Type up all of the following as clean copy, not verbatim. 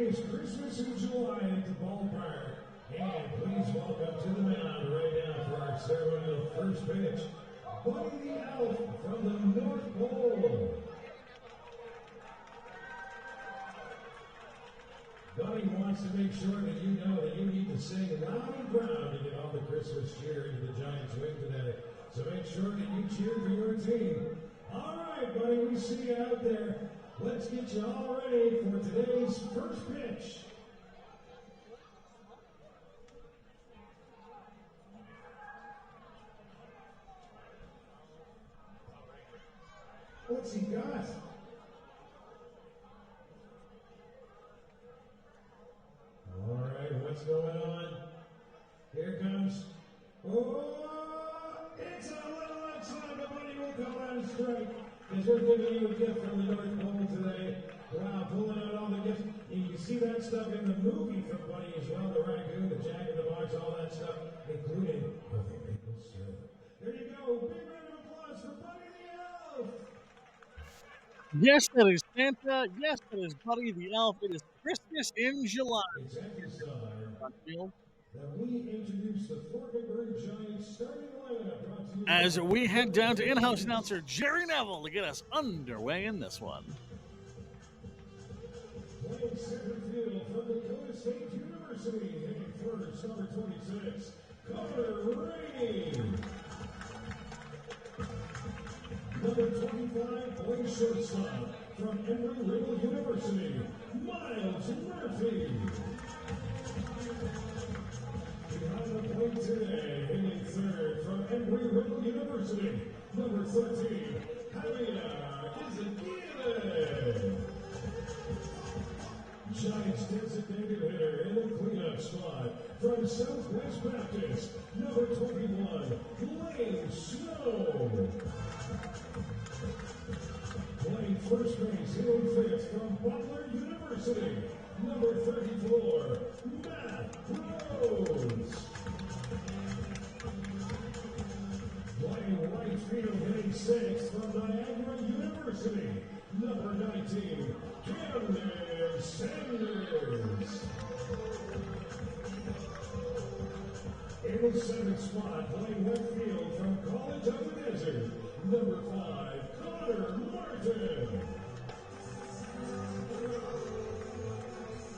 is Christmas in July at the ballpark. And please welcome to the mound right now for our ceremonial first pitch, Buddy the Elf from the North Pole. Buddy wants to make sure that you know that you need to sing loud and proud to get all the Christmas cheer into the Giants win today. So make sure that you cheer for your team. All right, Buddy, we see you out there. Let's get you all ready for today's first pitch. What's he got? All right, what's going on? Here comes. Oh, it's a little outside. The Buddy will come out and strike. Because we're giving you a gift from the North Pole today. Wow, pulling out all the gifts. You can see that stuff in the movie from Buddy as well. The raccoon, the Jack in the Box, all that stuff, including the maple syrup. There you go. Big round of applause for Buddy the Elf. Yes, that is Santa. Yes, that is Buddy the Elf. It is Christmas in July. Exactly so. That we introduce the FloCollege Giants starting lineup brought to you as we head down to in-house announcer Jerry Neville to get us underway in this one. Playing center field from Dakota State University, hitting first, number 26, Connor Rainey. Number 25, playing shortstop from Embry-Riddle University, Miles Murphy. Behind the plate today, hitting third from Embry-Riddle University, number 13, Javier Izaguirre. Giants designated hitter in the cleanup spot from Southwest Baptist, number 21, Lane Snow. Playing first base, hitting fifth from Butler University, number 34, Matt Rose. Playing right field, hitting sixth from Niagara University, number 19, Camden Sanders. In the seventh spot, playing left field from College of the Desert, number 5, Connor Martin.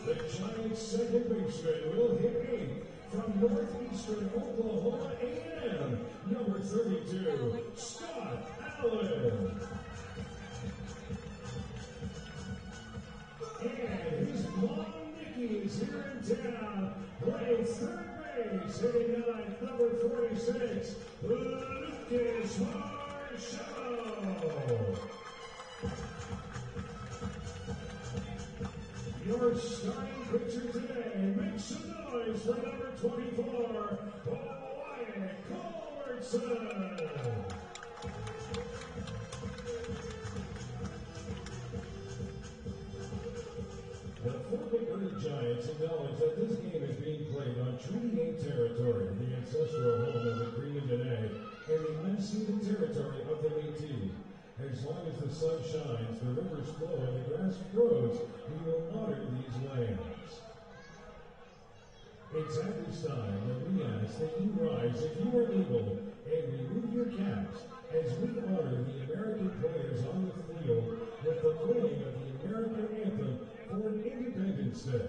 The Giants' second baseman will hit eighth from Northeastern Oklahoma A&M, number 32, Scott Allen. And his mom, Nikki, is here in town, playing third base, hitting ninth, number 46, Lucas Marshall. Your starting pitcher today, make some noise for number 24, Wyatt Culbertson. The FloCollege Giants acknowledge that this game is being played on Treaty 8 territory, the ancestral home of the Cree and Dene, and the unceded territory of the Métis. As long as the sun shines, the rivers flow, and the grass grows, we will honor these lands. It's at this time that we ask that you rise, if you are able, and remove your caps as we honor the American players on the field with the playing of the American anthem for Independence Day.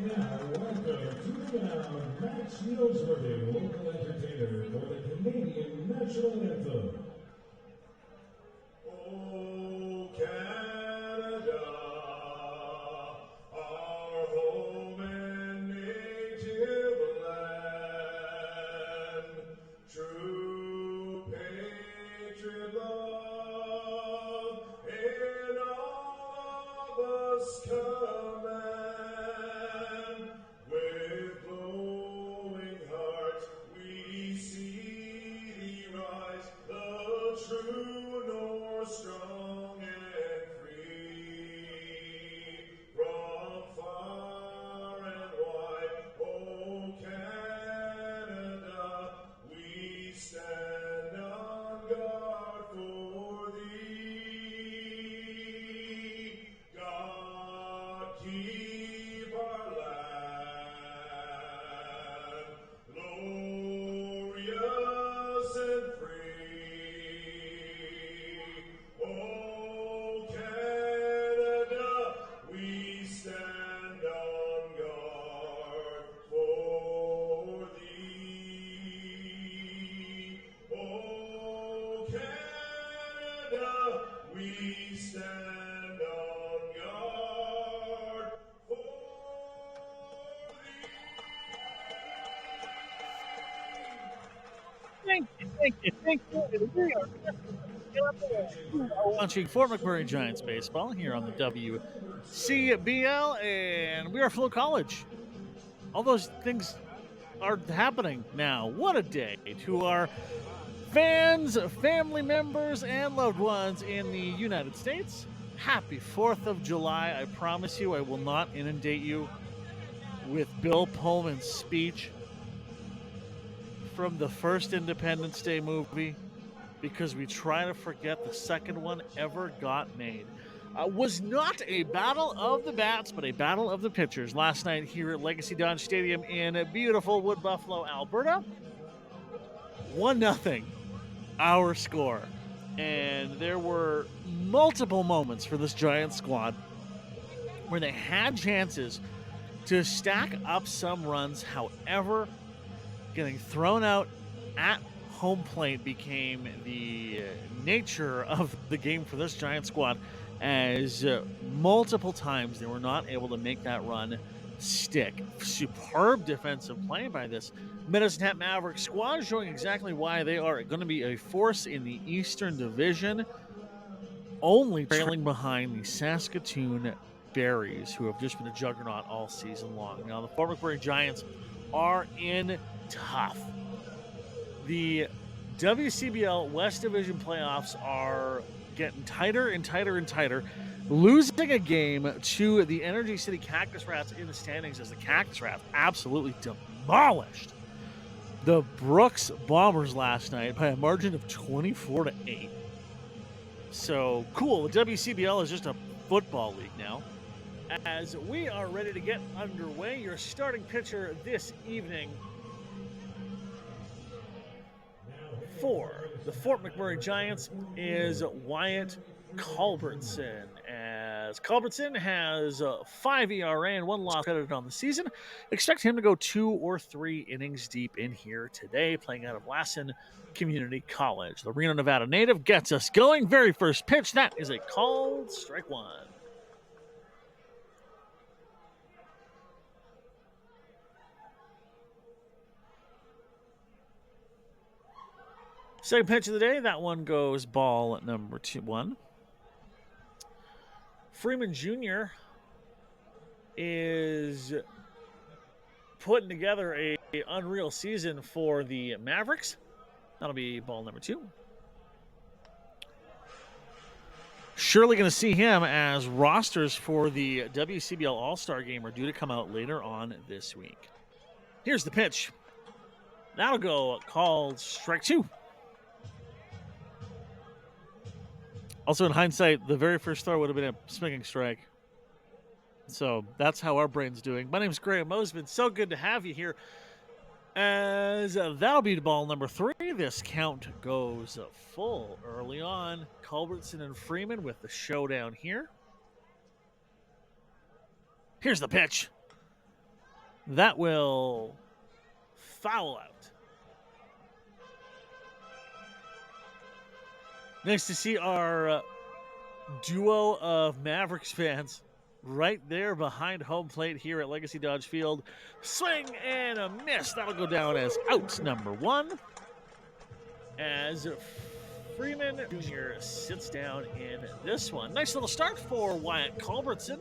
now, welcome to the mound, Max Noseworthy, local entertainer for the Canadian National Anthem. Oh, Canada, our home and native land, true patriot love in all of us command. With glowing hearts we see thee rise, the true north strong and free. From far and wide, O Canada, we stand on guard for thee. God keep our land glorious and free. Oh, Canada, we stand on guard for thee. Oh, Canada, we stand on guard for thee. Thank you, thank you, thank you. And we are watching Fort McMurray Giants baseball here on the WCBL, and we are FloCollege. All those things are happening now. What a day to our fans, family members, and loved ones in the United States. Happy 4th of July. I promise you I will not inundate you with Bill Pullman's speech from the first Independence Day movie, because we try to forget the second one ever got made. Was not a battle of the bats, but a battle of the pitchers last night here at Legacy Dodge Stadium in beautiful Wood Buffalo, Alberta. 1-0, our score. And there were multiple moments for this Giants squad where they had chances to stack up some runs. However, getting thrown out at home plate became the nature of the game for this Giant squad, as multiple times they were not able to make that run stick. Superb defensive play by this Medicine Hat Mavericks squad, showing exactly why they are going to be a force in the Eastern Division, only trailing behind the Saskatchewan Berries, who have just been a juggernaut all season long. Now, the Fort McMurray Giants are in tough. The WCBL West Division playoffs are getting tighter and tighter and tighter. Losing a game to the Energy City Cactus Rats in the standings, as the Cactus Rats absolutely demolished the Brooks Bombers last night by a margin of 24-8. So cool. The WCBL is just a football league now. As we are ready to get underway, your starting pitcher this evening for the Fort McMurray Giants is Wyatt Culbertson, as Culbertson has 5 ERA and 1 loss credited on the season. Expect him to go 2 or 3 innings deep in here today, playing out of Lassen Community College. The Reno, Nevada native gets us going. Very first pitch, that is a called strike one. Second pitch of the day, that one goes ball number 1. Freeman Jr. is putting together a unreal season for the Mavericks. That'll be ball number 2. Surely going to see him, as rosters for the WCBL All-Star Game are due to come out later on this week. Here's the pitch. That'll go called strike 2. Also, in hindsight, the very first throw would have been a swinging strike. So that's how our brain's doing. My name's Graham Mosman. So good to have you here. As that'll be ball number 3. This count goes full early on. Culbertson and Freeman with the showdown here. Here's the pitch. That will foul out. Nice to see our duo of Mavericks fans right there behind home plate here at Legacy Dodge Field. Swing and a miss. That'll go down as out number 1. As Freeman Jr. sits down in this one. Nice little start for Wyatt Culbertson,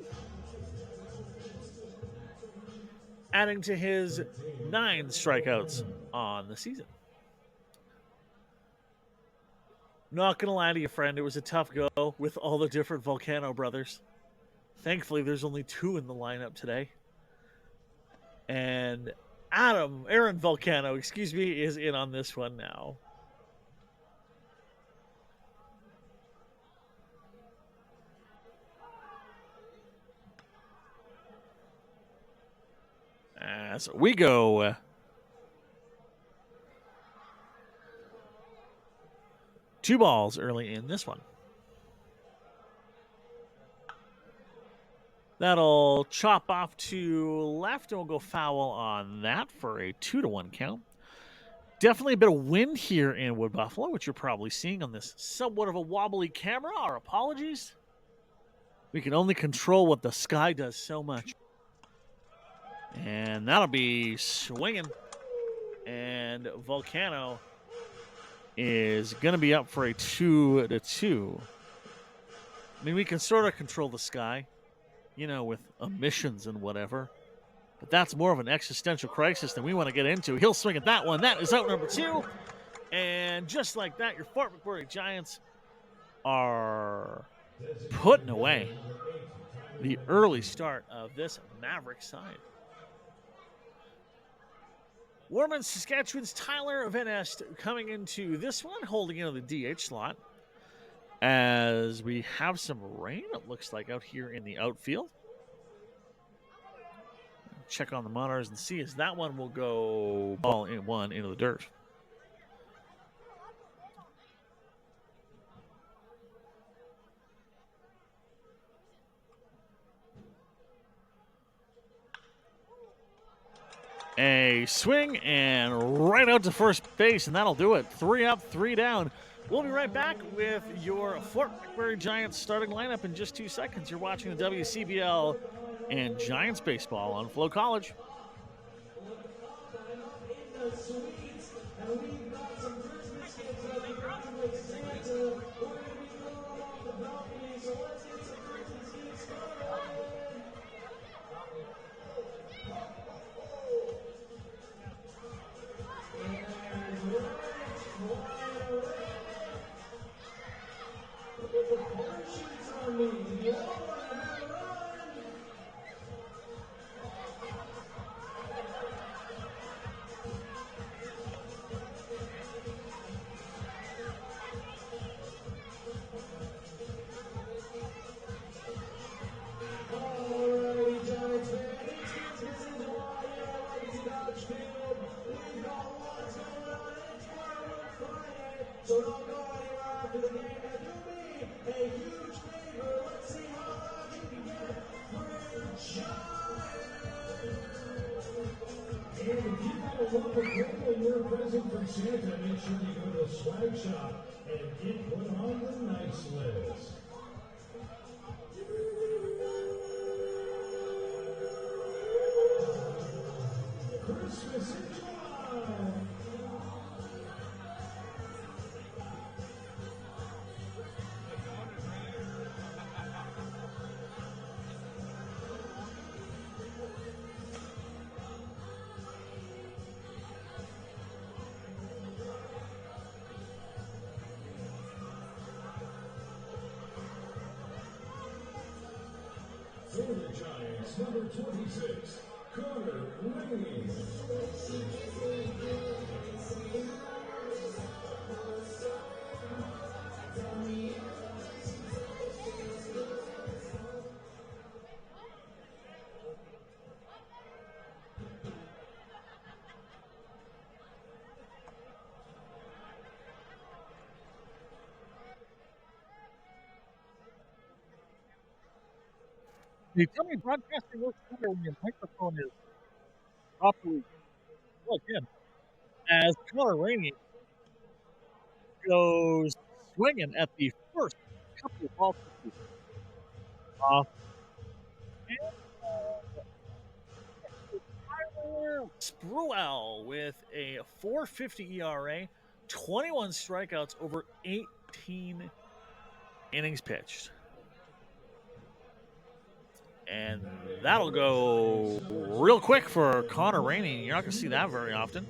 adding to his 9 strikeouts on the season. Not going to lie to you, friend, it was a tough go with all the different Volcano brothers. Thankfully, there's only 2 in the lineup today. And Aaron Volcano, is in on this one now. So we go 2 balls early in this one. That'll chop off to left, and we'll go foul on that for a 2-1 count. Definitely a bit of wind here in Wood Buffalo, which you're probably seeing on this somewhat of a wobbly camera. Our apologies. We can only control what the sky does so much. And that'll be swinging. And Volcano is going to be up for a 2-2. I mean, we can sort of control the sky, with emissions and whatever. But that's more of an existential crisis than we want to get into. He'll swing at that one. That is out number 2. And just like that, your Fort McMurray Giants are putting away the early start of this Mavericks side. Warman, Saskatchewan's Tyler Van Est coming into this one, holding into the DH slot. As we have some rain, it looks like, out here in the outfield. Check on the monitors and see as that one will go ball in 1 into the dirt. A swing and right out to first base, and that'll do it. 3 up, 3 down. We'll be right back with your Fort McMurray Giants starting lineup in just 2 seconds. You're watching the WCBL and Giants baseball on FloCollege. So don't go anywhere after the game, and do me a huge favor. Let's see how much you can get for your Giants. And if you got a lump of coal in your present from Santa, make sure you go to the swag shop and get put on the nice list. Christmas in July. For the Giants, number 26, Connor Lee. You tell me broadcasting works better when your microphone is properly plugged in as Connor Rainey goes swinging at the first couple of balls off. Spruell with a 4.50 ERA, 21 strikeouts over 18 innings pitched. And that'll go real quick for Connor Rainey. You're not going to see that very often.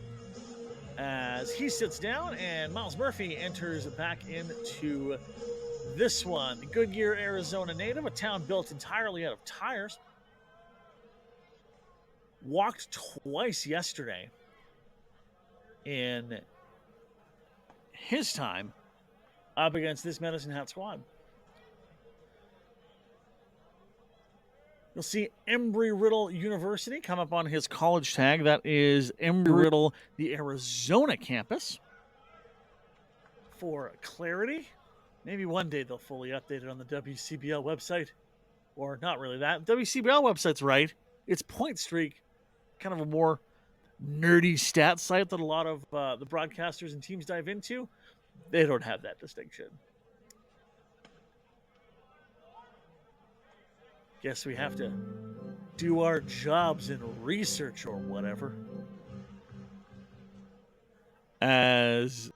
As he sits down and Miles Murphy enters back into this one. The Goodyear, Arizona native, a town built entirely out of tires. Walked twice yesterday in his time up against this Medicine Hat squad. You'll see Embry-Riddle University come up on his college tag. That is Embry-Riddle, the Arizona campus. For clarity, maybe one day they'll fully update it on the WCBL website. Or not really that. WCBL website's right. It's Point Streak, kind of a more nerdy stat site that a lot of the broadcasters and teams dive into. They don't have that distinction. Guess we have to do our jobs in research or whatever. As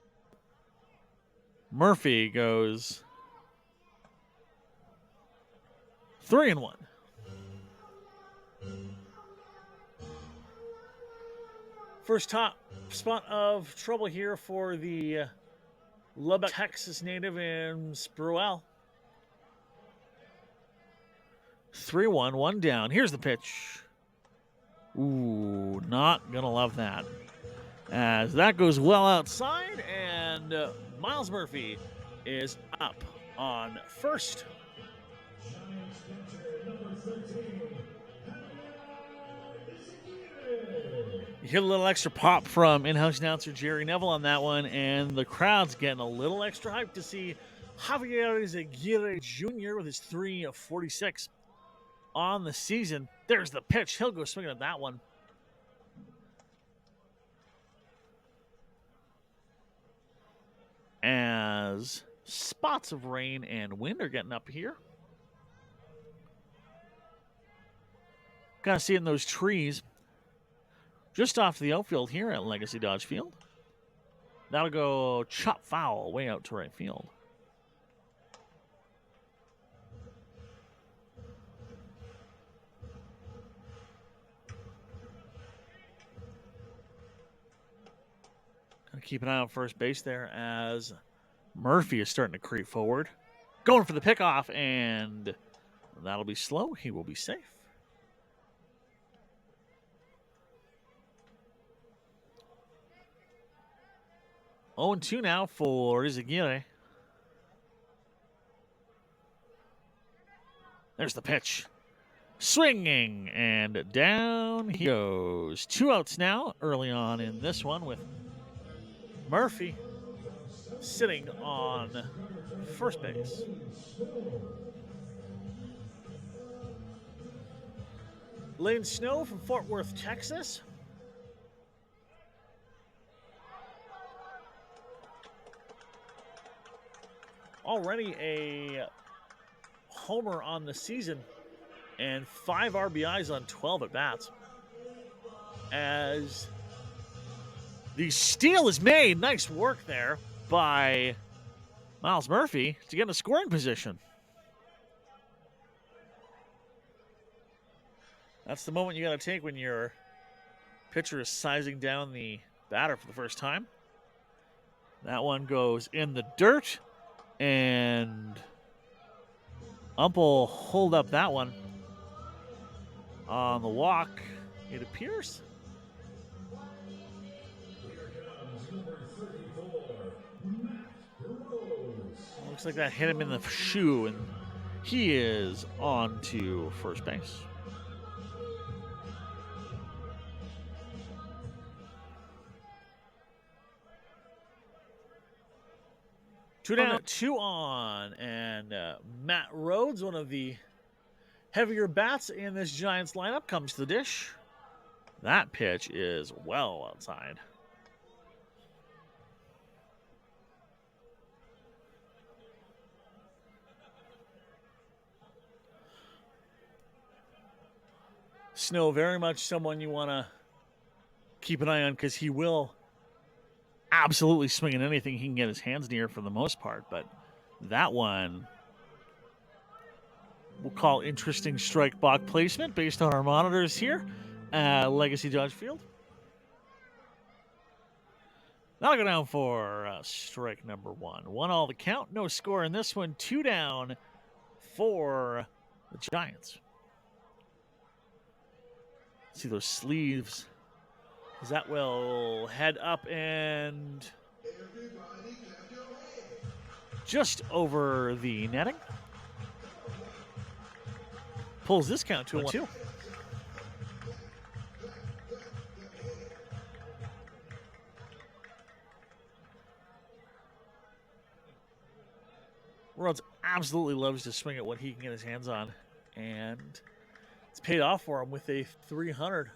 Murphy goes 3-1. First top spot of trouble here for the Lubbock, Texas native in Spruell. 3-1, one down. Here's the pitch. Ooh, not going to love that. As that goes well outside, and Miles Murphy is up on first. You get a little extra pop from in-house announcer Jerry Neville on that one, and the crowd's getting a little extra hype to see Javier Aguirre Jr. with his 3.46 on the season. There's the pitch. He'll go swinging at that one. As spots of rain and wind are getting up here. Kind of see it in those trees just off the outfield here at Legacy Dodge Field. That'll go chop foul way out to right field. Keep an eye on first base there as Murphy is starting to creep forward. Going for the pickoff, and that'll be slow. He will be safe. Oh, 2 now for Izaguirre. There's the pitch. Swinging, and down he goes. 2 outs now early on in this one with Murphy sitting on first base. Lane Snow from Fort Worth, Texas. Already a homer on the season and 5 RBIs on 12 at-bats. As the steal is made. Nice work there by Miles Murphy to get in a scoring position. That's the moment you got to take when your pitcher is sizing down the batter for the first time. That one goes in the dirt, and Ump will hold up that one on the walk, it appears. Looks like that hit him in the shoe, and he is on to first base. Two down, 2 on, and Matt Rhodes, one of the heavier bats in this Giants lineup, comes to the dish. That pitch is well outside. Snow, very much someone you want to keep an eye on because he will absolutely swing at anything he can get his hands near for the most part. But that one we'll call interesting strike block placement based on our monitors here at Legacy Dodge Field. That'll go down for strike number 1. 1-all the count. No score in this one. 2 down for the Giants. See those sleeves. That will head up and just over the netting. Pulls this count to a 1-2. Rhodes absolutely loves to swing at what he can get his hands on, and it's paid off for him with a 300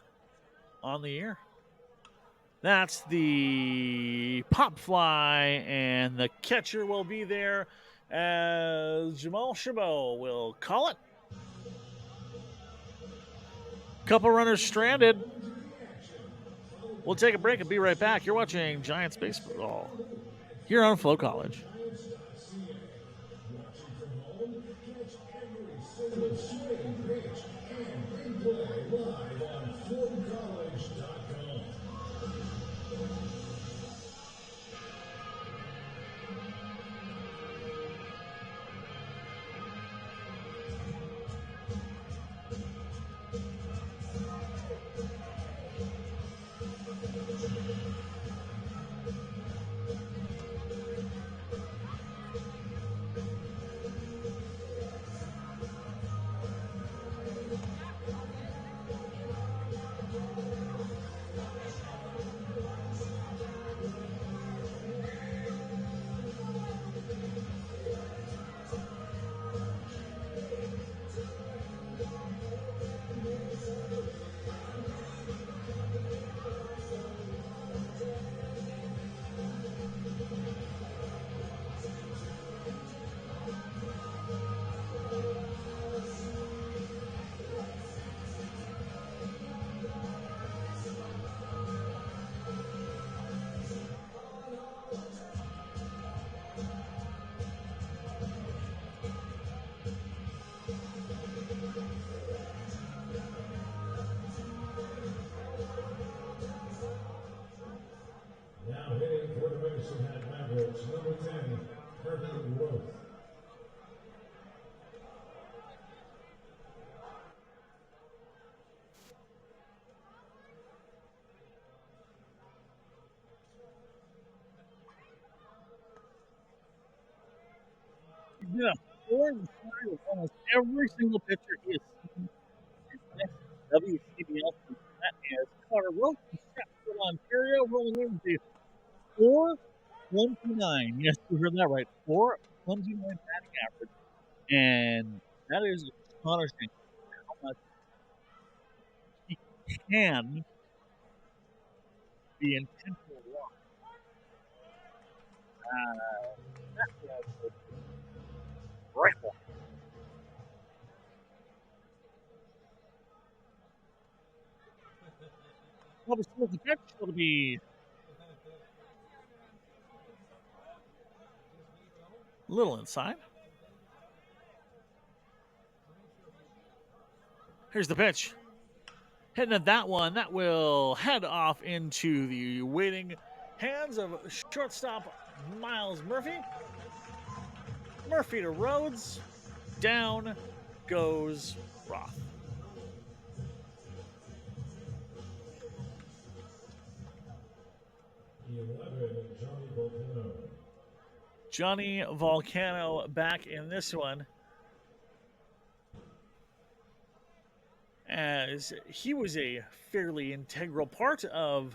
on the year. That's the pop fly, and the catcher will be there as Jamal Chabot will call it. Couple runners stranded. We'll take a break and be right back. You're watching Giants baseball here on FloCollege. Now hitting for the Mavericks, number 10, Herman Wolf. Yeah, 4 and 5 of almost every single pitcher he has seen in this WCBL. That is Carter Roach from Saskatchewan, Ontario, rolling into 4.29. Yes, you heard that right. 4.29 batting average. And that is astonishing how much he can be intentional walk. That was a rifle. Well, before the pitch, it'll be a little inside. Here's the pitch. Hitting at that one, that will head off into the waiting hands of shortstop Miles Murphy. Murphy to Rhodes. Down goes Roth. Johnny Volcano back in this one, as he was a fairly integral part of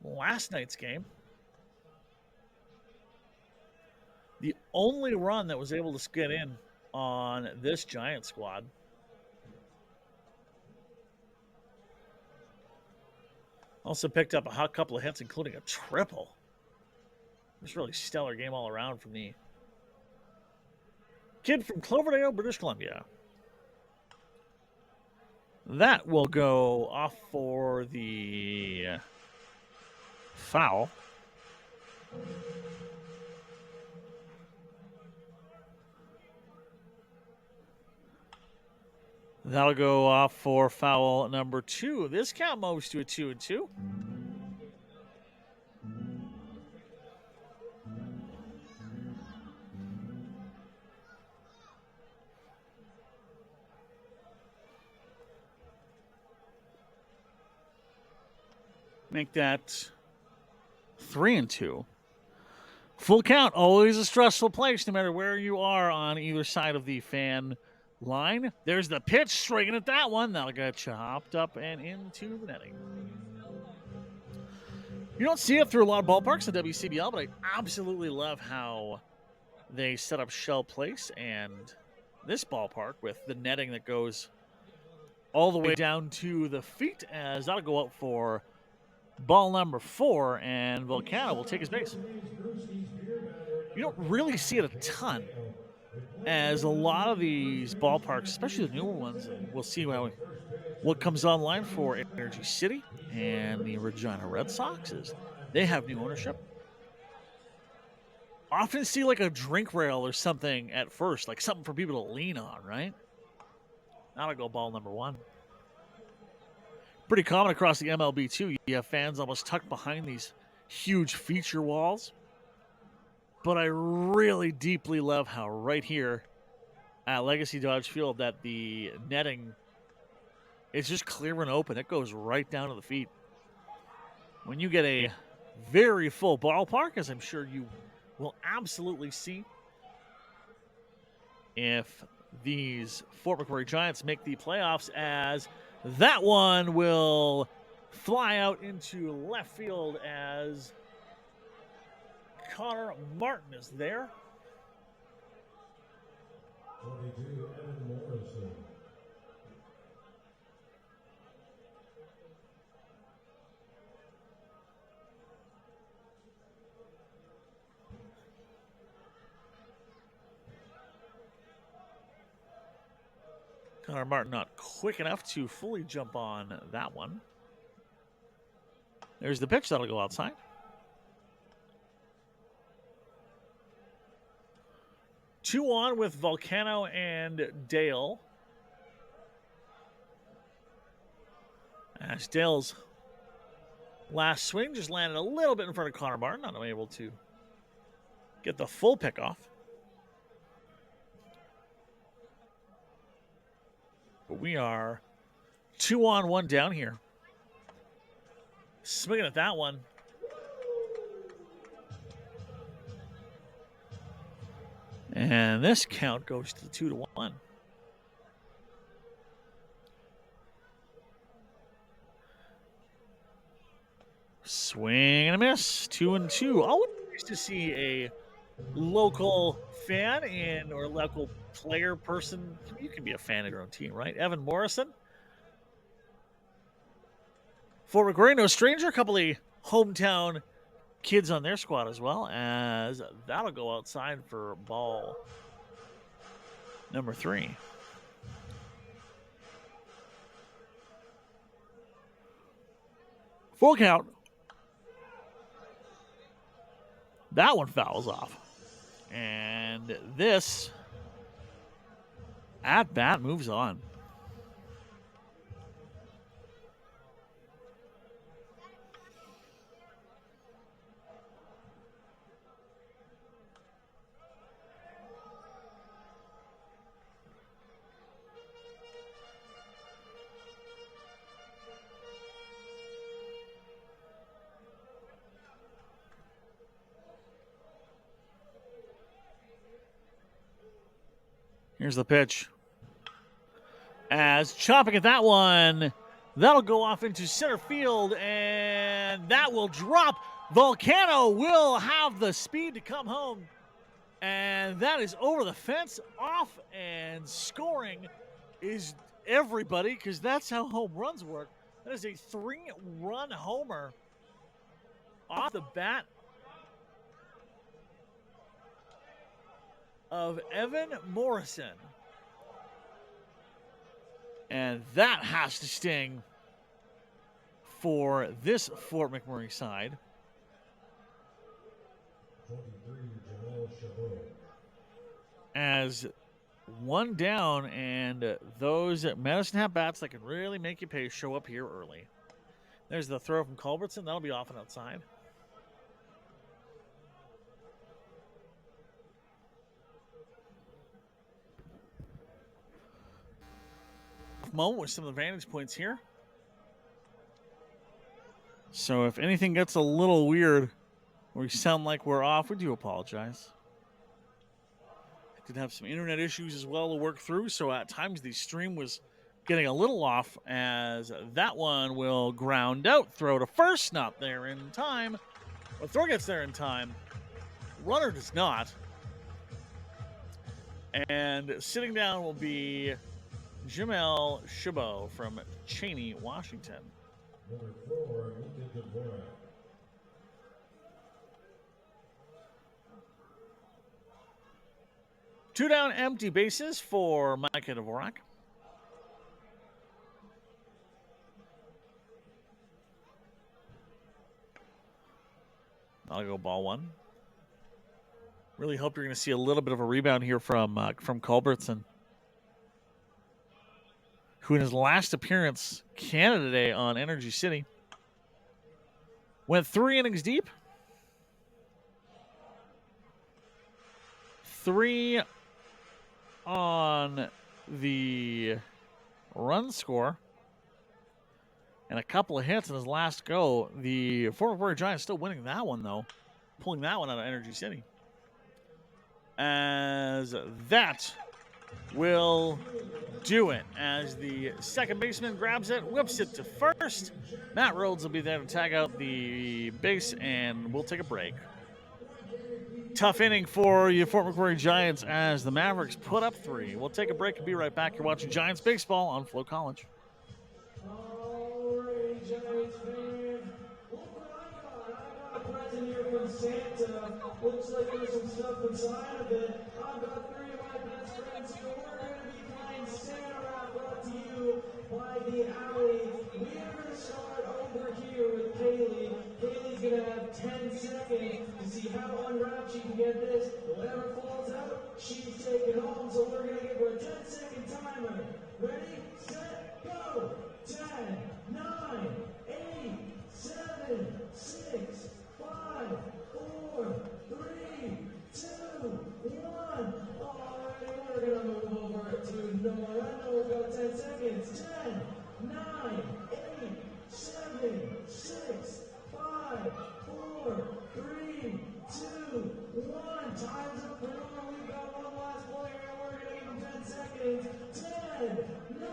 last night's game. The only run that was able to get in on this Giant squad. Also picked up a couple of hits, including a triple. It's really stellar game all around from the kid from Cloverdale, British Columbia. That will go off for the foul. That'll go off for foul number 2. This count moves to a 2-2. Make that 3-2. Full count, always a stressful place, no matter where you are on either side of the fan line. There's the pitch, swinging at that one. That'll get chopped up and into the netting. You don't see it through a lot of ballparks in WCBL, but I absolutely love how they set up Shell Place and this ballpark with the netting that goes all the way down to the feet, as that'll go out for ball number 4, and Volcano will take his base. You don't really see it a ton, as a lot of these ballparks, especially the newer ones, we'll see what comes online for Energy City and the Regina Red Sox is they have new ownership. Often see like a drink rail or something at first, like something for people to lean on, right? That'll go ball number 1. Pretty common across the MLB too. You have fans almost tucked behind these huge feature walls. But I really deeply love how right here at Legacy Dodge Field that the netting is just clear and open. It goes right down to the feet. When you get a very full ballpark, as I'm sure you will absolutely see, if these Fort McMurray Giants make the playoffs, as that one will fly out into left field as Connor Martin is there. 22, Evan Morrison. Connor Martin not quick enough to fully jump on that one. There's the pitch. That'll go outside. Two on with Volcano and Dale. As Dale's last swing just landed a little bit in front of Connor Martin, not able to get the full pick off. But we are 2 on, 1 down here. Swinging at that one. And this count goes to 2-1. Swing and a miss. 2-2. Always nice to see a local fan or local player person. You can be a fan of your own team, right? Evan Morrison. For McMurray, no stranger. A couple of hometown kids on their squad as well, as that'll go outside for ball number 3. Full count. That one fouls off. And this at bat moves on. Here's the pitch. As chopping at that one, that'll go off into center field, and that will drop. Volcano will have the speed to come home, and that is over the fence, off, and scoring is everybody, because that's how home runs work. That is a 3-run homer off the bat of Evan Morrison. And that has to sting for this Fort McMurray side. As one down, and those Medicine Hat bats that can really make you pay show up here early. There's the throw from Culbertson. That'll be off and outside. Moment with some of the vantage points here. So if anything gets a little weird or we sound like we're off, we do apologize. I did have some internet issues as well to work through, so at times the stream was getting a little off, as that one will ground out. Throw to first, not there in time. Well, throw gets there in time. Runner does not. And sitting down will be Jamel Chabot from Cheney, Washington. Number 4, Mika Dvorak. Two down, empty bases for Micah Dvorak. I'll go ball one. Really hope you're going to see a little bit of a rebound here from Culbertson, who in his last appearance, Canada Day on Energy City, went 3 innings deep. 3 on the run score and a couple of hits in his last go. The Fort McMurray Giants still winning that one, though, pulling that one out of Energy City. As that will do it, as the second baseman grabs it, whips it to first. Matt Rhodes will be there to tag out the base, and we'll take a break. Tough inning for you Fort McMurray Giants as the Mavericks put up 3. We'll take a break and be right back. You're watching Giants Baseball on FloCollege. Alright, Giants fans. Look what I got. I got a present here from Santa. Looks like there's some stuff inside of it. I've got 3 of my best friends here. We're going to be playing Santa Rap, brought to you by the Alley. We are going to start over here with Kaylee. Kaylee's going to have 10 seconds to see how unwrapped she can get this. Whatever falls out, she's taking home. So we're going to give her a 10-second timer. Ready, set, go! 10, 9, 8, 7, 6, 5, 4, 3, 2, 1. Alright, we're going to move over to Nora. We've got 10 seconds. 10, 9, 8, 7, 6, 5, 4, 3, 2, 1. Time's up for Nora. We've got one last player, and we're going to give him 10 seconds. 10, 9,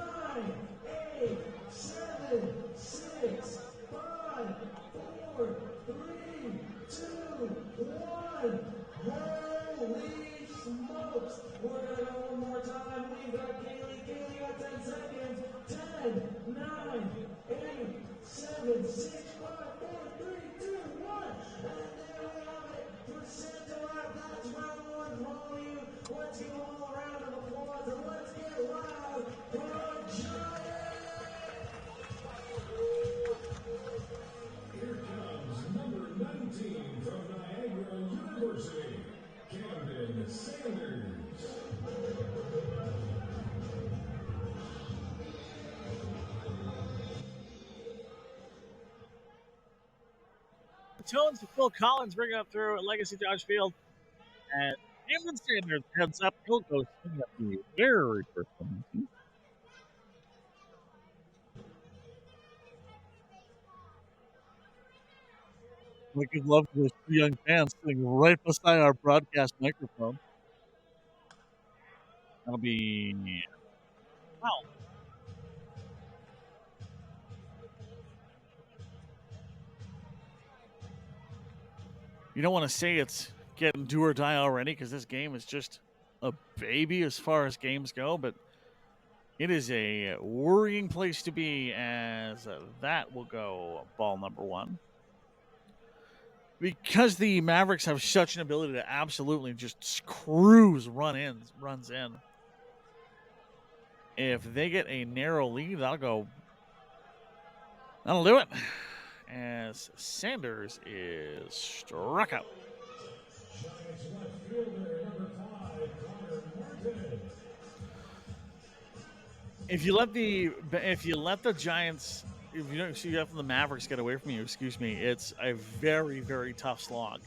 8, 7, 6, 5, 4, 3, 2, 1. Holy smokes! We're going to go one more time. We've got Kaylee. Kaylee got 10 seconds. 10, 9, 8, 7, 6, 5, 4, 3, 2, 1. And there we have it. For Santa Rap, that's round 1 for you. Let's give them all a round of applause, and let's get loud for our Giants! Here comes number 19 from Niagara University, Camden Sanders. The tones of Phil Collins bring up through Legacy Dodge Field. And Camden Sanders heads up. He'll go swing at the very first one. We could love those 2 young fans sitting right beside our broadcast microphone. That'll be foul. You don't want to say it's getting do or die already, because this game is just a baby as far as games go, but It is a worrying place to be, as that will go ball number one. Because the Mavericks have such an ability to absolutely just cruise runs in. If they get a narrow lead, that'll do it. As Sanders is struck out. Giants left fielder number 5, Connor Martin. If you let the Giants, if you don't see the Mavericks get away from you, it's a very, very tough slog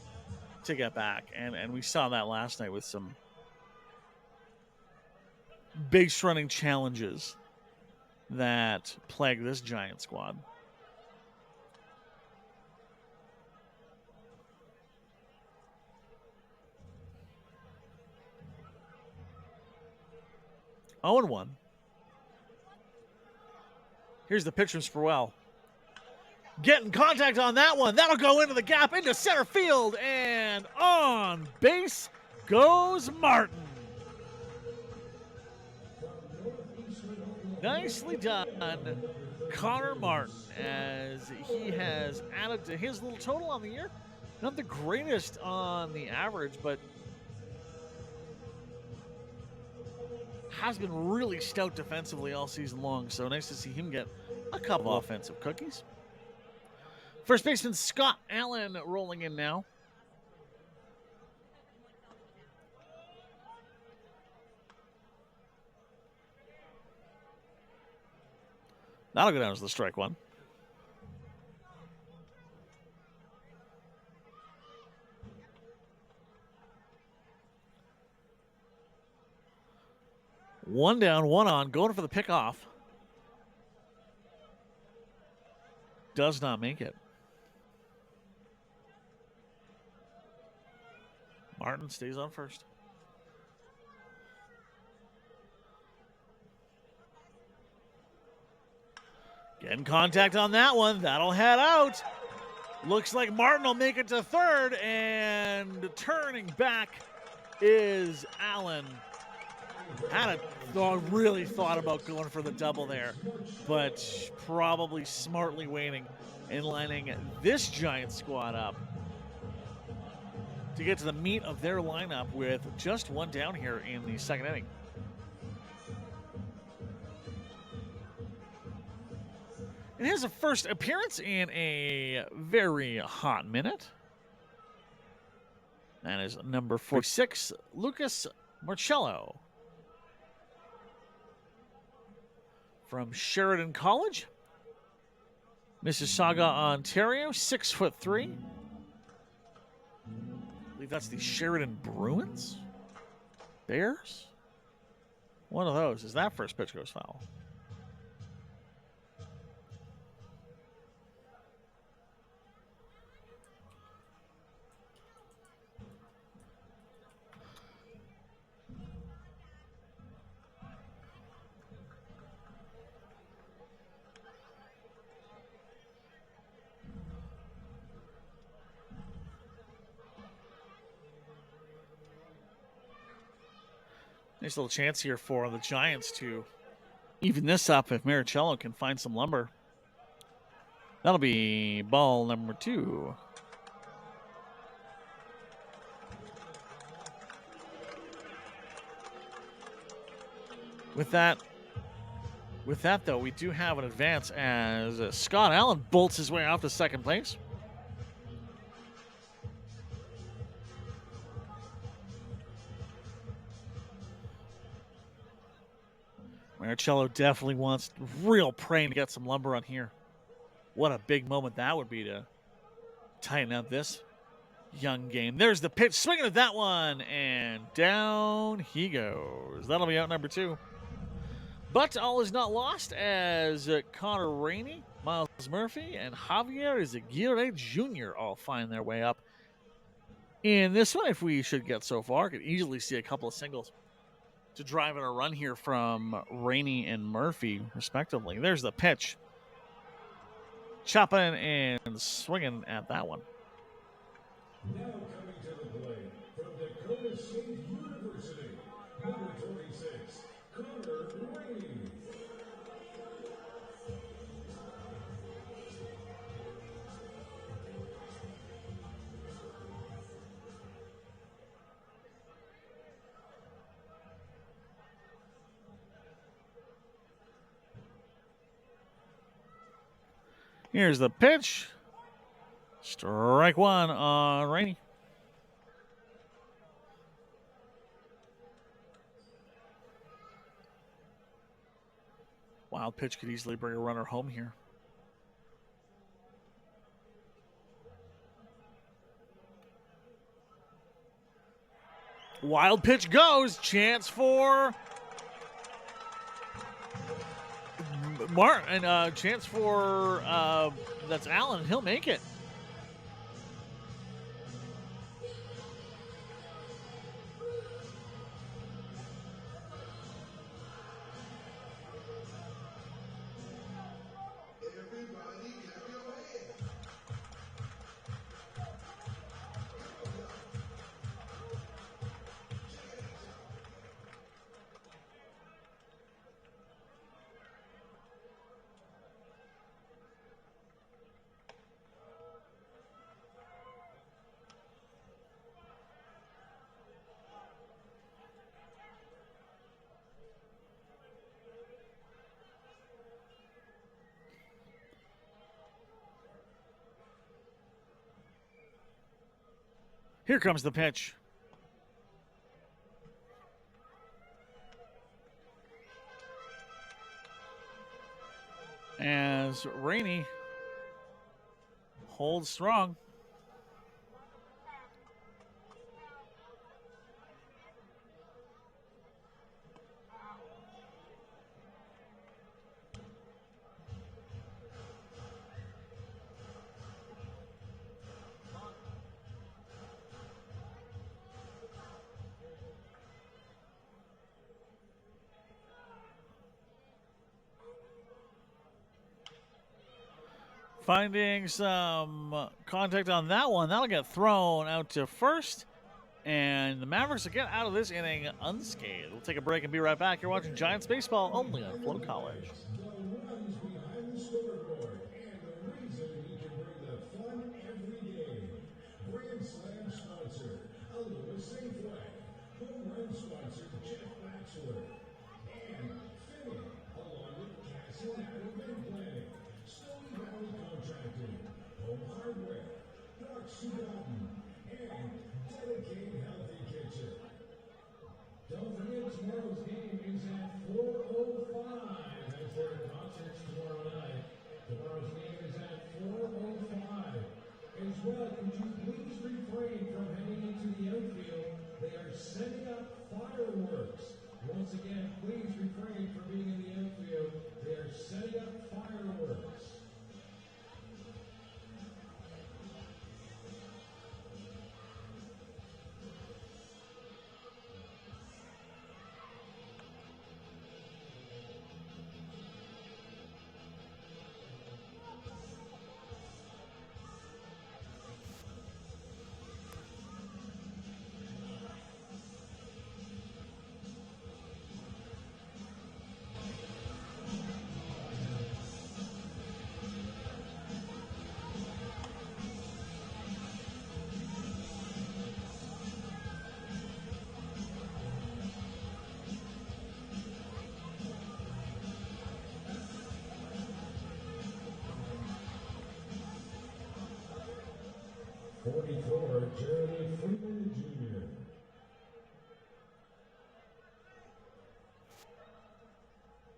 to get back, and we saw that last night with some base running challenges that plague this Giant squad. Oh, and 1. Here's the pitch from Sproul. Getting contact on that one. That'll go into the gap, into center field, and on base goes Martin. Nicely done, Connor Martin, as he has added to his little total on the year. Not the greatest on the average, but has been really stout defensively all season long, so nice to see him get a couple offensive cookies. First baseman Scott Allen rolling in now. That'll go down as the strike one. One down, one on, going for the pickoff. Does not make it. Martin stays on first. Getting contact on that one. That'll head out. Looks like Martin will make it to third, and turning back is Allen. Really thought about going for the double there, but probably smartly waiting and lining this Giant squad up to get to the meat of their lineup with just one down here in the second inning. And here's a first appearance in a very hot minute. That is number 46, Lucas Marcello. From Sheridan College, Mississauga, Ontario, 6'3". I believe that's the Sheridan Bruins? Bears? One of those. As that first pitch goes foul. Nice little chance here for the Giants to even this up if Maricello can find some lumber. That'll be ball number 2. With that, though, we do have an advance as Scott Allen bolts his way off to second place. Maricello definitely wants real praying to get some lumber on here. What a big moment that would be to tighten up this young game. There's the pitch, swinging at that one, and down he goes. That'll be out number 2. But all is not lost as Connor Rainey, Miles Murphy, and Javier Aguirre Jr. all find their way up. In this one, if we should get so far, could easily see a couple of singles to drive in a run here from Rainey and Murphy, respectively. There's the pitch. Chopping and swinging at that one. Now coming to the plate from Dakota State University, number 26, Connor Rainey. Here's the pitch. Strike one on Rainey. Wild pitch could easily bring a runner home here. Wild pitch goes. Chance for Martin. Chance for that's Allen. He'll make it. Here comes the pitch. As Rainey holds strong. Finding some contact on that one. That'll get thrown out to first. And the Mavericks will get out of this inning unscathed. We'll take a break and be right back. You're watching Giants baseball only on FloCollege. Don't forget, tomorrow's game is at 4:05. That's their concerts tomorrow night. Tomorrow's game is at 4:05. As well, could you please refrain from heading into the outfield? They are setting up fireworks. Once again, please refrain from being in the outfield. They are setting up fireworks. Jeremy Freeman Jr.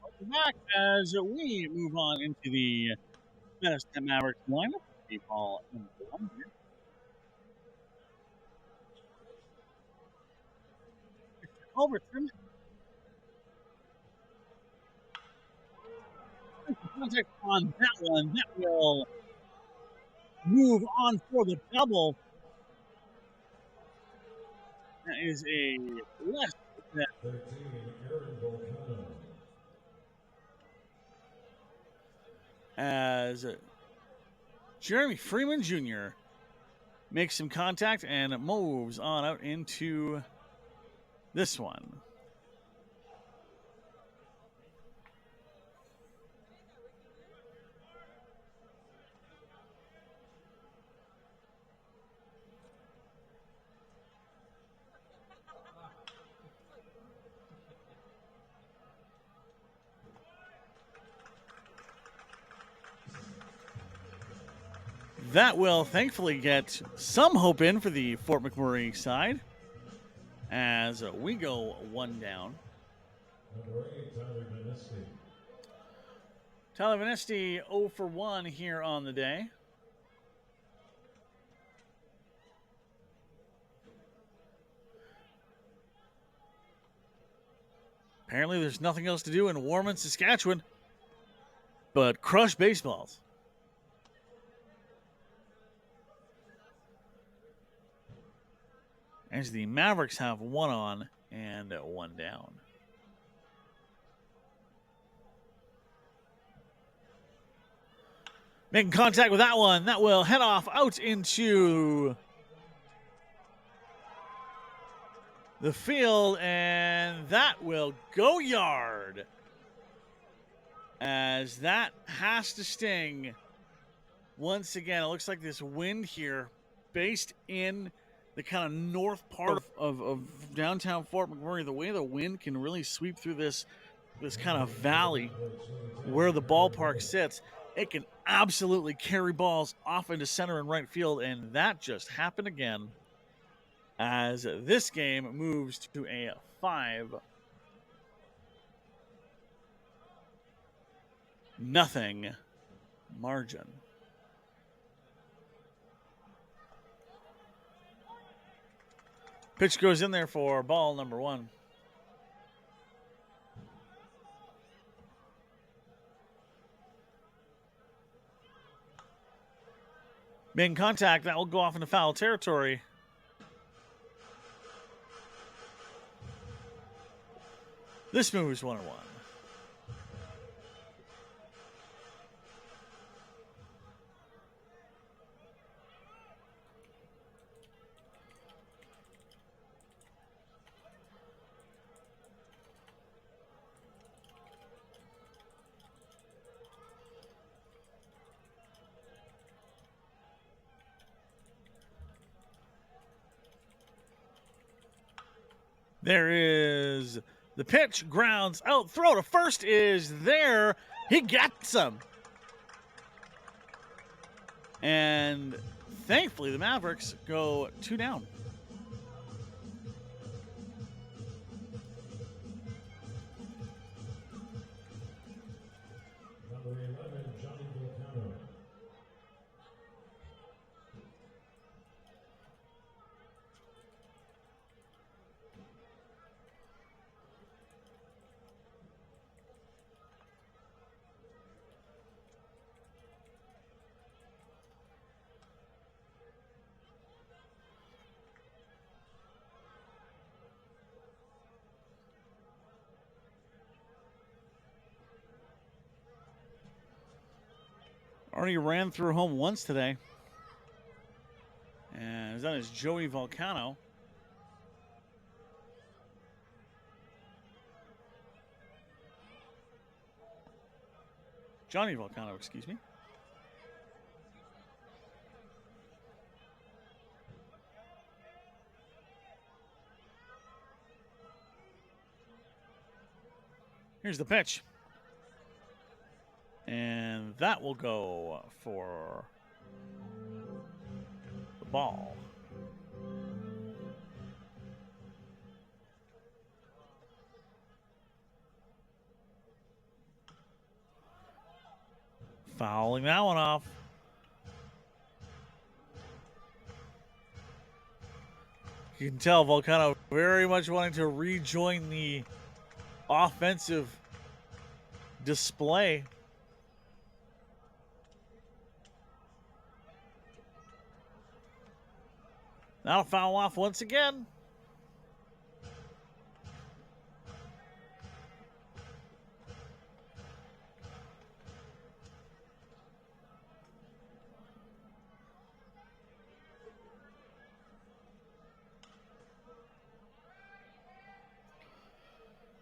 Welcome back as we move on into the best Mavericks lineup. Baseball number one here. Culbertson. Contact on that one. That will move on for the double. That is a less than 13, Aaron Volcano. as Jeremy Freeman Jr. makes some contact and moves on out into this one. That will thankfully get some hope in for the Fort McMurray side as we go one down. Tyler Vanesti 0 for 1 here on the day. Apparently there's nothing else to do in Warman, Saskatchewan but crush baseballs. As the Mavericks have 1 on and 1 down. Making contact with that one. That will head off out into the field, and that will go yard. As that has to sting. Once again, it looks like this wind here, based in the kind of north part of downtown Fort McMurray, the way the wind can really sweep through this kind of valley where the ballpark sits, it can absolutely carry balls off into center and right field, and that just happened again as this game moves to a 5-0 margin. Pitch goes in there for ball number 1. Making contact, that will go off into foul territory. This moves 1-1. There is the pitch, grounds out, throw to first is there. He gets him. And thankfully, the Mavericks go 2 down. Already ran through home once today. And that is Joey Volcano. Johnny Volcano, excuse me. Here's the pitch. And that will go for the ball. Fouling that one off. You can tell Volcano very much wanting to rejoin the offensive display. That'll foul off once again.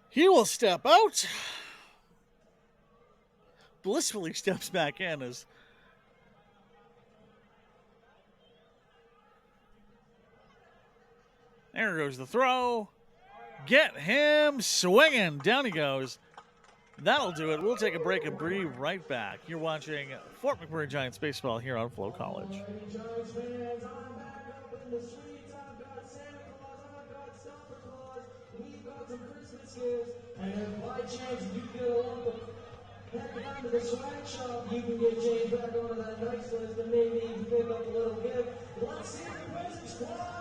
He will step out. Blissfully steps back in as there goes the throw. Get him swinging. Down he goes. That'll do it. We'll take a break and be right back. You're watching Fort McMurray Giants baseball here on FloCollege. Giants fans, I'm back up in the streets. I've got Santa Claus, I've got Santa Claus. We've got some Christmas gifts. And if by chance you get a lump of head down to the swag shop, you can get changed back onto that nice list and maybe you can pick up a little gift. Let's see the Christmas squad!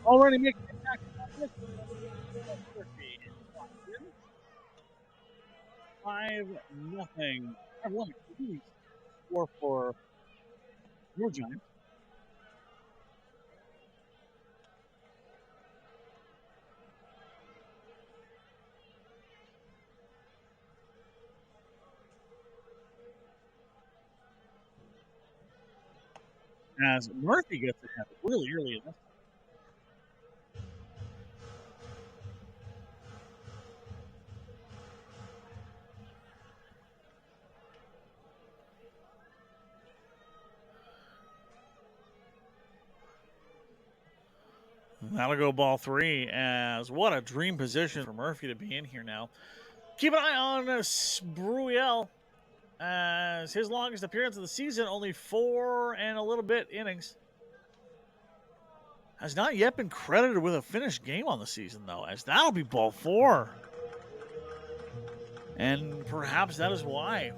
Already making it back. 5-0. 5-1. Score for your Giants. As Murphy gets ahead really early in this. That'll go ball 3, as what a dream position for Murphy to be in here now. Keep an eye on Spruiel, as his longest appearance of the season, only 4 and a little bit innings. Has not yet been credited with a finished game on the season, though, as that'll be ball 4. And perhaps that is why.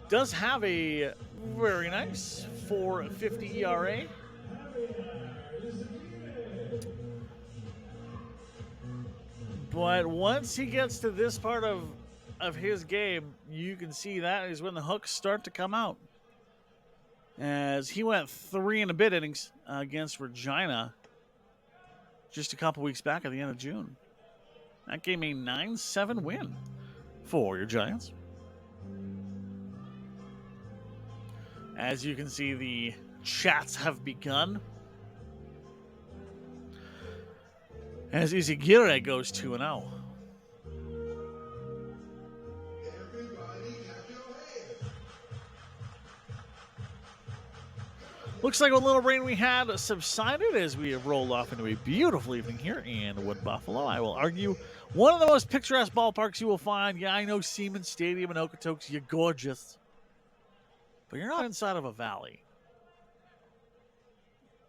Does have a very nice 4.50 ERA. But once he gets to this part of his game, you can see that is when the hooks start to come out. As he went 3 and a bit innings against Regina just a couple weeks back at the end of June. That gave me 9-7 win for your Giants. As you can see, the chats have begun. As Izagirre goes 2-0. Looks like what little rain we had subsided as we have rolled off into a beautiful evening here in Wood Buffalo. I will argue one of the most picturesque ballparks you will find. Yeah, I know Siemens Stadium in Okotoks, you're gorgeous. But you're not inside of a valley.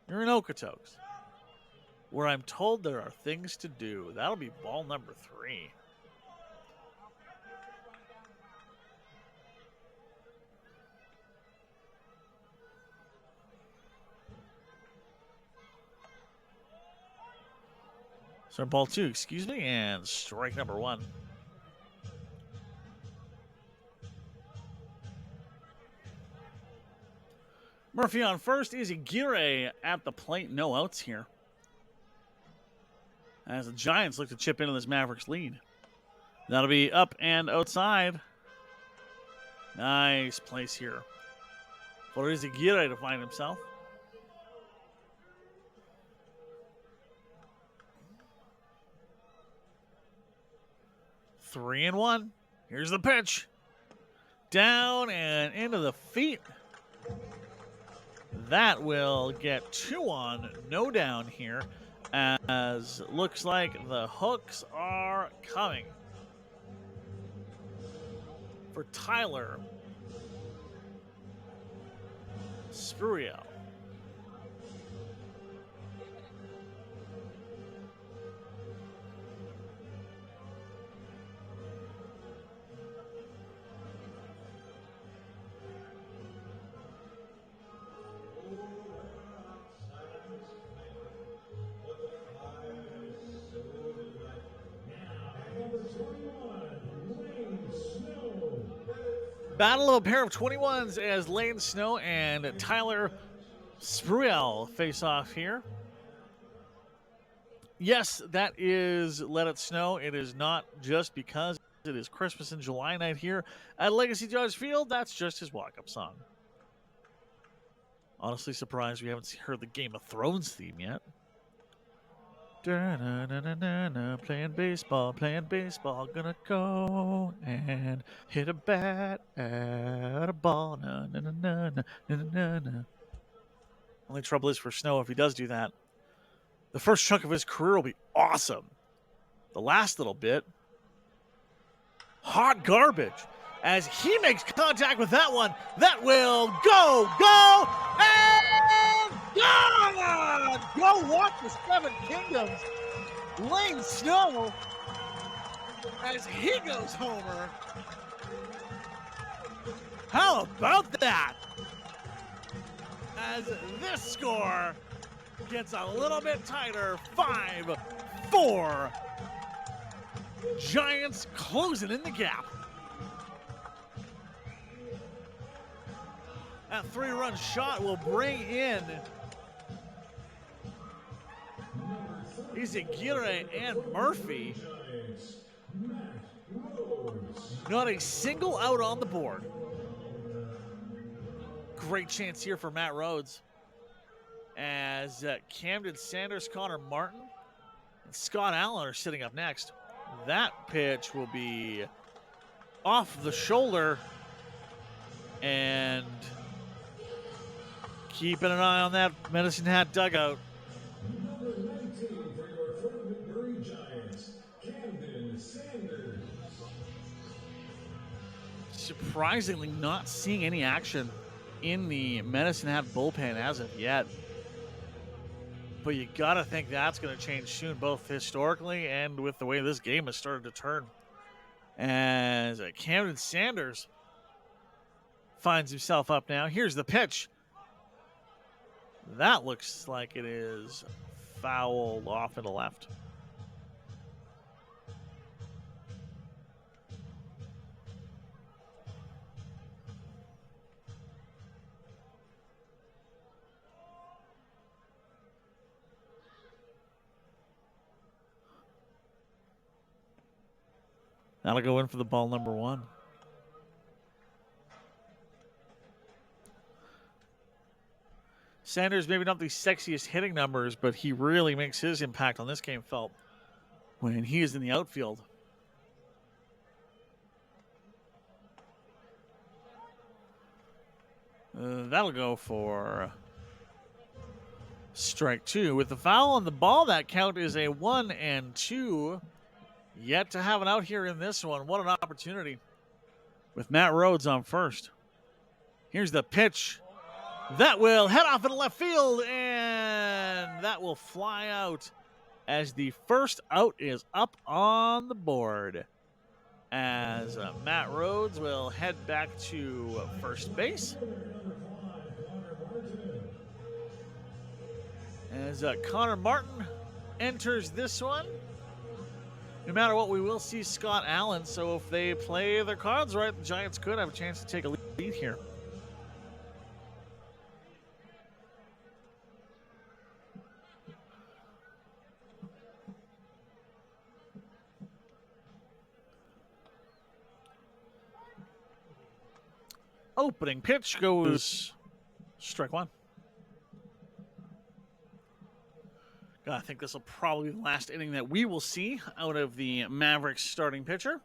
You're in Okotoks, where I'm told there are things to do. That'll be ball number 3. So ball 2, excuse me, and strike number 1. Murphy on first, Izagirre at the plate, no outs here. As the Giants look to chip into this Mavericks lead. That'll be up and outside. Nice place here for Izagirre to find himself. Three and one. Here's the pitch. Down and into the feet That will get 2 on, no down here, as looks like the hooks are coming for Tyler Spuriel. Battle of a pair of 21s as Lane Snow and Tyler Spruill face off here. Yes, that is Let It Snow. It is not just because it is Christmas and July night here at Legacy Dodge Field. That's just his walk-up song. Honestly surprised we haven't heard the Game of Thrones theme yet. Playing baseball, gonna go and hit a bat at a ball. Only trouble is for Snow, if he does do that, the first chunk of his career will be awesome. The last little bit, hot garbage. As he makes contact with that one, that will go, and gone! Go watch the Seven Kingdoms. Lane Snow, as he goes homer. How about that? As this score gets a little bit tighter, 5-4. Giants closing in the gap. That 3-run shot will bring in Izaguirre and Murphy. Not a single out on the board. Great chance here for Matt Rhodes as Camden Sanders, Connor Martin, and Scott Allen are sitting up next. That pitch will be off the shoulder, and keeping an eye on that Medicine Hat dugout. Number 19 for your Fort McMurray Giants, Camden Sanders. Surprisingly not seeing any action in the Medicine Hat bullpen as of yet. But you gotta think that's gonna change soon, both historically and with the way this game has started to turn. As Camden Sanders finds himself up now. Here's the pitch. That looks like it is fouled off to the left. That'll go in for the ball number 1. Sanders, maybe not the sexiest hitting numbers, but he really makes his impact on this game felt when he is in the outfield. That'll go for strike 2. With the foul on the ball, that count is a 1-2. Yet to have an out here in this one. What an opportunity with Matt Rhodes on first. Here's the pitch. That will head off into left field, and that will fly out as the first out is up on the board. As Matt Rhodes will head back to first base. As Connor Martin enters this one. No matter what, we will see Scott Allen, so if they play their cards right, the Giants could have a chance to take a lead here. Opening pitch goes strike 1. I think this will probably be the last inning that we will see out of the Mavericks starting pitcher.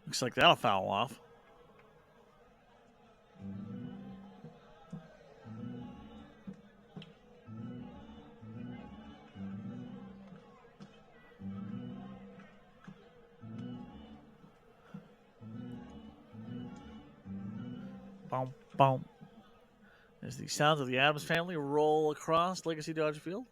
Looks like that'll foul off. Boom, boom. As the sounds of the Adams family roll across Legacy Dodger Field.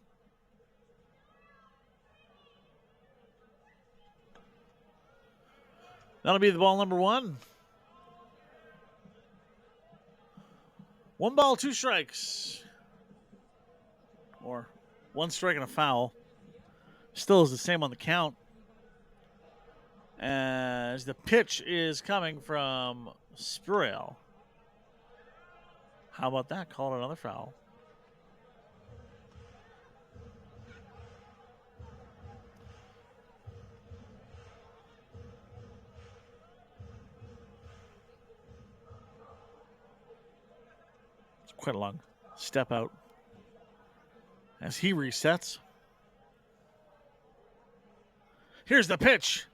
That'll be the ball number 1. 1 ball, 2 strikes. Or 1 strike and a foul. Still is the same on the count. As the pitch is coming from Spurriel. How about that? Call it another foul. It's quite a long step out as he resets. Here's the pitch.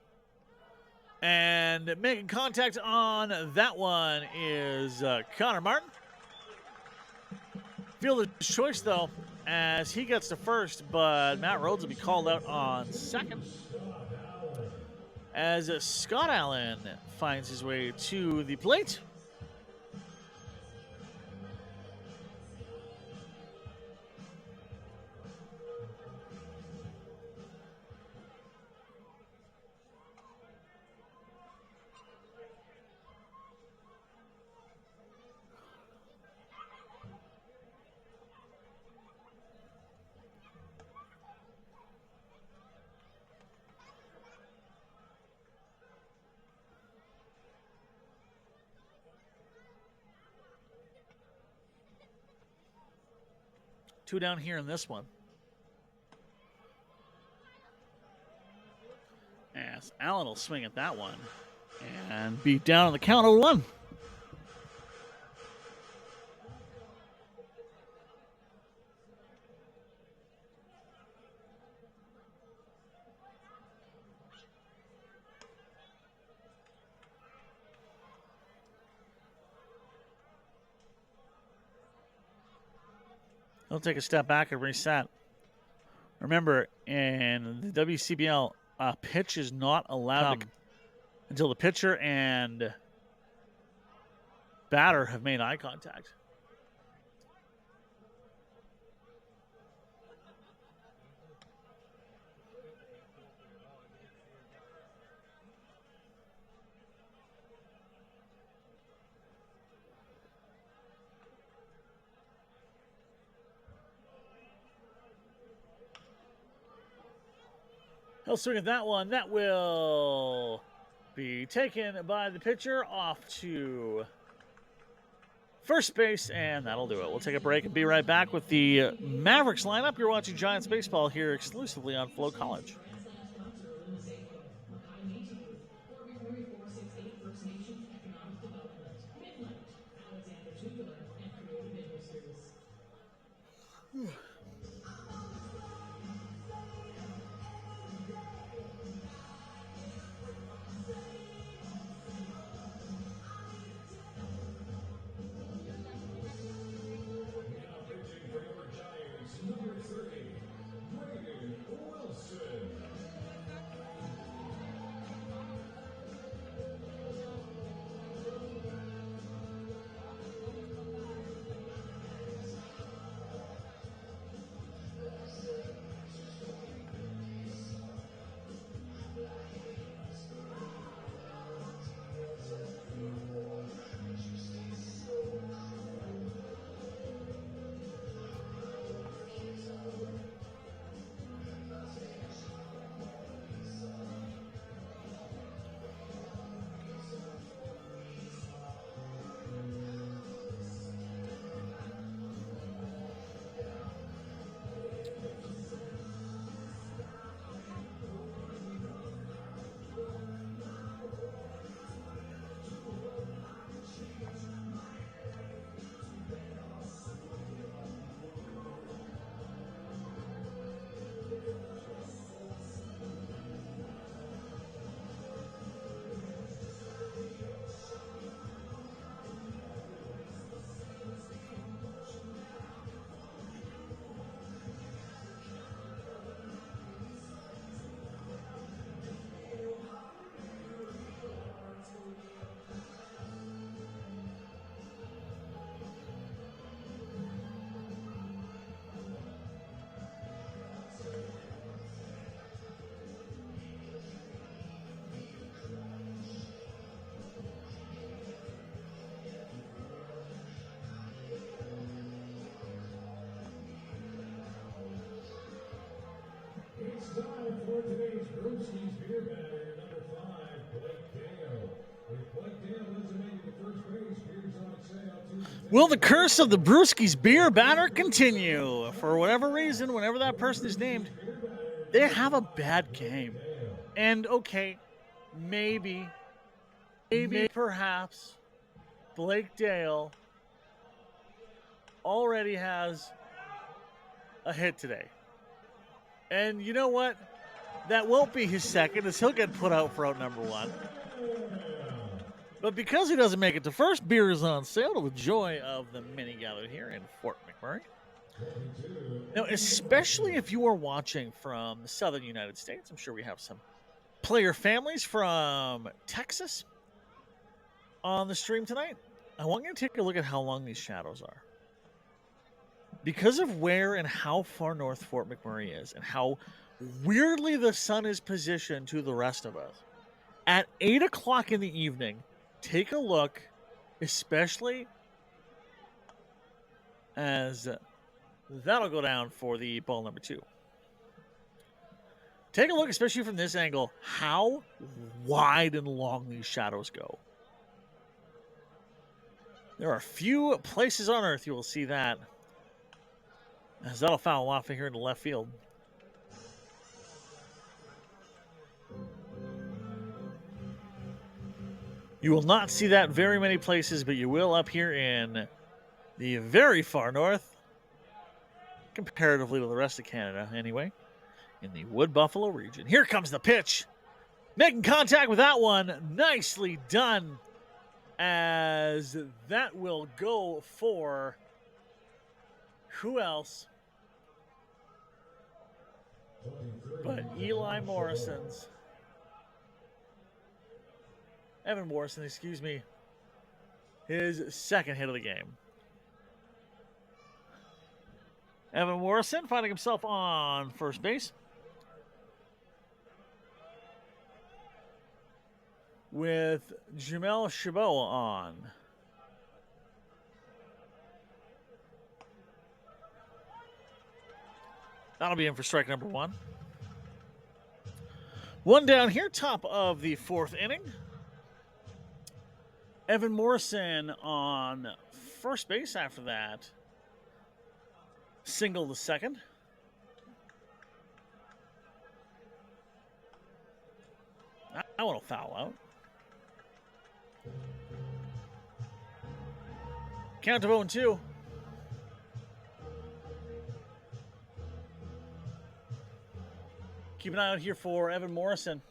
And making contact on that one is Connor Martin. Fielder's choice, though, as he gets to first, but Matt Rhodes will be called out on second. As Scott Allen finds his way to the plate. Two down here in this one. As Allen will swing at that one and be down on the count 0-1. He'll take a step back and reset. Remember, in the WCBL, a pitch is not allowed until the pitcher and batter have made eye contact. He'll swing at that one. That will be taken by the pitcher off to first base, and that'll do it. We'll take a break and be right back with the Mavericks lineup. You're watching Giants baseball here exclusively on FloCollege. Number 30, Wilson. Will the curse of the Brewski's beer batter continue? For whatever reason, whenever that person is named, they have a bad game. And okay, maybe perhaps Blake Dale already has a hit today. And you know what? That won't be his second, as he'll get put out for out number one. But because he doesn't make it to first, beer is on sale to the joy of the many gathered here in Fort McMurray. Now, especially if you are watching from the southern United States, I'm sure we have some player families from Texas on the stream tonight. I want you to take a look at how long these shadows are. Because of where and how far north Fort McMurray is and how weirdly the sun is positioned to the rest of us, at 8 o'clock in the evening, take a look, especially as that'll go down for the ball number 2. Take a look, especially from this angle, how wide and long these shadows go. There are few places on earth you will see that, as that'll foul off here in the left field. You will not see that very many places, but you will up here in the very far north, comparatively to the rest of Canada anyway, in the Wood Buffalo region. Here comes the pitch. Making contact with that one. Nicely done, as that will go for who else but Eli Morrison's. Evan Morrison, excuse me, his second hit of the game. Evan Morrison finding himself on first base with Jamel Chabot on. That'll be in for strike number 1. One down here, top of the 4th inning. Evan Morrison on first base after that. Single to second. That one will foul out. Count of 0-2. Keep an eye out here for Evan Morrison,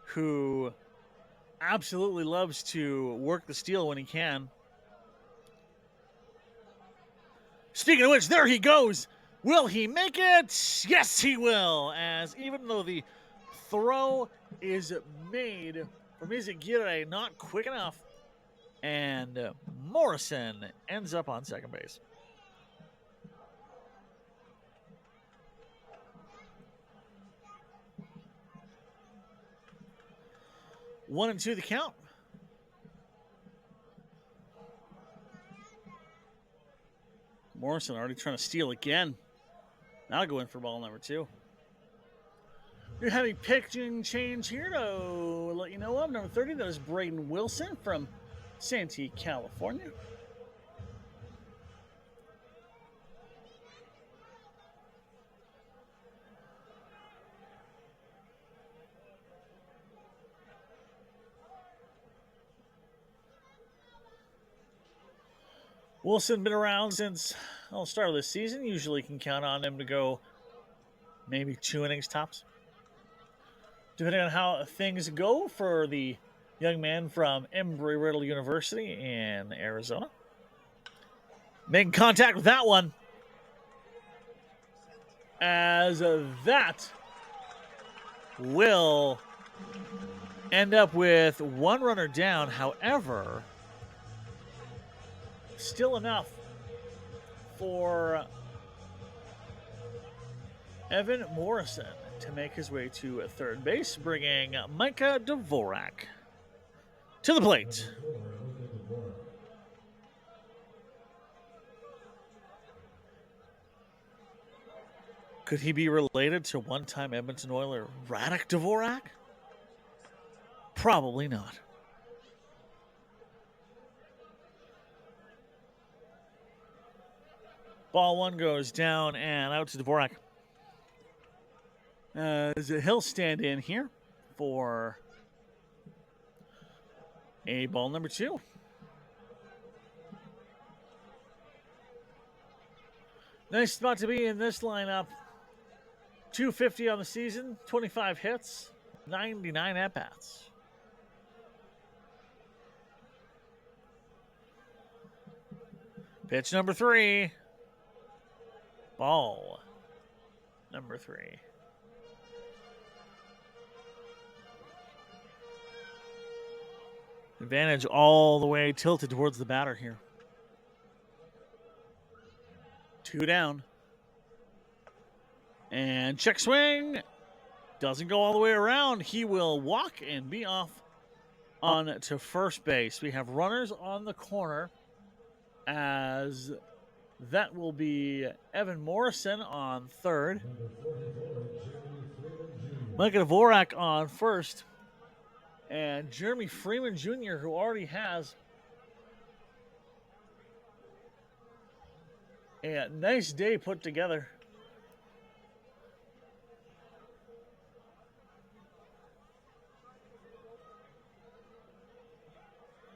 who absolutely loves to work the steal when he can. Speaking of which, there he goes. Will he make it? Yes, he will. As even though the throw is made from Izagirre, not quick enough, and Morrison ends up on second base. One and two the count. Morrison already trying to steal again. Now go in for ball number 2. You're having pitching change here to let you know of. Number 30, that is Braden Wilson from Santee, California. Wilson been around since the start of the season. Usually can count on him to go maybe 2 innings tops, depending on how things go for the young man from Embry-Riddle University in Arizona. Making contact with that one, as that will end up with 1 runner down. However, still enough for Evan Morrison to make his way to third base, bringing Micah Dvorak to the plate. Could he be related to one-time Edmonton Oiler Radek Dvorak? Probably not. Ball one goes down and out to Dvorak. He'll stand in here for a ball number two. Nice spot to be in this lineup. 250 on the season, 25 hits, 99 at-bats. Pitch number three. Ball number three. Advantage all the way tilted towards the batter here. 2 down. And check swing. Doesn't go all the way around. He will walk and be off on to first base. We have runners on the corner, as that will be Evan Morrison on third. Micah Dvorak on first. And Jeremy Freeman Jr., who already has a nice day put together.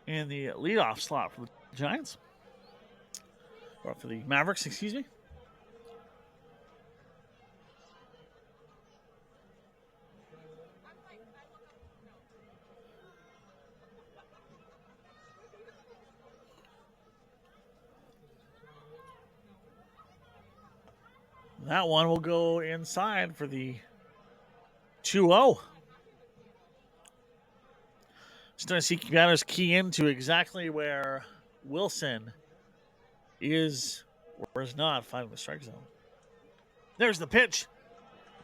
In the leadoff slot for the Giants. Or for the Mavericks, excuse me. That one will go inside for the 2-0. Just going to see batters key into exactly where Wilson is or is not finding the strike zone. There's the pitch.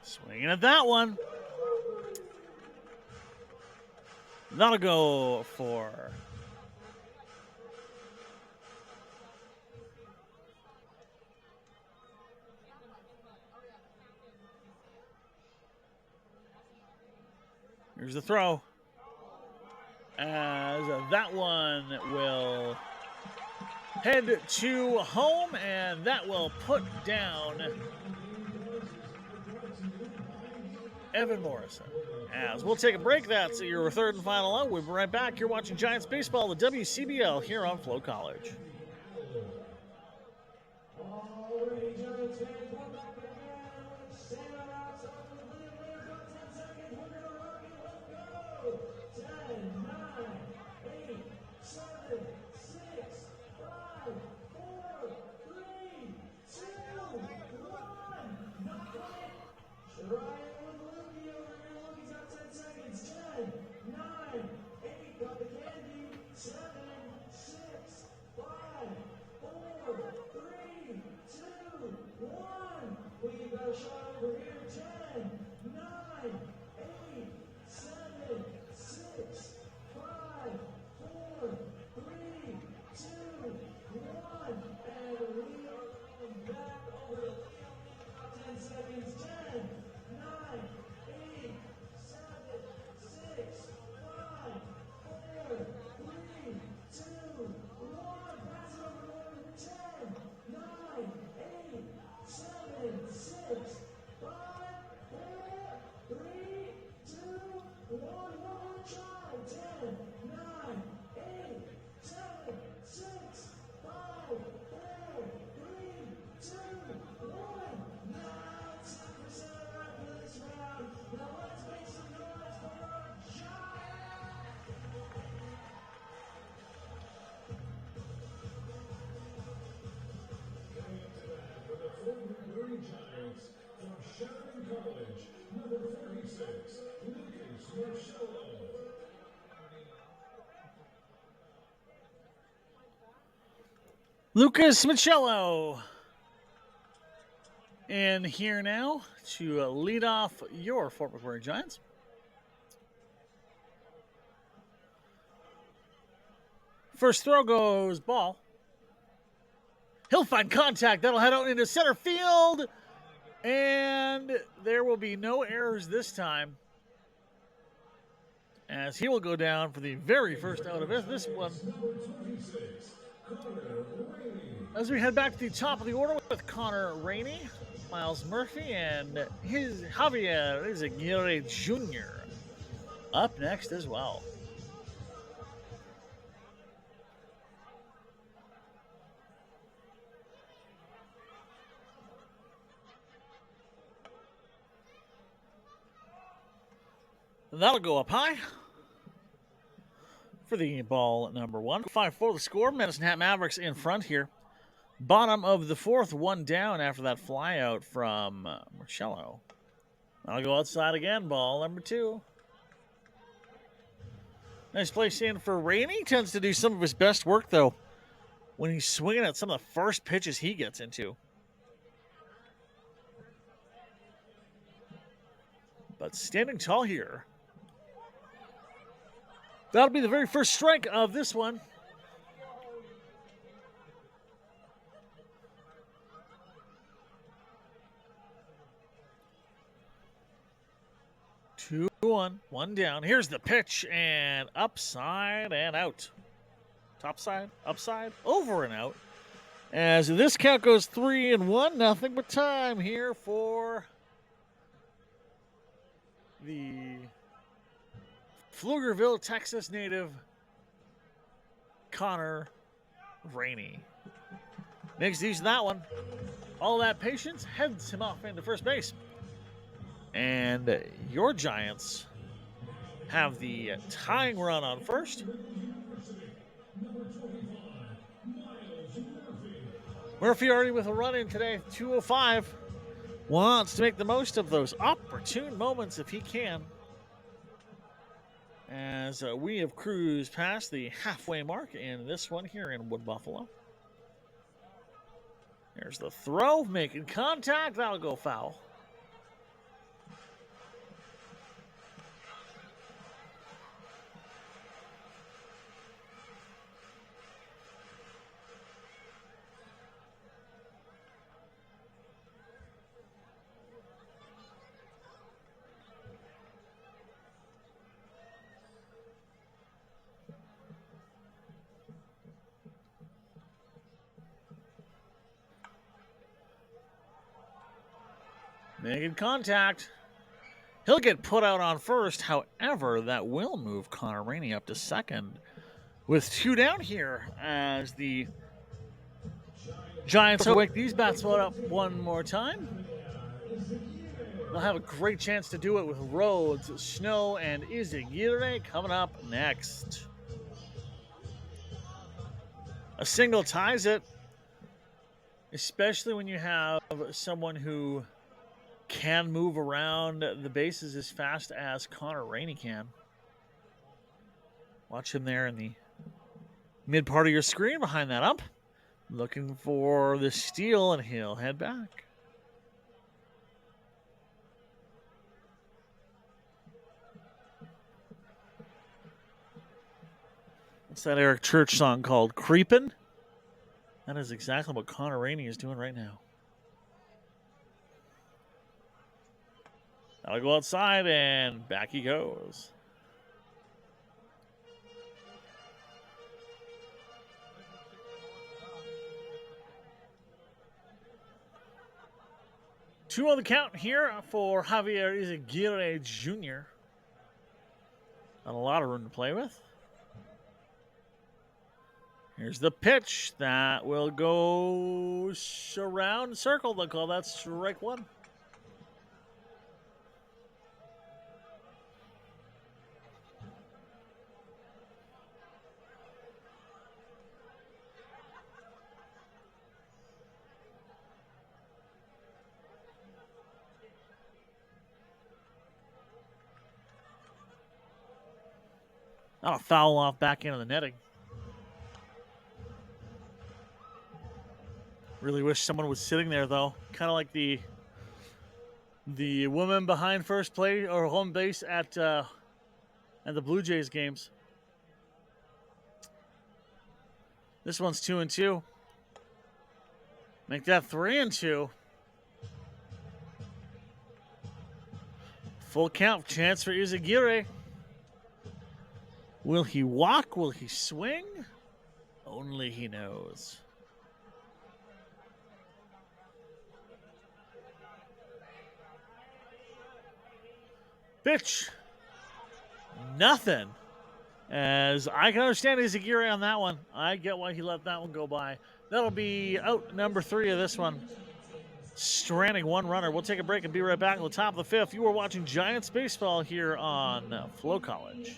Swinging at that one. That'll go for here's the throw. As that one will head to home, and that will put down Evan Morrison. As we'll take a break, that's your third and final out. We'll be right back. You're watching Giants Baseball, the WCBL, here on FloCollege. Lucas Michello in here now to lead off your Fort McMurray Giants. First throw goes ball. He'll find contact. That'll head out into center field. And there will be no errors this time, as he will go down for the very first out of this one. As we head back to the top of the order with Connor Rainey, Miles Murphy, and his Javier Izaguirre Jr. up next as well. That'll go up high for the ball number 1. 5-4 the score. Medicine Hat Mavericks in front here. Bottom of the 4th, 1 down after that fly out from Marcello. I'll go outside again. Ball number 2. Nice place in for Rainey. Tends to do some of his best work, though, when he's swinging at some of the first pitches he gets into. But standing tall here. That'll be the very first strike of this one. Two, one down. Here's the pitch, and upside and out. Topside, upside, over and out. As this count goes 3-1, nothing but time here for the Pflugerville, Texas native Connor Rainey. Makes use of that one. All that patience heads him off into first base. And your Giants have the tying run on first. Murphy already with a run in today, 2:05. Wants to make the most of those opportune moments if he can. As we have cruised past the halfway mark in this one here in Wood Buffalo. There's the throw, making contact. That'll go foul. Making contact. He'll get put out on first. However, that will move Connor Rainey up to second with 2 down here as the Giants will wake these bats up one more time. They'll have a great chance to do it with Rhodes, Snow, and Izaguirre coming up next. A single ties it, especially when you have someone who can move around the bases as fast as Connor Rainey can. Watch him there in the mid part of your screen behind that ump. Looking for the steal, and he'll head back. What's that Eric Church song called? Creepin'? That is exactly what Connor Rainey is doing right now. I'll go outside, and back he goes. Two on the count here for Javier Izaguirre Jr. Not a lot of room to play with. Here's the pitch that will go around circle. They'll call that strike 1. Not a foul off back into the netting. Really wish someone was sitting there, though. Kind of like the woman behind first play or home base at the Blue Jays games. This one's 2-2. Make that 3-2. Full count chance for Izaguirre. Will he walk? Will he swing? Only he knows. Pitch. Nothing. As I can understand Izagiri on that one. I get why he let that one go by. That'll be out number 3 of this one. Stranding one runner. We'll take a break and be right back at the top of the 5th. You are watching Giants baseball here on FloCollege.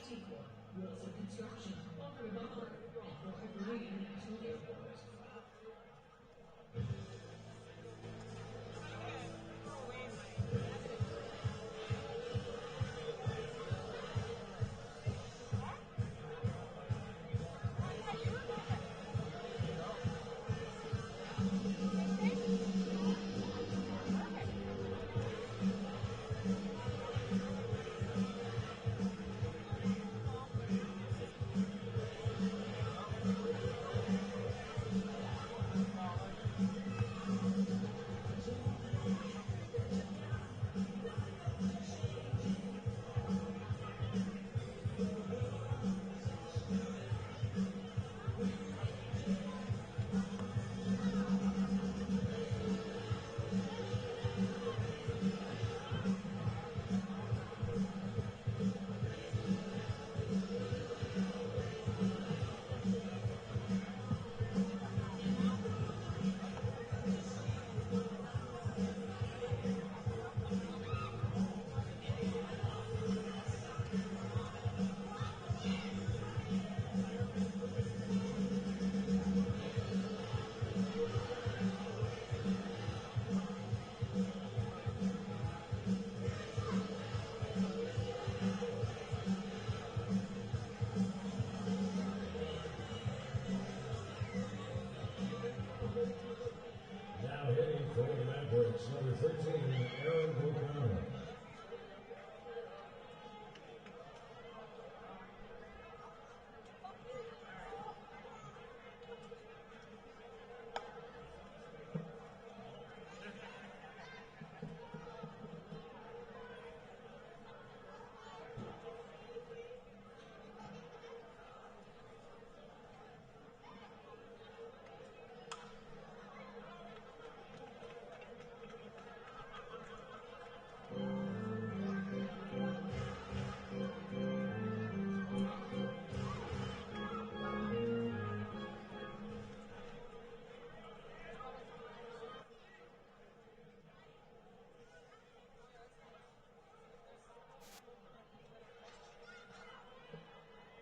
Now hitting for the Mavericks, number 13, FloCollege.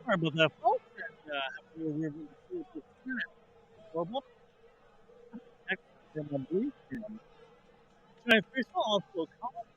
Sorry about that, folks. Giants baseball also college.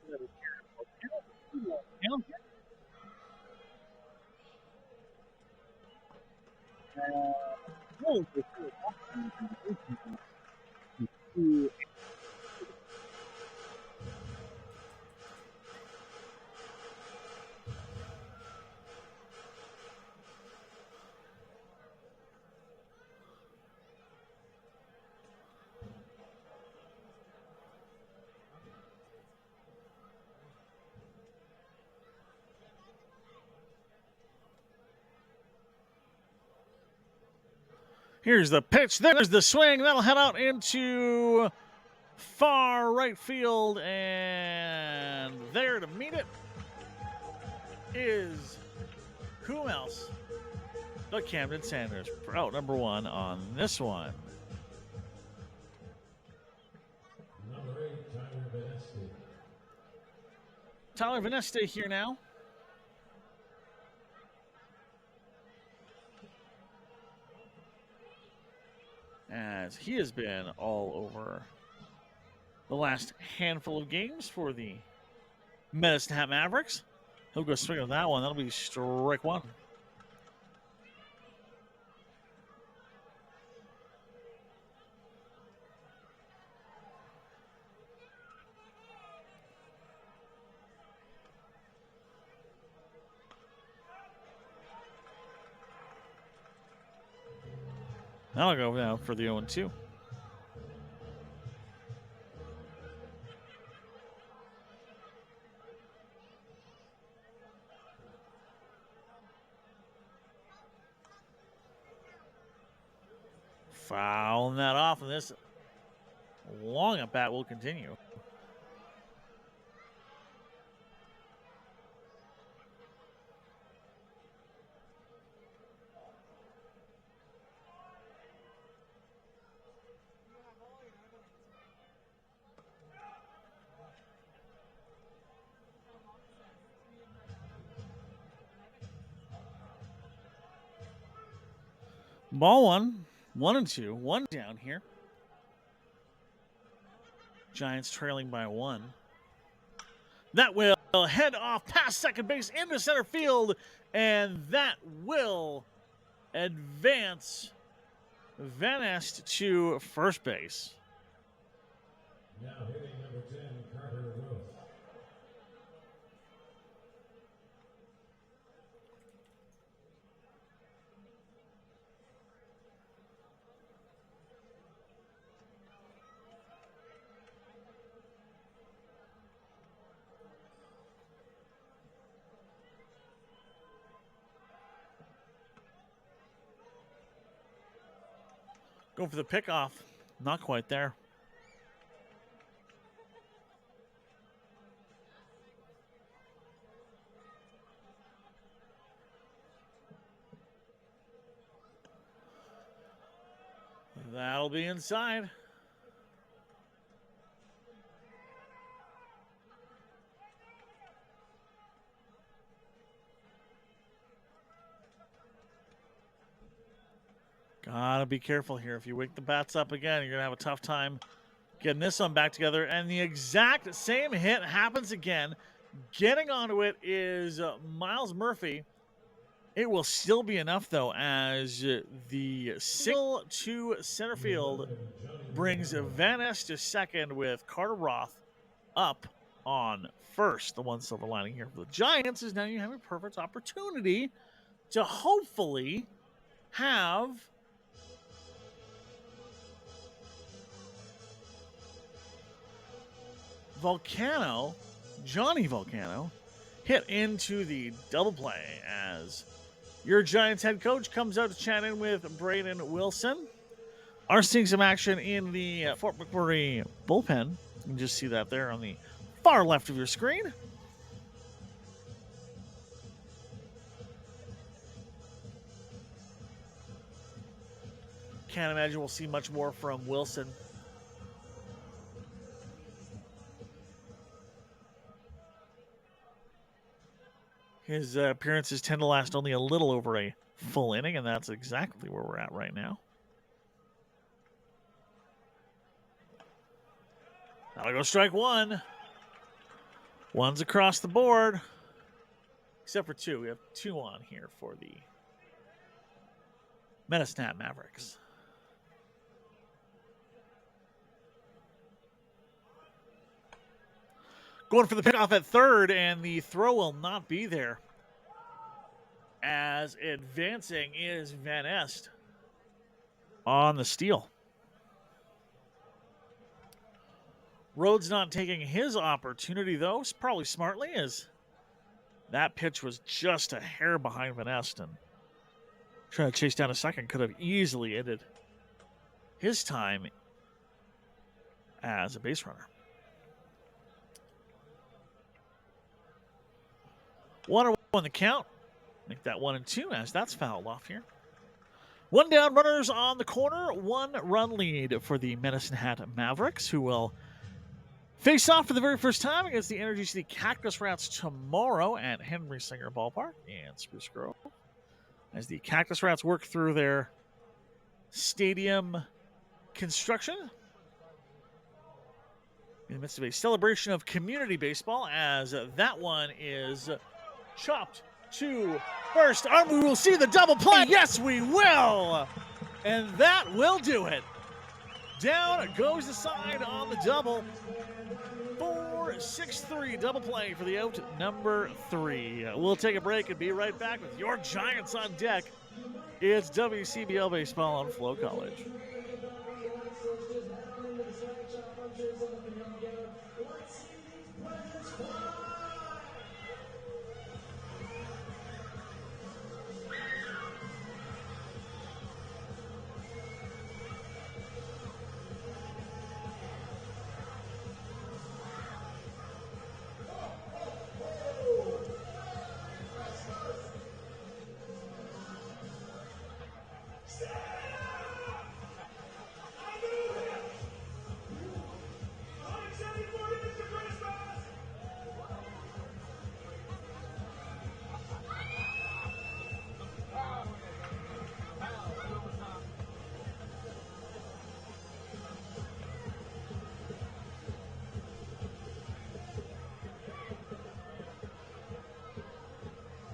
Here's the pitch. There's the swing. That'll head out into far right field. And there to meet it is whom else but Camden Sanders for out number 1 on this one. Number 8, Tyler Veneste here now. As he has been all over the last handful of games for the Medicine Hat Mavericks. He'll go swing on that one. That'll be strike 1. That'll go now for the 0-2. Fouling that off, and this long at bat will continue. Ball one, 1-2, one down here. Giants trailing by 1. That will head off past second base into center field, and that will advance Van Est to first base. Now hitting number 10, Carter Wills. Going for the pickoff. Not quite there. That'll be inside. Gotta be careful here. If you wake the bats up again, you're gonna have a tough time getting this one back together. And the exact same hit happens again. Getting onto it is Miles Murphy. It will still be enough, though, as the single to center field brings Van Est to second with Carter Roth up on first. The one silver lining here for the Giants is now you have a perfect opportunity to hopefully have Johnny Volcano, hit into the double play as your Giants head coach comes out to chat in with Braden Wilson. Are seeing some action in the Fort McMurray bullpen. You can just see that there on the far left of your screen. Can't imagine we'll see much more from Wilson. His appearances tend to last only a little over a full inning, and that's exactly where we're at right now. That'll go strike one. One's across the board. Except for two. We have two on here for the Medicine Hat Mavericks. Going for the pickoff at third, and the throw will not be there. As advancing is Van Est on the steal. Rhodes not taking his opportunity, though, probably smartly, as that pitch was just a hair behind Van Est, and trying to chase down a second could have easily ended his time as a base runner. 1-1 the count. Make that 1-2 as that's fouled off here. One down, runners on the corner. 1 run lead for the Medicine Hat Mavericks, who will face off for the very first time against the Energy City Cactus Rats tomorrow at Henry Singer Ballpark in Spruce Grove, as the Cactus Rats work through their stadium construction in the midst of a celebration of community baseball, as that one is chopped to first. We will see the double play. Yes, we will. And that will do it. Down goes the side on the double. 4-6-3 double play for the out number 3. We'll take a break and be right back with your Giants on deck. It's WCBL Baseball on FloCollege.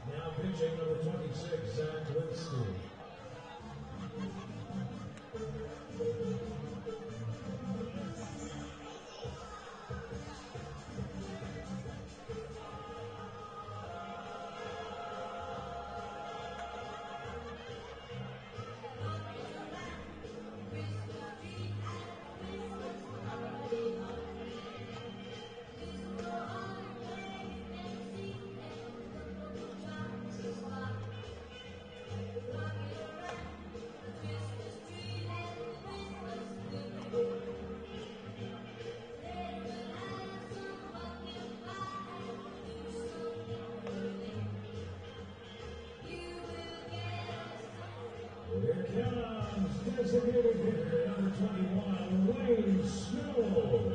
Now pitching number 26, Zach Winston. Here comes designated hitter number 21, Wayne Snow.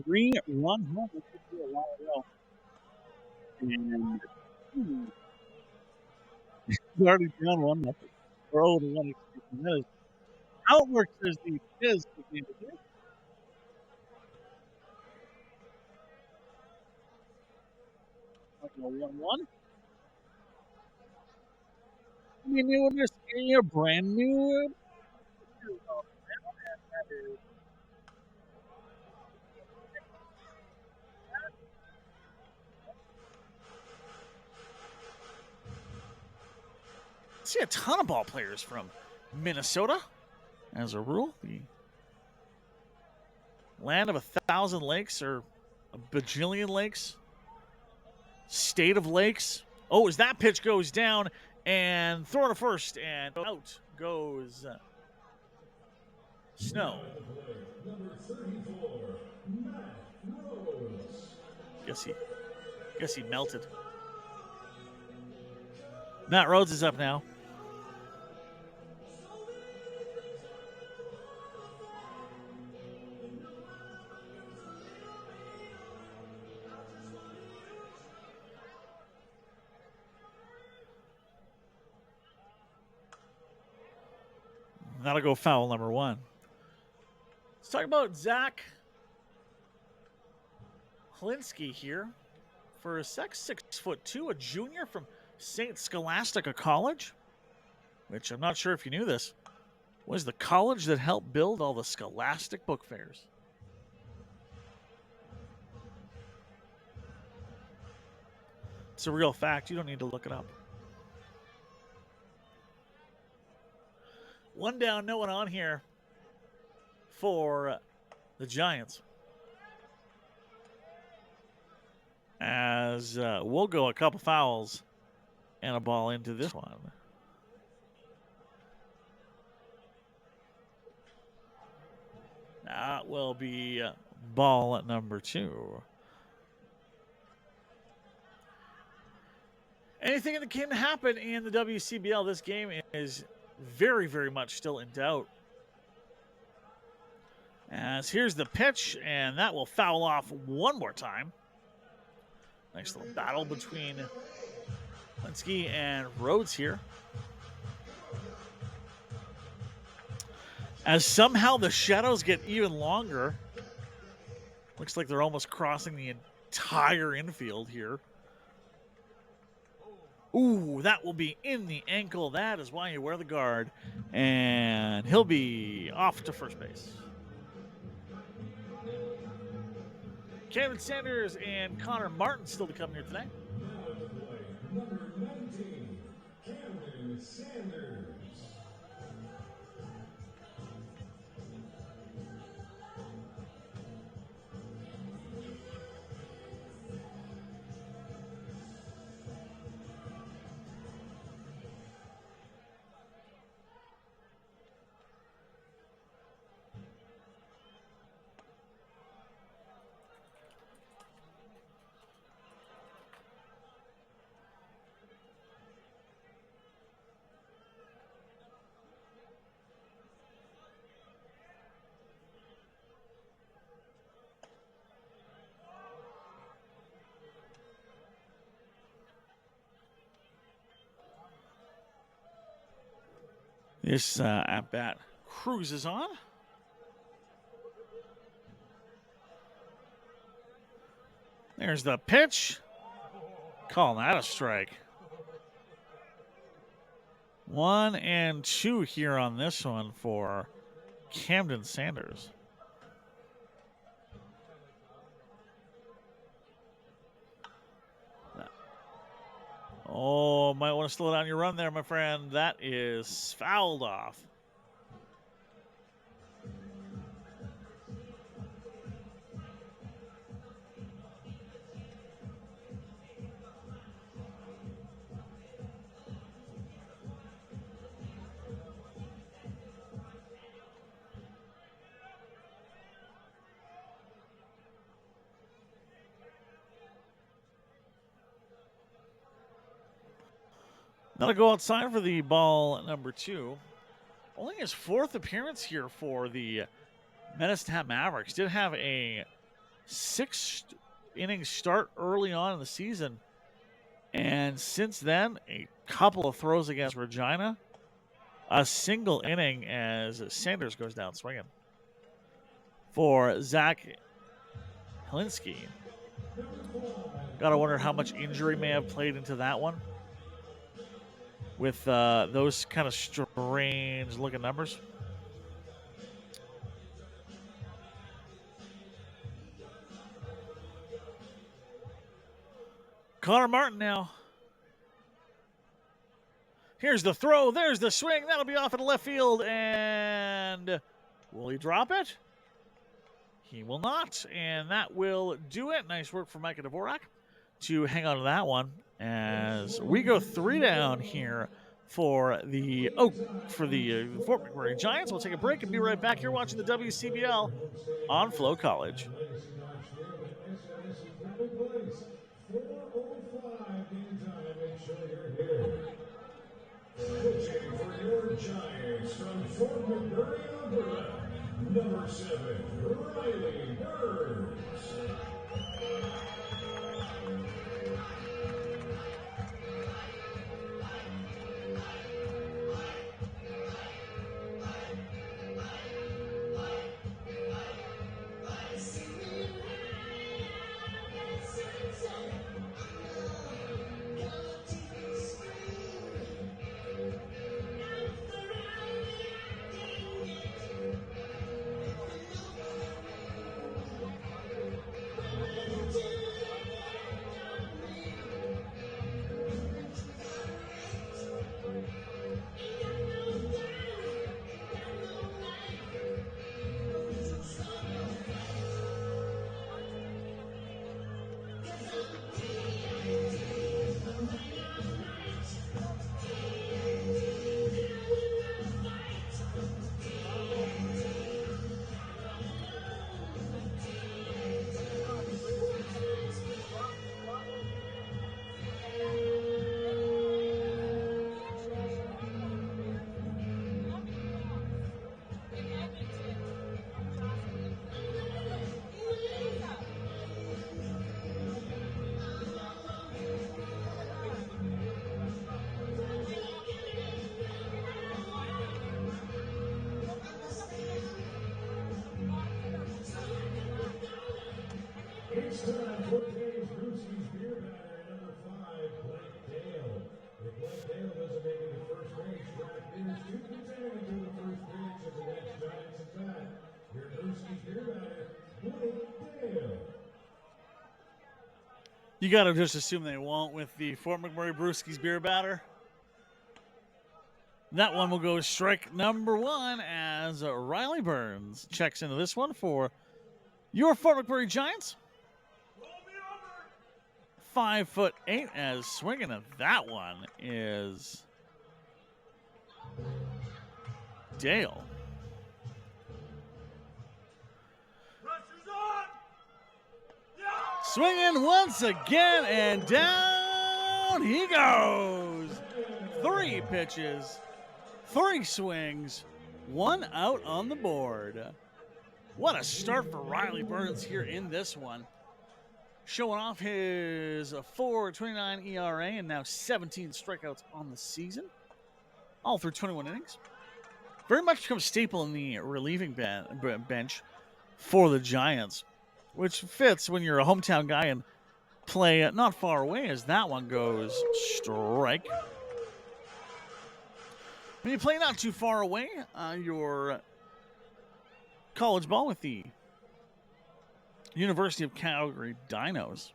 Three-run home. This could be a while ago. And we already down 1-0. Or 0-1, excuse me. That is how it works as the Fizz game here. Like a 1-1. You knew this game, brand new. I see a ton of ball players from Minnesota. As a rule, the land of 1,000 lakes or a bajillion lakes. State of lakes. Oh, as that pitch goes down and thrown to first, and out goes Snow. Number 34, Matt Rose. Guess he melted. Matt Rhodes is up now. That'll go foul number 1. Let's talk about Zach Hlinsky here. For a 6'2", a junior from St. Scholastica College, which I'm not sure if you knew this, was the college that helped build all the Scholastic book fairs. It's a real fact. You don't need to look it up. One down, no one on here for the Giants. As we'll go a couple fouls and a ball into this one. That will be ball at number 2. Anything that can happen in the WCBL, this game is very, very much still in doubt. As here's the pitch, and that will foul off one more time. Nice little battle between Hlinsky and Rhodes here. As somehow the shadows get even longer. Looks like they're almost crossing the entire infield here. Ooh, that will be in the ankle. That is why you wear the guard. And he'll be off to first base. Kevin Sanders and Connor Martin still to come here today. Number 19, Kevin Sanders. This at-bat cruises on. There's the pitch. Calling that a strike. 1-2 here on this one for Camden Sanders. Oh, might want to slow down your run there, my friend. That is fouled off. That'll go outside for the ball number 2. Only his 4th appearance here for the Medicine Mavericks. Did have a 6-inning start early on in the season. And since then, a couple of throws against Regina. A single inning as Sanders goes down swinging. For Zach Helinski. Gotta wonder how much injury may have played into that one, with those kind of strange looking numbers. Connor Martin now. Here's the throw. There's the swing. That'll be off in left field. And will he drop it? He will not. And that will do it. Nice work for Micah Dvorak to hang on to that one. As we go 3 down here for the Fort McMurray Giants. We'll take a break and be right back here watching the WCBL on FloCollege. 4:05 game time. Make sure you're here. Pitching for your Giants from Fort McMurray, Alberta, number 7, Riley Burns. It's time for today's Brewski's Beer Batter, number 5, Blake Dale. If Blake Dale doesn't make it to first base, draft beers to continue into the first pitch of the next Giants attack. Your Brewski's Beer Batter, Blake Dale. You got to just assume they won't with the Fort McMurray Brewski's Beer Batter. That one will go strike number 1 as Riley Burns checks into this one for your Fort McMurray Giants. 5'8" as swinging at that one is Dale. Swinging once again, and down he goes. 3 pitches, 3 swings, 1 out on the board. What a start for Riley Burns here in this one. Showing off his 4.29 ERA and now 17 strikeouts on the season, all through 21 innings. very much become a staple in the relieving bench for the Giants, which fits when you're a hometown guy and play not far away, as that one goes strike. When you play not too far away, your college ball with the University of Calgary Dinos.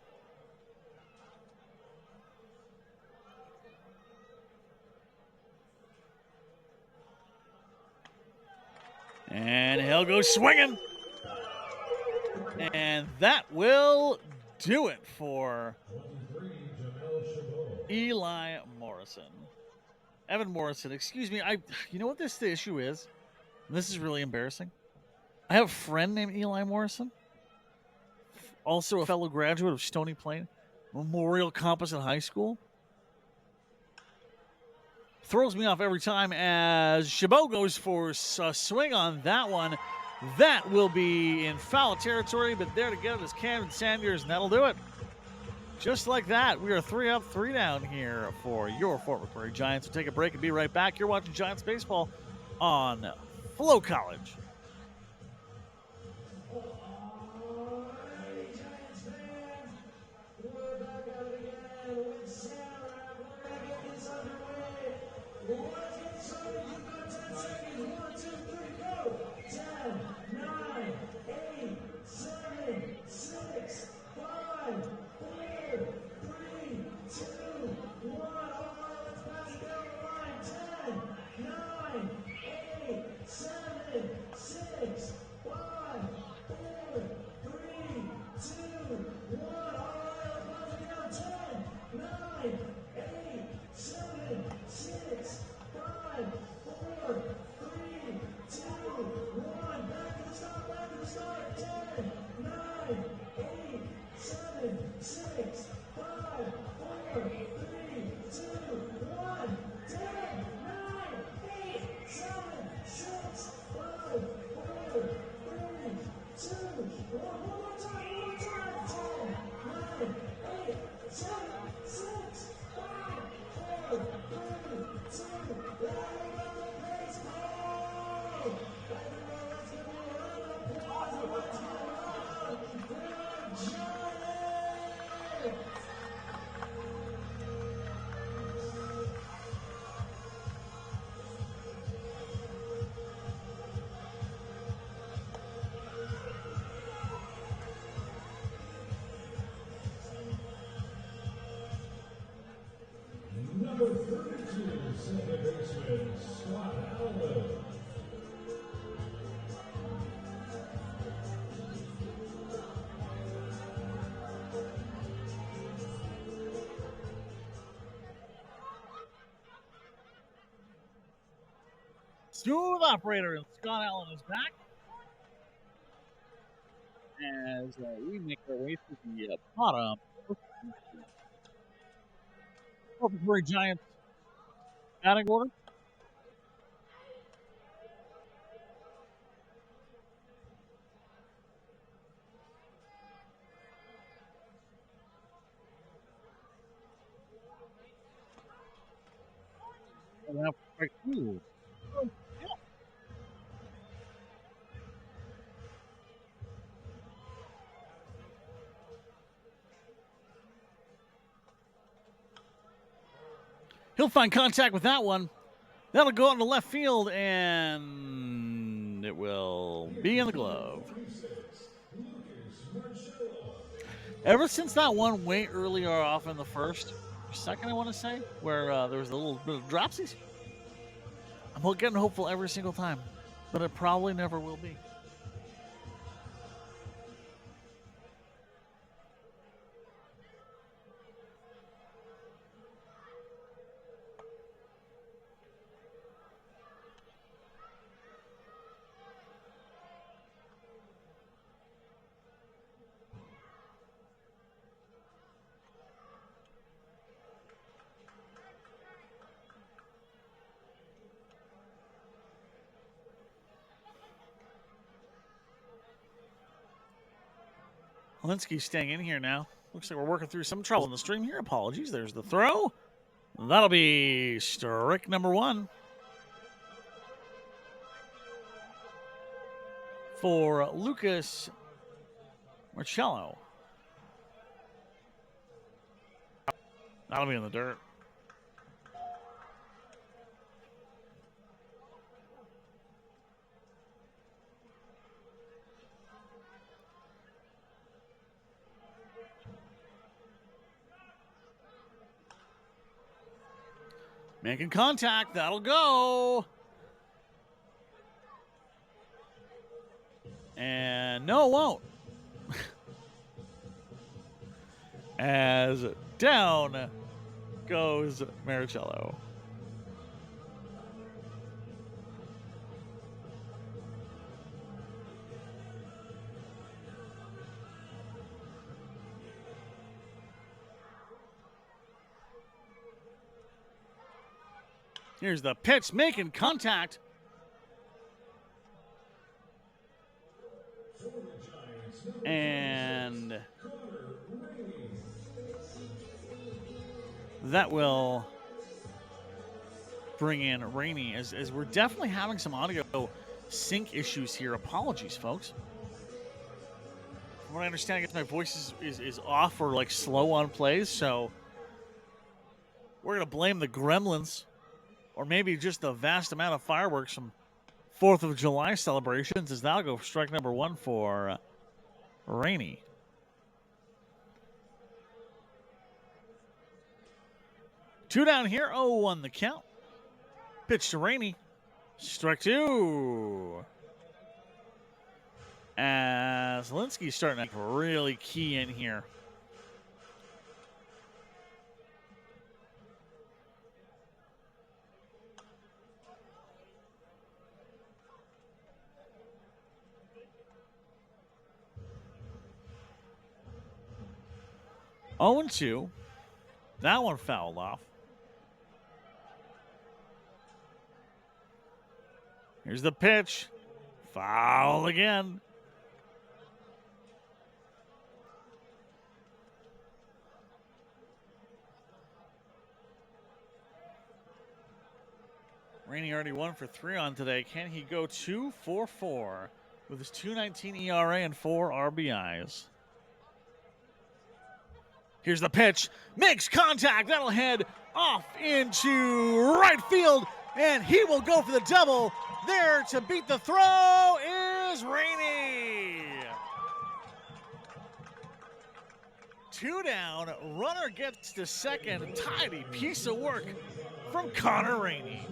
And he'll go swinging. And that will do it for Eli Morrison. Evan Morrison, excuse me. You know what the issue is? This is really embarrassing. I have a friend named Eli Morrison, also a fellow graduate of Stony Plain Memorial Composite High School. Throws me off every time as Chabot goes for a swing on that one. That will be in foul territory, but there to get it is Camden Sanders, and that'll do it. Just like that, we are 3 up, 3 down here for your Fort McMurray Giants. We'll take a break and be right back. You're watching Giants Baseball on FloCollege. Number 32, second baseman, Scott Allen. Smooth operator, and Scott Allen is back as we make our way through the bottom of the McMurray Giants batting order. Ooh. He'll find contact with that one. That'll go out into left field, and it will be in the glove. Ever since that one way earlier off in the first, second, I want to say, where there was a little bit of dropsies, I'm getting hopeful every single time, but it probably never will be. Linsky's staying in here now. Looks like we're working through some trouble in the stream here. Apologies. There's the throw. That'll be strike number 1. for Lucas Marcello. That'll be in the dirt. Making contact. That'll go. And no, it won't. As down goes Maricello. Here's the pitch, making contact. And that will bring in Rainey, as we're definitely having some audio sync issues here. Apologies, folks. From what I understand, I guess my voice is off or like slow on plays, so we're going to blame the gremlins, or maybe just the vast amount of fireworks from 4th of July celebrations, as that'll go for strike number 1 for Rainey. Two down here, 0-1 the count. Pitch to Rainey. Strike 2. As Linsky's starting to really key in here. Oh, 2. That one fouled off. Here's the pitch. Foul again. Rainey already 1 for 3 on today. Can he go 2 for 4 with his 2.19 ERA and 4 RBIs? Here's the pitch. Makes contact. That'll head off into right field, and he will go for the double. There to beat the throw is Rainey. 2 down. Runner gets to second. Tidy piece of work from Connor Rainey.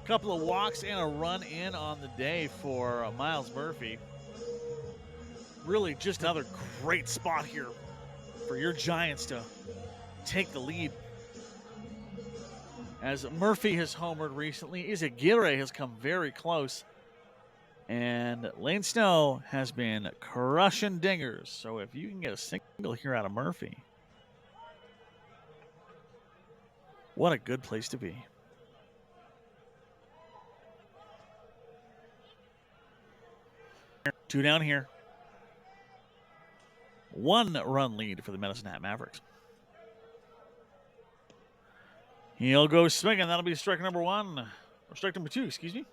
Couple of walks and a run in on the day for Miles Murphy. Really just another great spot here for your Giants to take the lead. As Murphy has homered recently, Izaguirre has come very close. And Lane Snow has been crushing dingers. So if you can get a single here out of Murphy, what a good place to be. Two down here. 1 run lead for the Medicine Hat Mavericks. He'll go swinging. That'll be strike number 1. Or strike number 2, excuse me.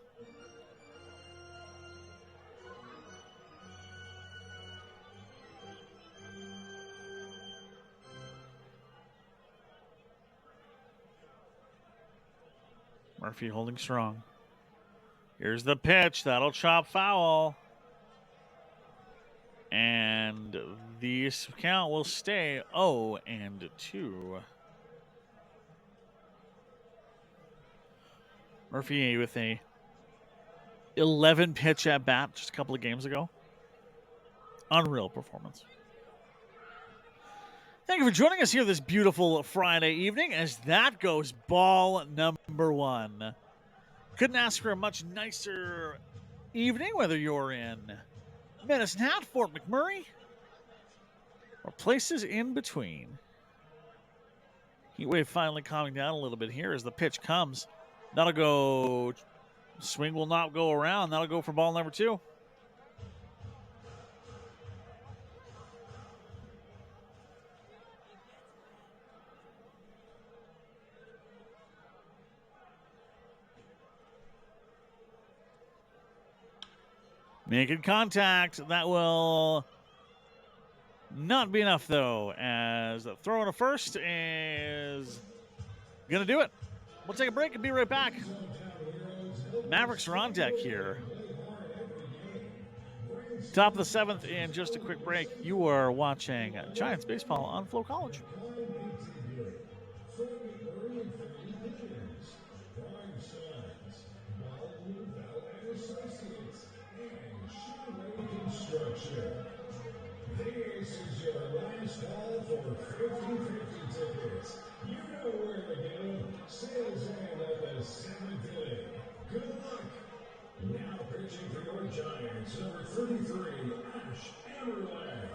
Murphy holding strong. Here's the pitch. That'll chop foul. And the count will stay 0-2. Murphy with a 11 pitch at bat just a couple of games ago. Unreal performance. Thank you for joining us here this beautiful Friday evening, as that goes ball number 1. Couldn't ask for a much nicer evening, whether you're in Medicine Hat, Fort McMurray, or places in between. Heat wave finally calming down a little bit here as the pitch comes. That'll go, swing will not go around. That'll go for ball number 2. Making contact. That will not be enough, though, as the throw in a first is going to do it. We'll take a break and be right back. The Mavericks are on deck here. Top of the seventh, and just a quick break. You are watching Giants baseball on FloCollege. This is your last call for 50-50 tickets. You know where to go. Sales end at the 7th inning. Good luck. Now pitching for your Giants, number 33, Ash Amberland.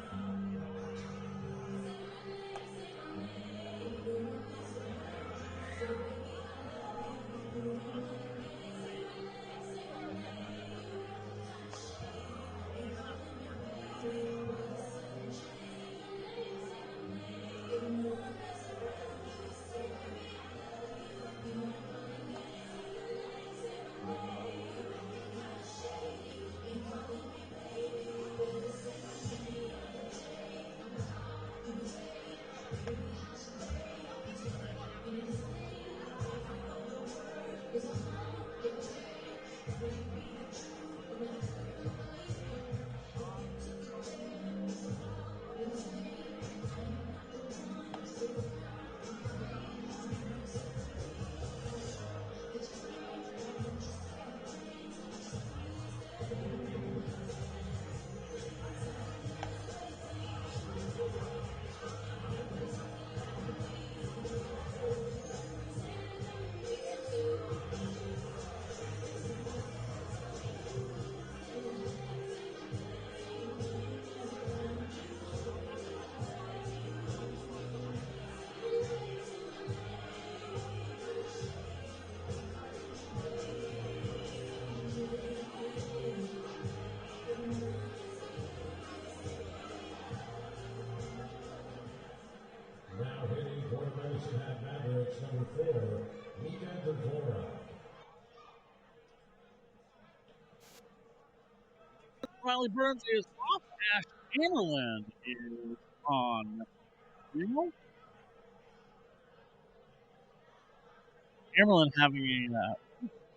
Now hitting for the Mavericks, number 4, Mika. Riley Burns is off. Ash Amberland is on. Amberland having a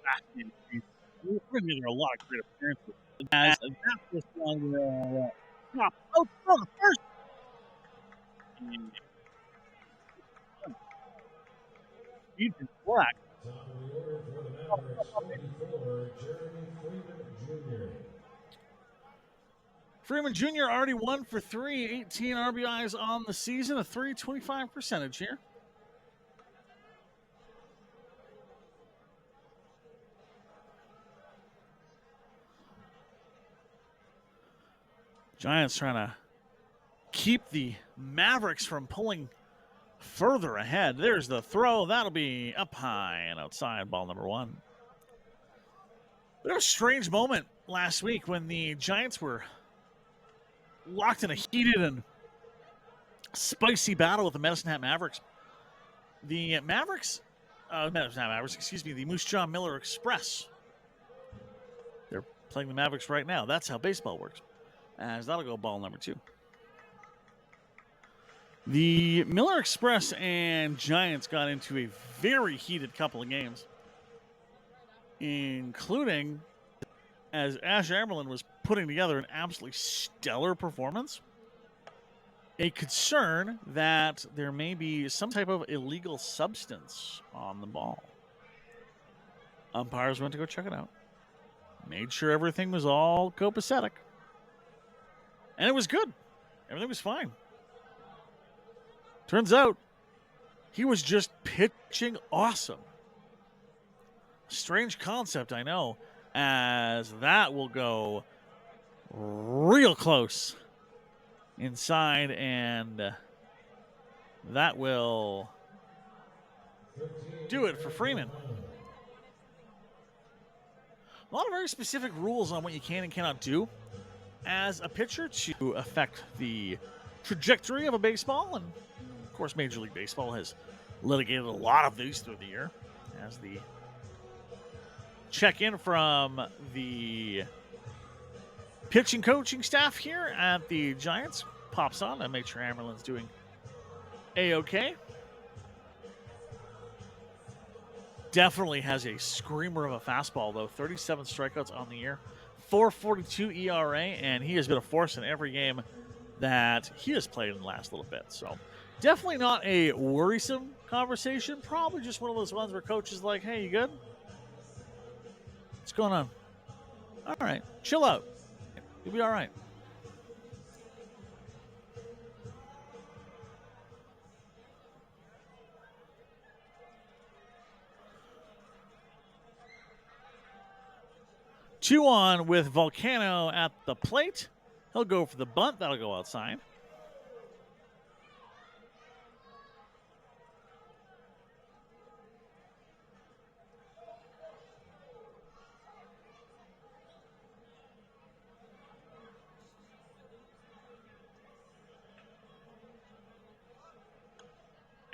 fascinating season. We're going to get a lot of great appearances. As that first one will drop out for the first. Ethan Black. Top of the order for the Mavericks, 44, Jeremy Freeman Jr. Freeman Jr. already 1 for 3, 18 RBIs on the season, a .325 percentage here. Giants trying to keep the Mavericks from pulling further ahead. There's the throw. That'll be up high and outside, ball number 1. There was a strange moment last week when the Giants were locked in a heated and spicy battle with the Medicine Hat Mavericks. The Mavericks, the Moose Jaw Miller Express. They're playing the Mavericks right now. That's how baseball works. As that'll go ball number 2. The Miller Express and Giants got into a very heated couple of games, including as Ash Amberland was putting together an absolutely stellar performance, a concern that there may be some type of illegal substance on the ball. Umpires went to go check it out, made sure everything was all copacetic, and it was good. Everything was fine. Turns out he was just pitching awesome. Strange concept, I know, as that will go real close inside, and that will do it for Freeman. A lot of very specific rules on what you can and cannot do as a pitcher to affect the trajectory of a baseball, and of course Major League Baseball has litigated a lot of these through the year. As the check-in from the pitching coaching staff here at the Giants pops on and make sure Amerlin's doing A-okay. Definitely has a screamer of a fastball, though. 37 strikeouts on the year, 4.42 ERA, and he has been a force in every game that he has played in the last little bit. So definitely not a worrisome conversation. Probably just one of those ones where coach is like, hey, you good? What's going on? All right, chill out. You'll be all right. Two on with Volcano at the plate. He'll go for the bunt. That'll go outside.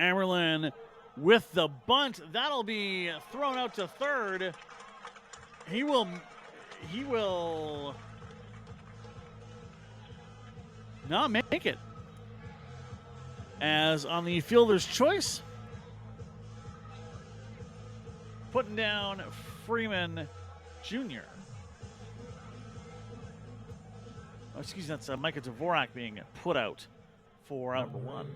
Amerlin with the bunt. That'll be thrown out to third. He will not make it. As on the fielder's choice, putting down Freeman Jr. Oh, excuse me, that's Micah Dvorak being put out for out number one.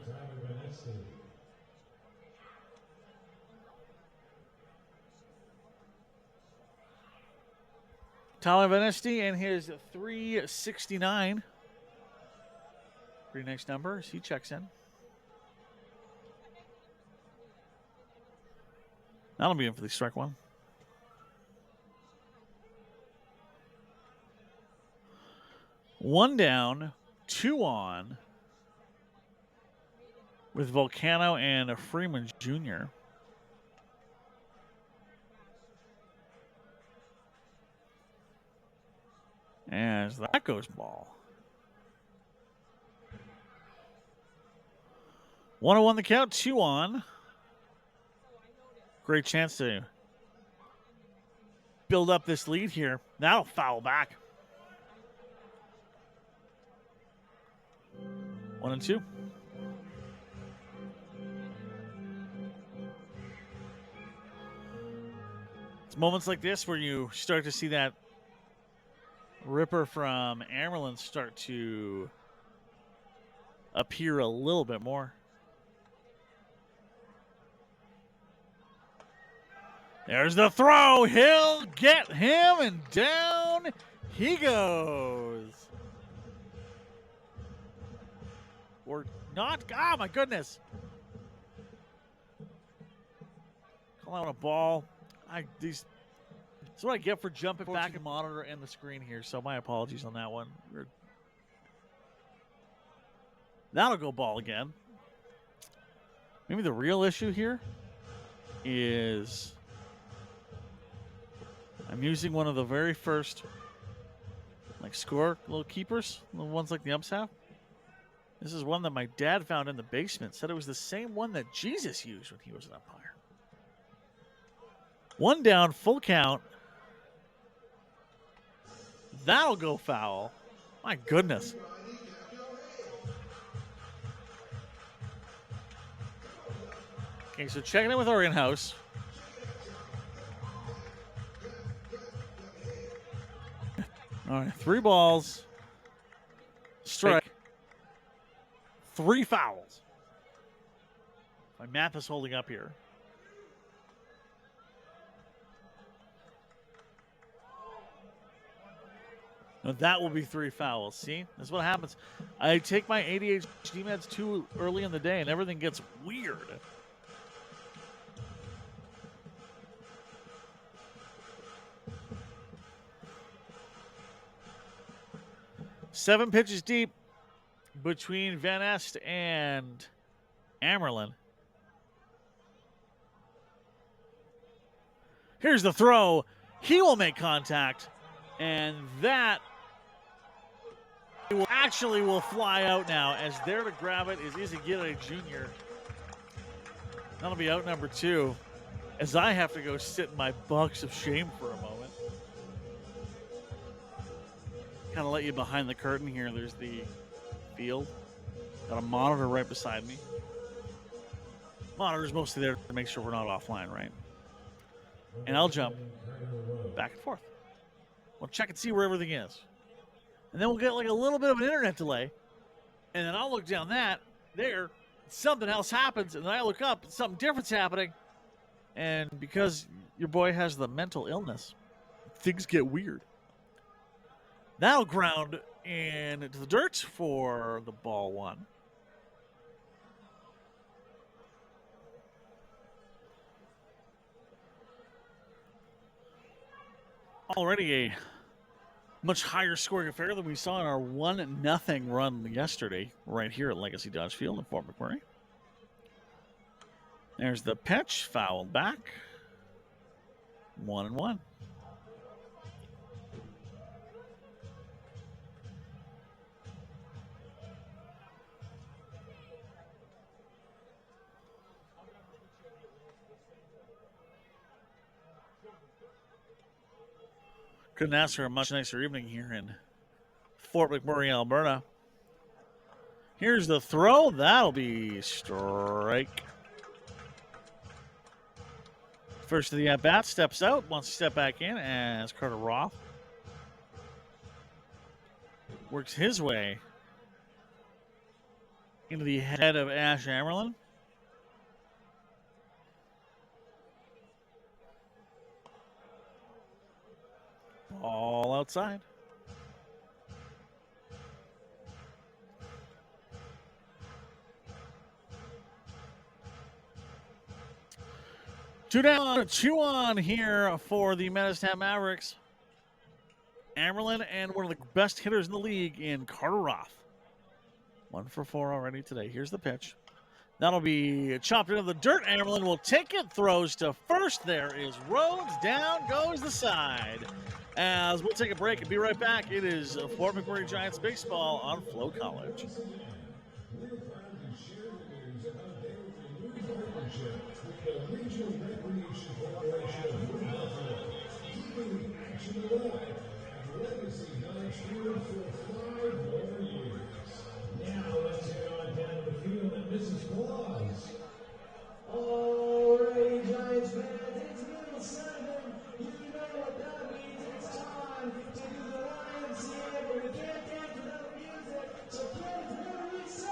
Tyler Vanesti and his 369. Pretty nice number as he checks in. That'll be in for the strike one. One down, two on with Volcano and Freeman Jr. As that goes ball. 1-1 the count, 2 on. Great chance to build up this lead here. That'll foul back. 1-2. It's moments like this where you start to see that ripper from Amerlin start to appear a little bit more. There's the throw. He'll get him, and down he goes. Or not. Ah, my goodness. Call out a ball. This is what I get for jumping back and monitor and the screen here, so my apologies on that one. That'll go ball again. Maybe the real issue here is I'm using one of the very first score little keepers, the ones like the umps have. This is one that my dad found in the basement. Said it was the same one that Jesus used when he was an umpire. One down, full count. That'll go foul. My goodness. Okay, so checking in with our in-house. All right, 3 balls. Strike. 3 fouls. My math is holding up here. Now that will be 3 fouls. See? That's what happens. I take my ADHD meds too early in the day and everything gets weird. Seven pitches deep between Van Est and Amerlin. Here's the throw. He will make contact, and that will fly out now, as there to grab it is Izaguirre Jr. That'll be out number 2, as I have to go sit in my box of shame for a moment. kind of let you behind the curtain here. There's the field. Got a monitor right beside me. Monitor's mostly there to make sure we're not offline, right? And I'll jump back and forth. We'll check and see where everything is. And then we'll get like a little bit of an internet delay. And then I'll look down there, something else happens, and then I look up, something different's happening. And because your boy has the mental illness, things get weird. That'll ground into the dirt for the ball one. Already a much higher scoring affair than we saw in our 1-0 run yesterday, right here at Legacy Dodge Field in Fort McMurray. There's the pitch, fouled back. 1-1. Couldn't ask for a much nicer evening here in Fort McMurray, Alberta. Here's the throw. That'll be strike. First of the at-bat, steps out, wants to step back in as Carter Roth works his way into the head of Ash Amerlin. All outside. Two down, 2 on here for the Medistam Mavericks. Amerlin and one of the best hitters in the league in Carter Roth. 1 for 4 already today. Here's the pitch. That'll be chopped into the dirt. Amerlin will take it, throws to first. There is Rhodes. Down goes the side. As we'll take a break and be right back. It is Fort McMurray Giants baseball on FloCollege. Now let's head on down to the field at Mrs. Claus. Alrighty, Giants fans, it's little 7. You know what that means. It's time to do the YMCA, but we can't dance without music. So kids, what do we say?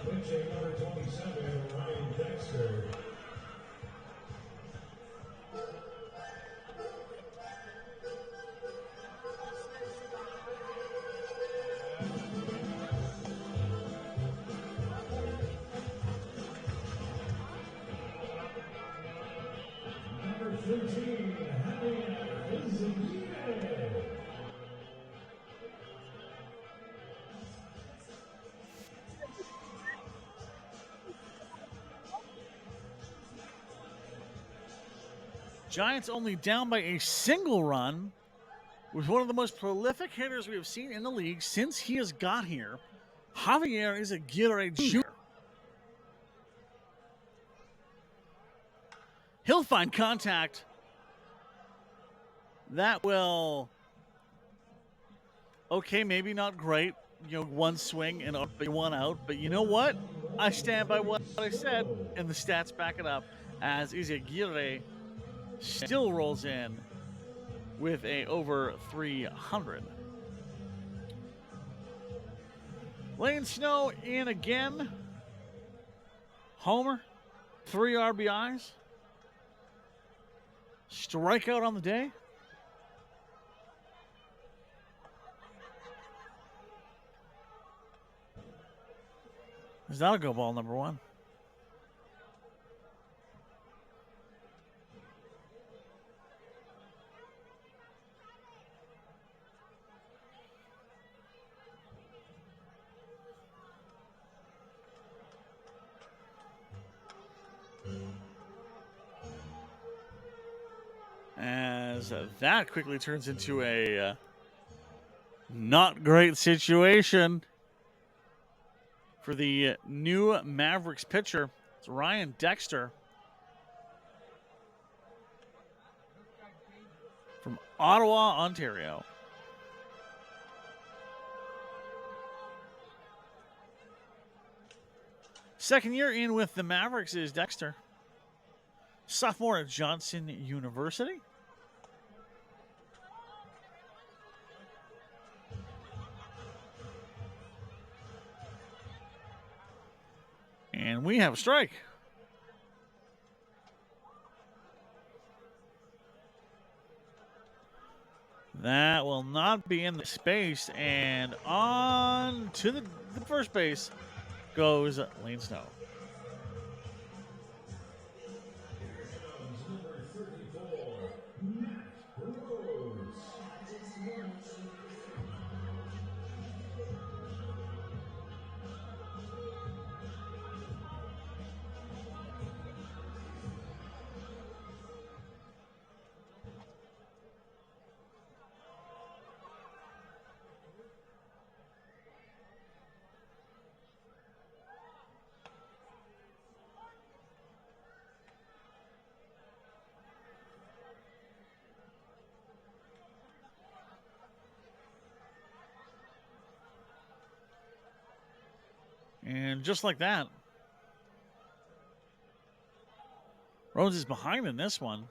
Pitching number 27, Ryan Dexter. Number 13, Javier Zuniga. Giants only down by a single run with one of the most prolific hitters we have seen in the league since he has got here. Javier Izaguirre Jr. He'll find contact. That will, okay, maybe not great. One swing and one out. But you know what? I stand by what I said, and the stats back it up, as Izaguirre still rolls in with a over 300. Lane Snow in again. Homer, 3 RBIs. Strikeout on the day. That'll go ball number 1. As that quickly turns into a not great situation for the new Mavericks pitcher. It's Ryan Dexter from Ottawa, Ontario. Second year in with the Mavericks is Dexter. Sophomore at Johnson University. And we have a strike. That will not be in the space. And on to the first base goes Lane Snow. And just like that, Rhodes is behind in this one.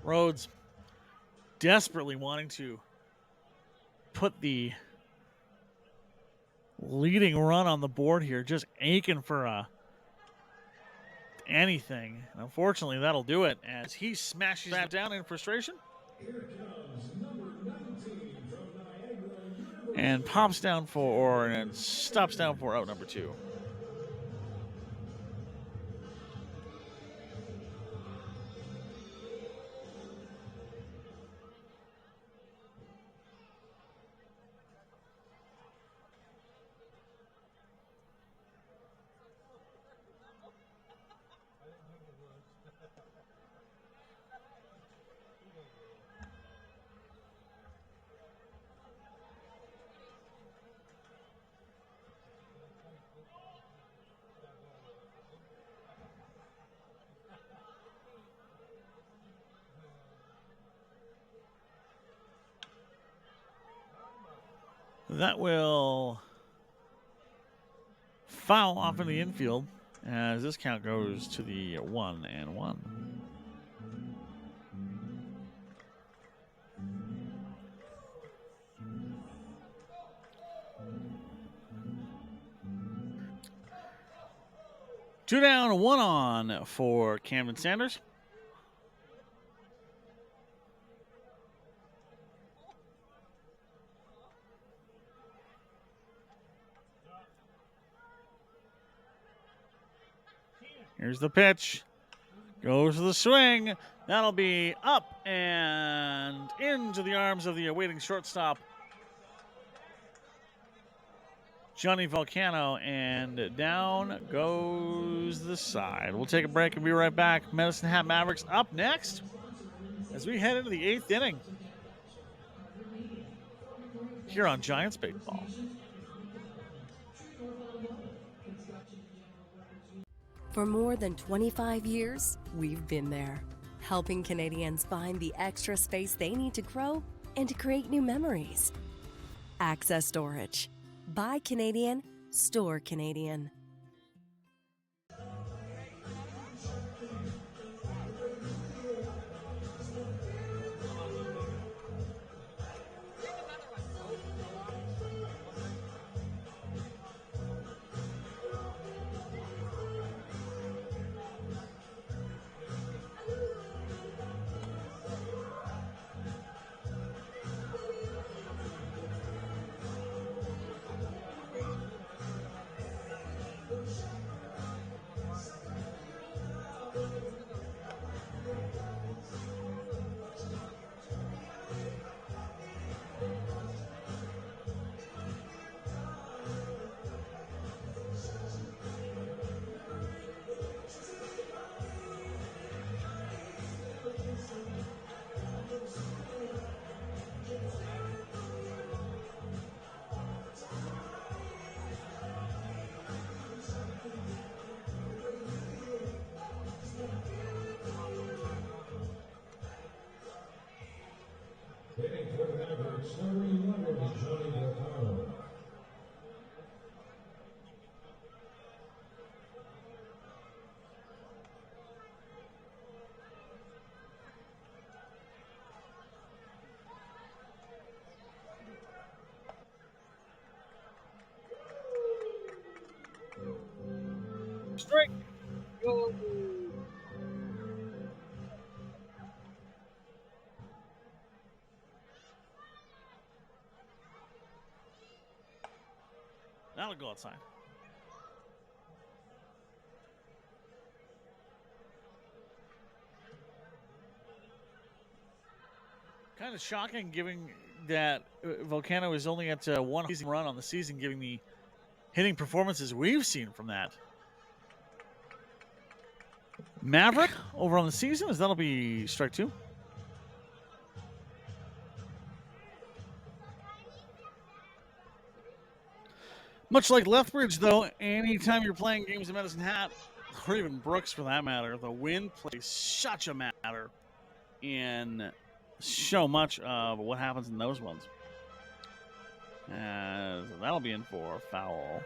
Rhodes desperately wanting to put the leading run on the board here, just aching for anything. And unfortunately, that'll do it as he smashes that down in frustration. And pops down for, and stops down for out number 2. That will foul off in the infield as this count goes to the 1-1. Two down, 1 on for Camden Sanders. Here's the pitch. Goes to the swing. That'll be up and into the arms of the awaiting shortstop, Johnny Volcano, and down goes the side. We'll take a break and be right back. Medicine Hat Mavericks up next as we head into the 8th inning here on Giants Baseball. For more than 25 years, we've been there, helping Canadians find the extra space they need to grow and to create new memories. Access Storage. Buy Canadian, store Canadian. Hitting for the Mavericks, number 11, Johnny Volcano. Straight. Go. That'll go outside. Kind of shocking, given that Volcano is only at one season run on the season, giving the hitting performances we've seen from that. Maverick over on the season, as that'll be strike two. Much like Lethbridge, though, anytime you're playing games in Medicine Hat, or even Brooks for that matter, the wind plays such a matter in so much of what happens in those ones. So that'll be in for a foul.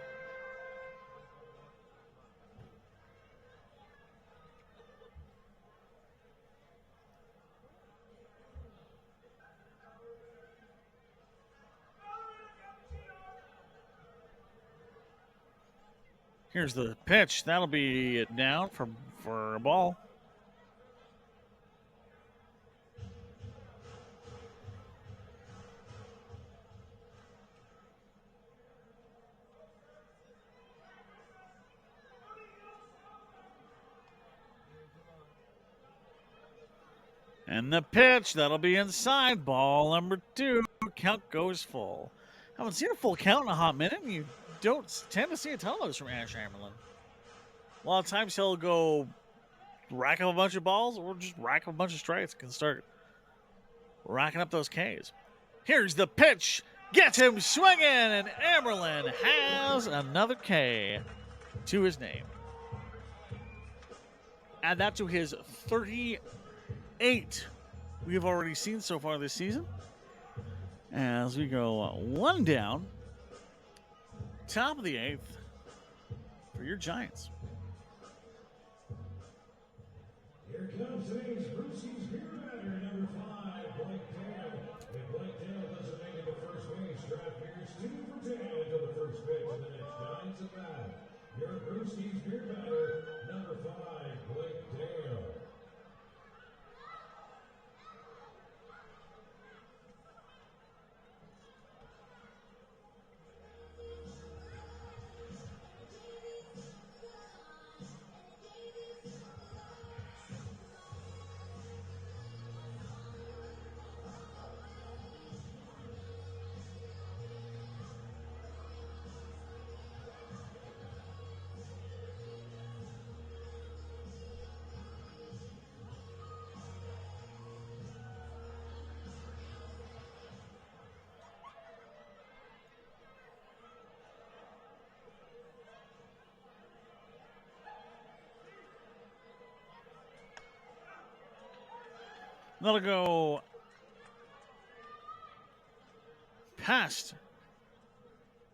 Here's the pitch. That'll be down for a ball. And the pitch, that'll be inside. Ball number 2. Count goes full. Haven't seen a full count in a hot minute, and you don't tend to see a ton of those from Ash Amerlin. A lot of times he'll go rack up a bunch of balls or just rack up a bunch of strikes and can start racking up those Ks. Here's the pitch. Gets him swinging, and Amerlin has another K to his name. Add that to his 38 we've already seen so far this season. As we go one down, top of the 8th for your Giants. Here comes today's Brucey's beer batter, number 5, Blake Dale. If Blake Dale doesn't make it to first base, draft beers 2 for 10 until the first pitch of the next Giants at bat. Your Brucey's beer batter, number 5, Blake Dale. That'll go past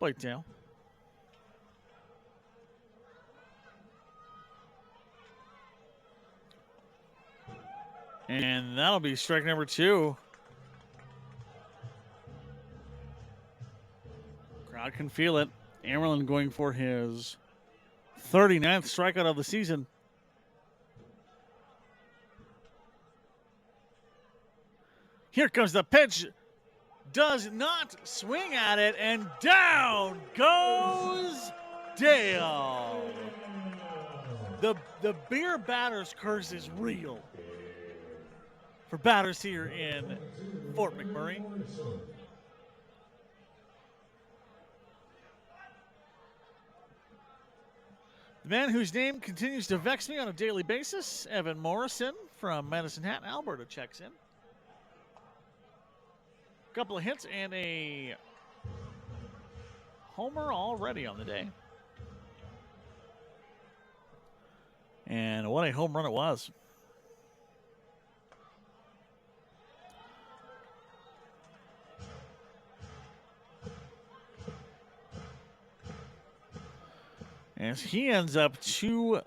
Blakedale. And that'll be strike number 2. Crowd can feel it. Amerlin going for his 39th strikeout of the season. Here comes the pitch. Does not swing at it, and down goes Dale. The beer batter's curse is real for batters here in Fort McMurray. The man whose name continues to vex me on a daily basis, Evan Morrison from Medicine Hat, Alberta, checks in. A couple of hits and a homer already on the day. And what a home run it was. As he ends up 2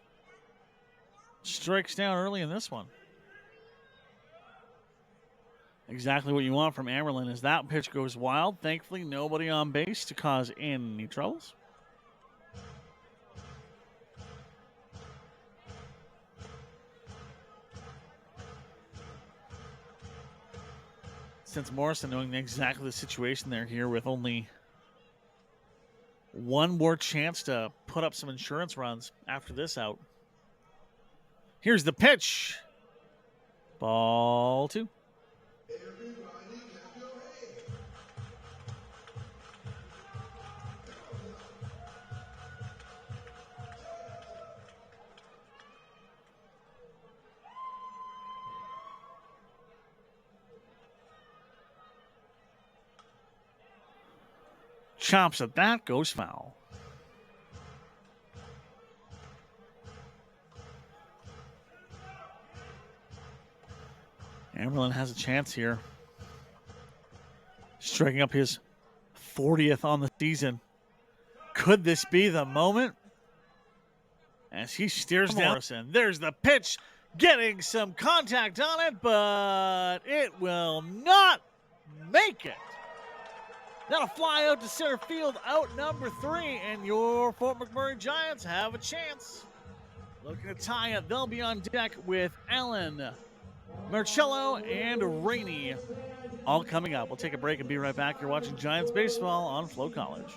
strikes down early in this one. Exactly what you want from Amerlin as that pitch goes wild. Thankfully, nobody on base to cause any troubles. Since Morrison knowing exactly the situation they're here with only one more chance to put up some insurance runs after this out. Here's the pitch. Ball 2. Chops at that, goes foul. Amerlin has a chance here. Striking up his 40th on the season. Could this be the moment? As he steers down Morrison. There's the pitch. Getting some contact on it, but it will not make it. That'll fly out to center field, out number 3, and your Fort McMurray Giants have a chance. Looking to tie it. They'll be on deck with Allen, Marcello, and Rainey all coming up. We'll take a break and be right back. You're watching Giants baseball on FloCollege.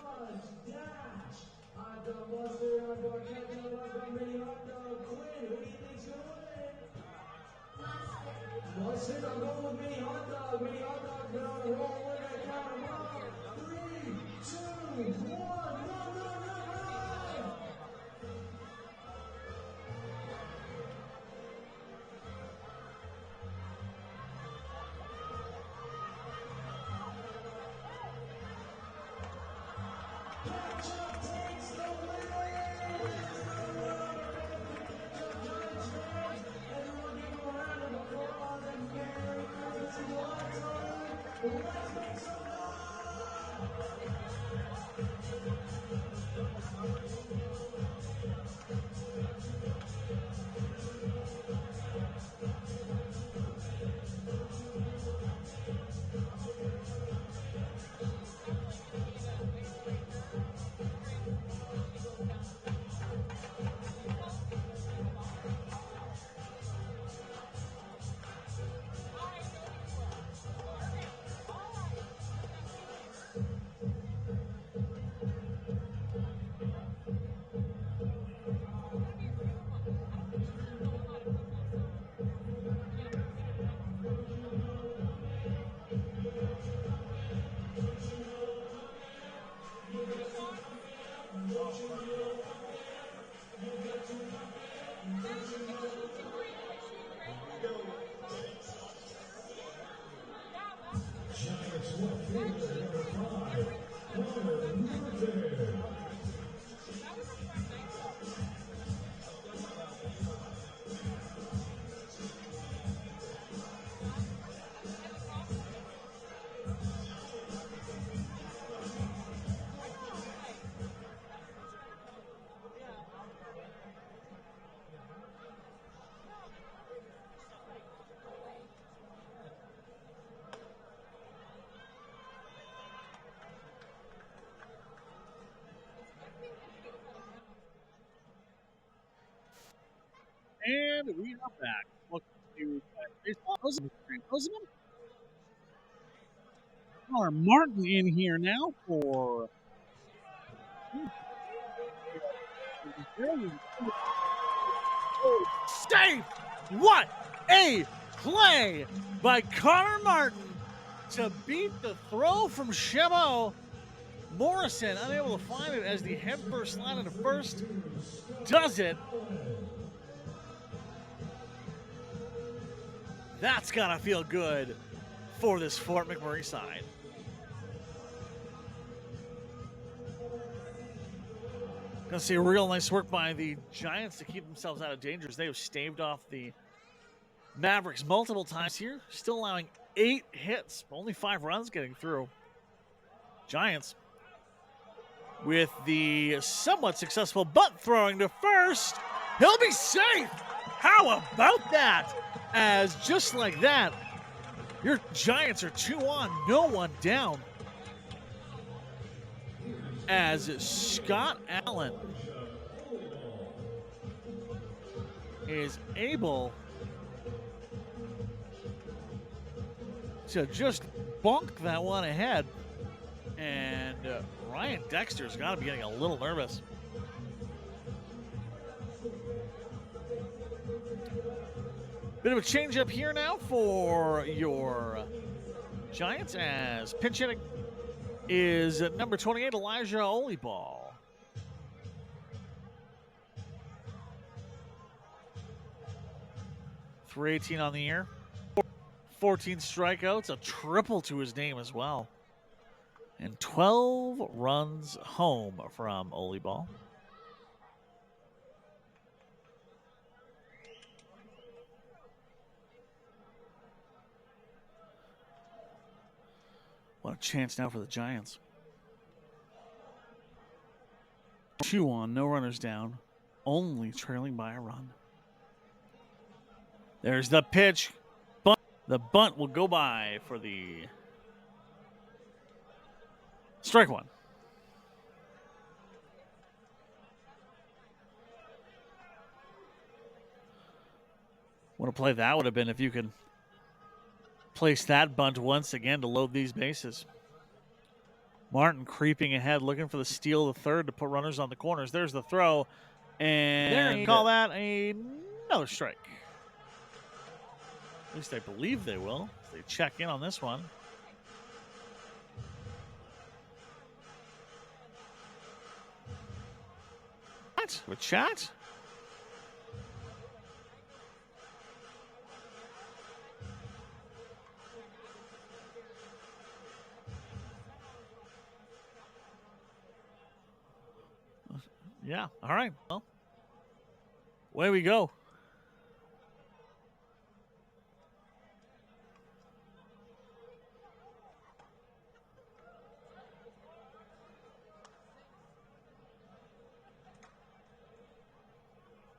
And we are back. Welcome to baseball. Rosamond. Connor Martin in here now for safe. What a play by Connor Martin to beat the throw from Shemo. Morrison unable to find it as the head first slide into first does it. That's gotta feel good for this Fort McMurray side. Gonna see real nice work by the Giants to keep themselves out of danger as they have staved off the Mavericks multiple times here. Still allowing 8 hits, only 5 runs getting through. Giants with the somewhat successful butt throwing to first. He'll be safe. How about that? As just like that, your Giants are 2 on, no one down. As Scott Allen is able to just bonk that one ahead. And Ryan Dexter's got to be getting a little nervous. Bit of a change up here now for your Giants as pinch hitting is number 28, Elijah Oliball. .318 on the year. 14 strikeouts, a triple to his name as well. And 12 runs home from Oliball. What a chance now for the Giants. 2 on, no runners down, only trailing by a run. There's the pitch. The bunt will go by for the strike one. What a play that would have been if you could place that bunt once again to load these bases. Martin creeping ahead, looking for the steal of the third to put runners on the corners. There's the throw, and call that another strike. At least I believe they will. They check in on this one. What? With chat? Yeah, all right. Well, away we go.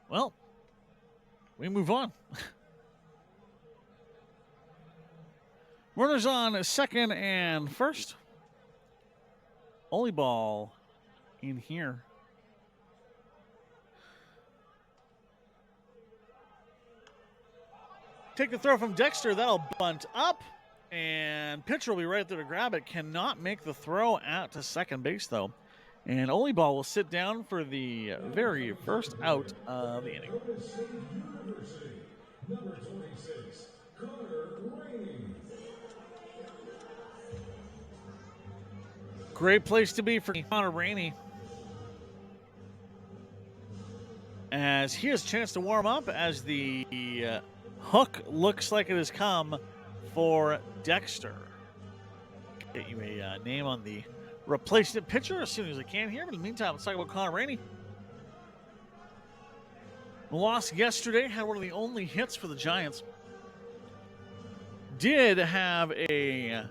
Well, we move on. Runners on second and first. Oliball in here. Take the throw from Dexter. That'll bunt up. And pitcher will be right there to grab it. Cannot make the throw out to second base, though. And Oliball will sit down for the very first out of the inning. Number 26, Connor Rainey. Great place to be for Connor Rainey, as he has a chance to warm up as the hook looks like it has come for Dexter. Get you a name on the replacement pitcher as soon as I can here. But in the meantime, let's talk about Connor Rainey. Lost yesterday, had one of the only hits for the Giants. Did have a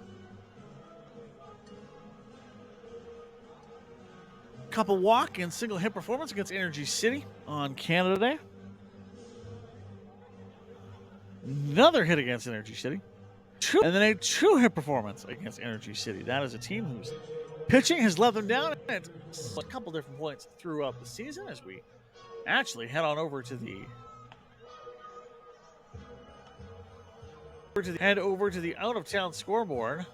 couple walk and single hit performance against Energy City on Canada Day. Another hit against Energy City. And then a 2-hit performance against Energy City. That is a team whose pitching has let them down at a couple different points throughout the season as we actually head on over to the head over to the out-of-town scoreboard.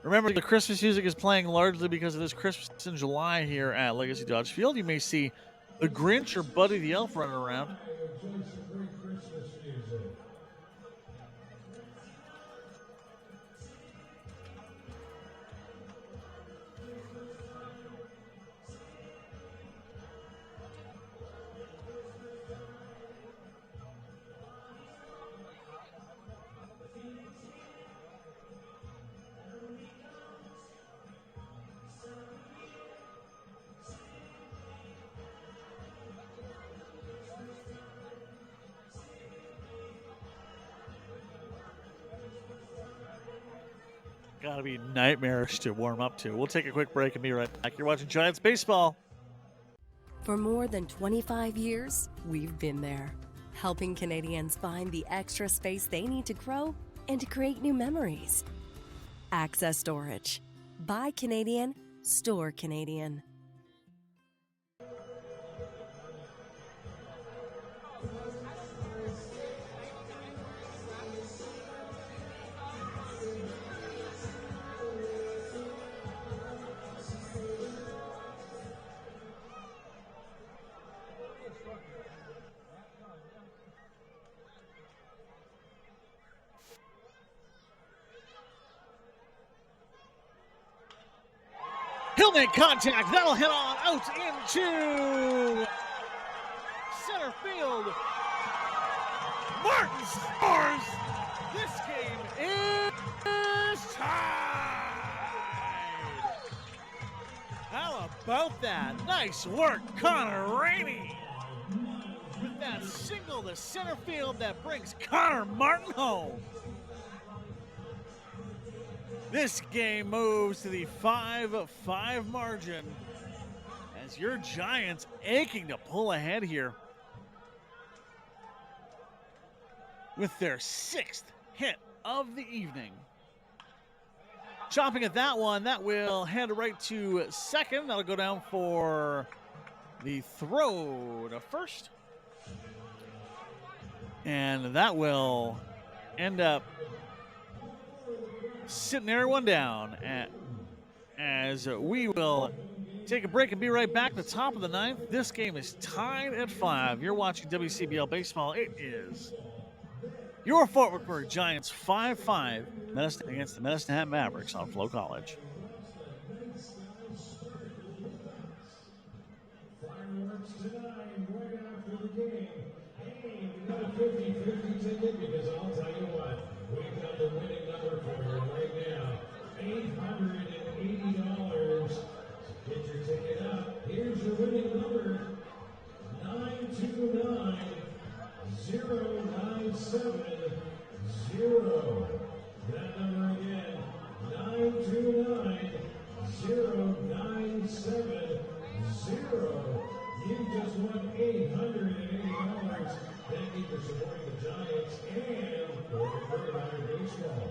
Remember, the Christmas music is playing largely because it is Christmas in July here at Legacy Dodge Field. You may see the Grinch or Buddy the Elf running around. Gotta be nightmarish to warm up to. We'll take a quick break and be right back. You're watching Giants Baseball. For more than 25 years, we've been there, helping Canadians find the extra space they need to grow and to create new memories. Access Storage. Buy Canadian, store Canadian. He'll make contact. That'll hit on out into center field. Martin scores. This game is tied. How about that? Nice work, Connor Rainey. With that single to center field that brings Connor Martin home. This game moves to the 5-5 margin as your Giants aching to pull ahead here with their 6th hit of the evening. Chopping at that one, that will head right to second. That'll go down for the throw to first. And that will end up sitting everyone down as we will take a break and be right back at the top of the 9th. This game is tied at 5. You're watching WCBL Baseball. It is your Fort McMurray Giants 5-5 against the Medicine Hat Mavericks on FloCollege. Fireworks tonight, right after the game. Hey, we got a 50-50 ticket because I'll tell you what, we've got the winning number for you right now. $880. So get your ticket up. Here's your winning number. 929-097-0. That number again, 929-097-0. You just won $880. Thank you for supporting the Giants and for Alberta Baseball.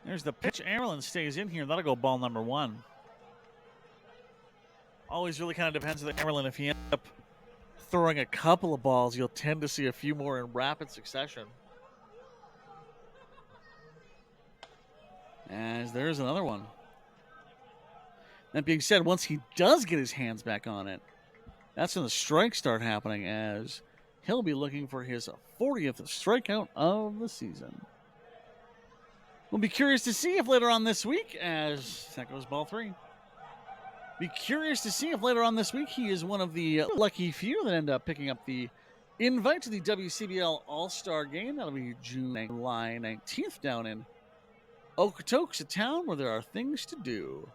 There's the pitch. Amerlin stays in here. That'll go ball number 1. Always really kind of depends on the Amerlin. If he ends up throwing a couple of balls, you'll tend to see a few more in rapid succession. As there's another one. That being said, once he does get his hands back on it, that's when the strikes start happening as He'll be looking for his 40th strikeout of the season. We'll be curious to see if later on this week, as that goes ball 3. Be curious to see if later on this week he is one of the lucky few that end up picking up the invite to the WCBL All-Star Game. That'll be July 19th down in Okotoks, a town where there are things to do.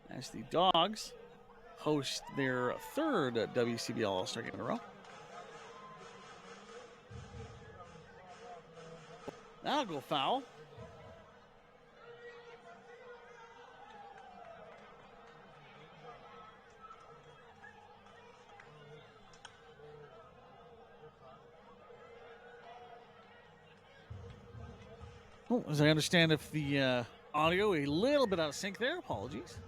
As the Dogs host their 3rd WCBL All-Star Game in a row. That'll go foul. Oh, as I understand, if the audio a little bit out of sync there, apologies.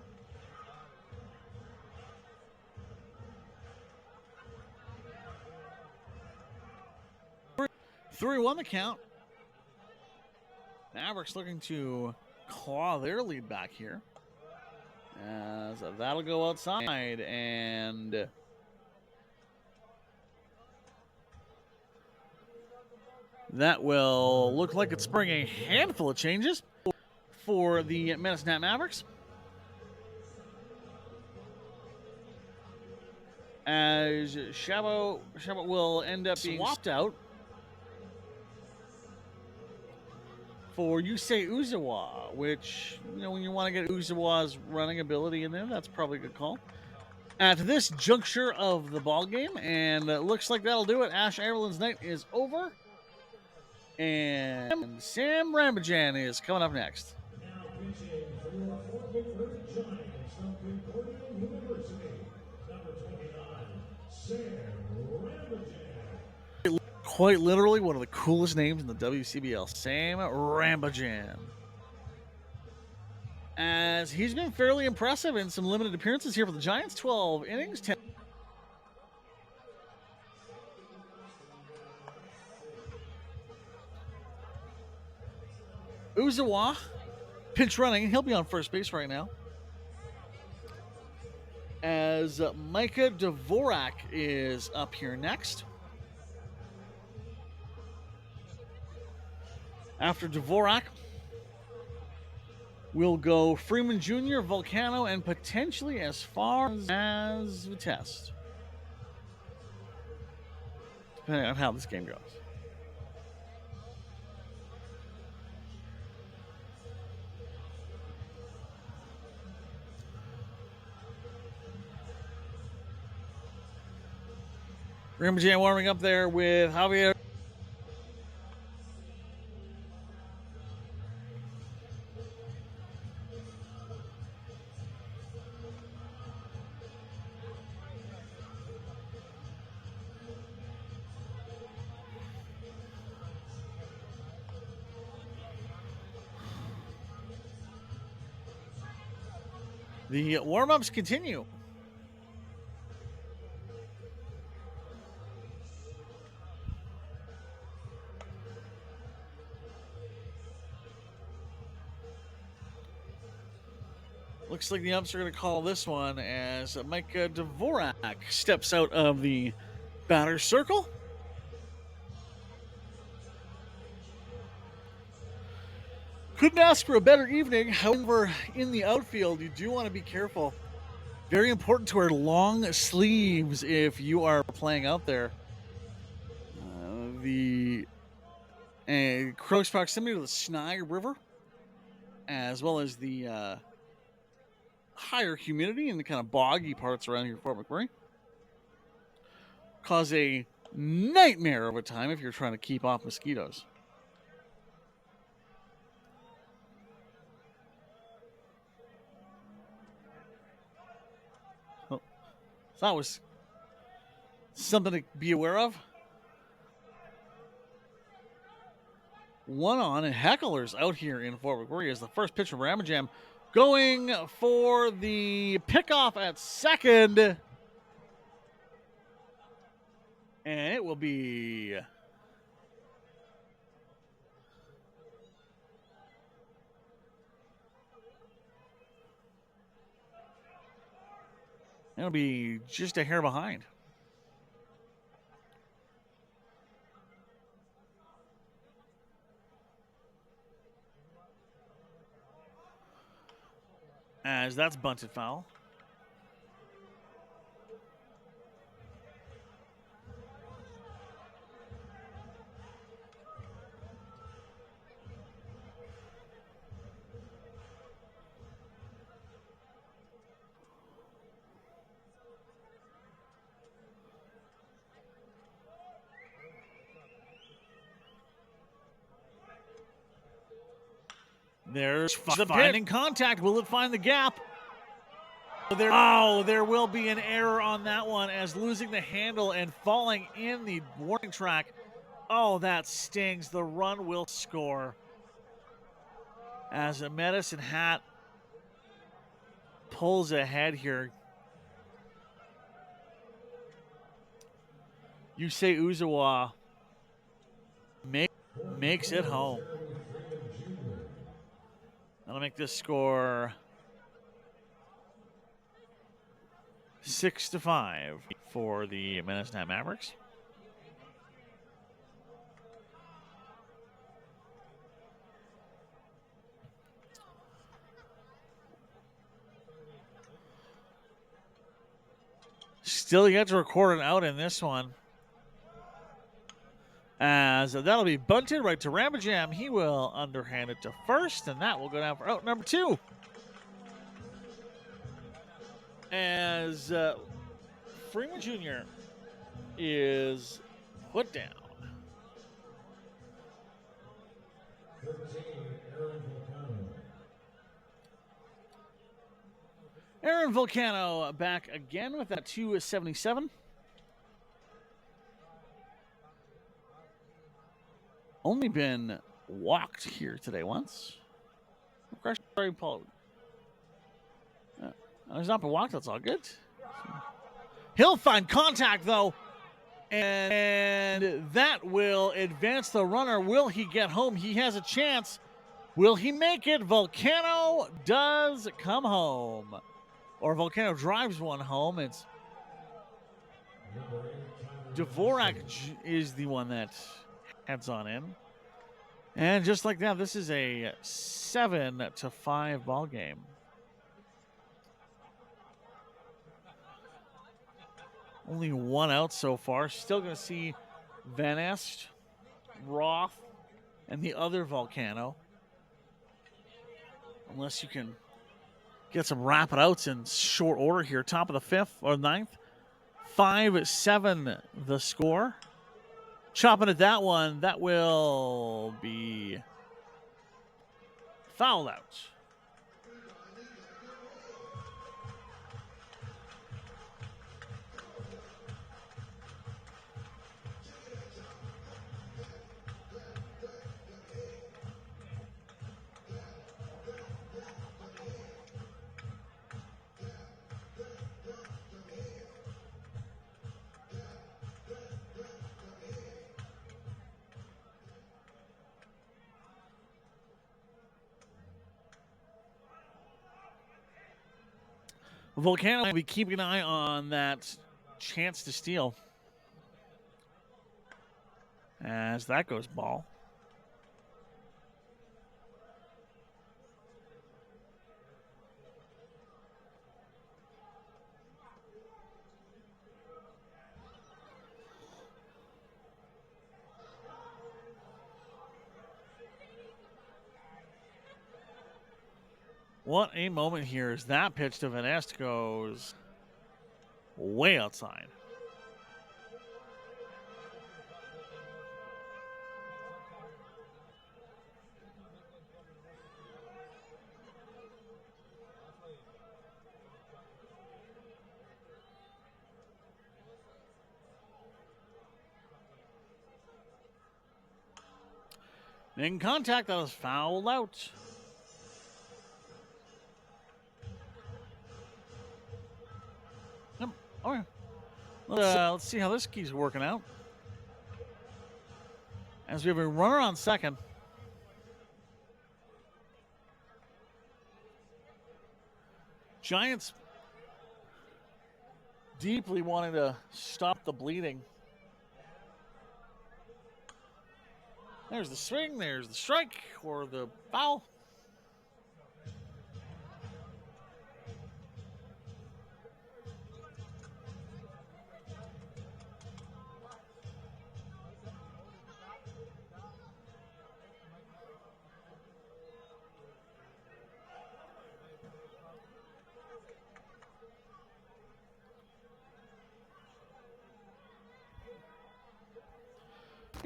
Three one the count. Mavericks looking to claw their lead back here. As that'll go outside, and that will look like it's bringing a handful of changes for the Medicine Hat Mavericks. As Shabo will end up being swapped out for Yusei Uzawa, which, you know, when you want to get Uzawa's running ability in there, that's probably a good call. At this juncture of the ball game, and it looks like that'll do it. Ash Ireland's night is over. And Sam Rambajan is coming up next. Now pitching for Fort McMurray Giants from Concordia University, number 29, Sam Rambajan. Quite literally one of the coolest names in the WCBL, Sam Rambajan. As he's been fairly impressive in some limited appearances here for the Giants. 12 innings, 10. Uzawa, pinch running. He'll be on first base right now. As Micah Dvorak is up here next. After Dvorak, we'll go Freeman Jr., Volcano, and potentially as far as Vitesse, depending on how this game goes. Rambajan warming up there with Javier. The warm-ups continue. Looks like the umps are going to call this one as Micah Dvorak steps out of the batter's circle. Couldn't ask for a better evening. However, in the outfield, you do want to be careful. Very important to wear long sleeves if you are playing out there. The close proximity to the Snai River, as well as the higher humidity in the kind of boggy parts around here, Fort McMurray, cause a nightmare of a time if you're trying to keep off mosquitoes. Oh, so that was something to be aware of. One on, and Heckler's out here in Fort McMurray as the first pitch from Ramajam, going for the pickoff at second. And it will be just a hair behind. as that's bunted foul. There's the finding contact. Will it find the gap? There will be an error on that one as losing the handle and falling in the warning track. Oh, that stings. The run will score as a Medicine Hat pulls ahead here. Yusei Uzawa makes it home. That'll make this score 6-5 for the Medicine Hat Mavericks. Still yet to record an out in this one. As that'll be bunted right to Ramajam. He will underhand it to first, and that will go down for out number 2. As Freeman Jr. is put down. Aaron Volcano back again with that 277. Only been walked here today once. Paul. He's not been walked, that's all good. He'll find contact, though. And that will advance the runner. Will he get home? He has a chance. Will he make it? Volcano does come home. Or Volcano drives one home. It's Dvorak is the one that heads on in. And just like that, this is a 7-5 ball game. Only one out so far. Still going to see Van Est, Roth, and the other Volcano. Unless you can get some rapid outs in short order here. Top of the 5th or 9th. 5-7 the score. Chopping at that one. That will be fouled out. Volcano will be keeping an eye on that chance to steal. As that goes ball. What a moment here as that pitch to Van Est goes way outside. In contact, that was fouled out. All right. Let's see how this keeps working out. As we have a runner on second. Giants deeply wanting to stop the bleeding. There's the swing, there's the strike, or the foul.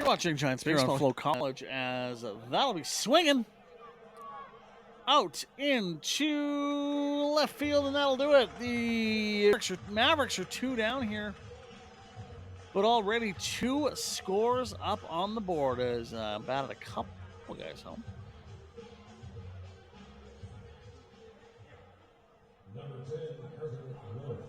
Watching Giants baseball on FloCollege as that'll be swinging out into left field, and that'll do it. The Mavericks are 2 down here, but already 2 scores up on the board as batted a couple guys home. Number 10, North.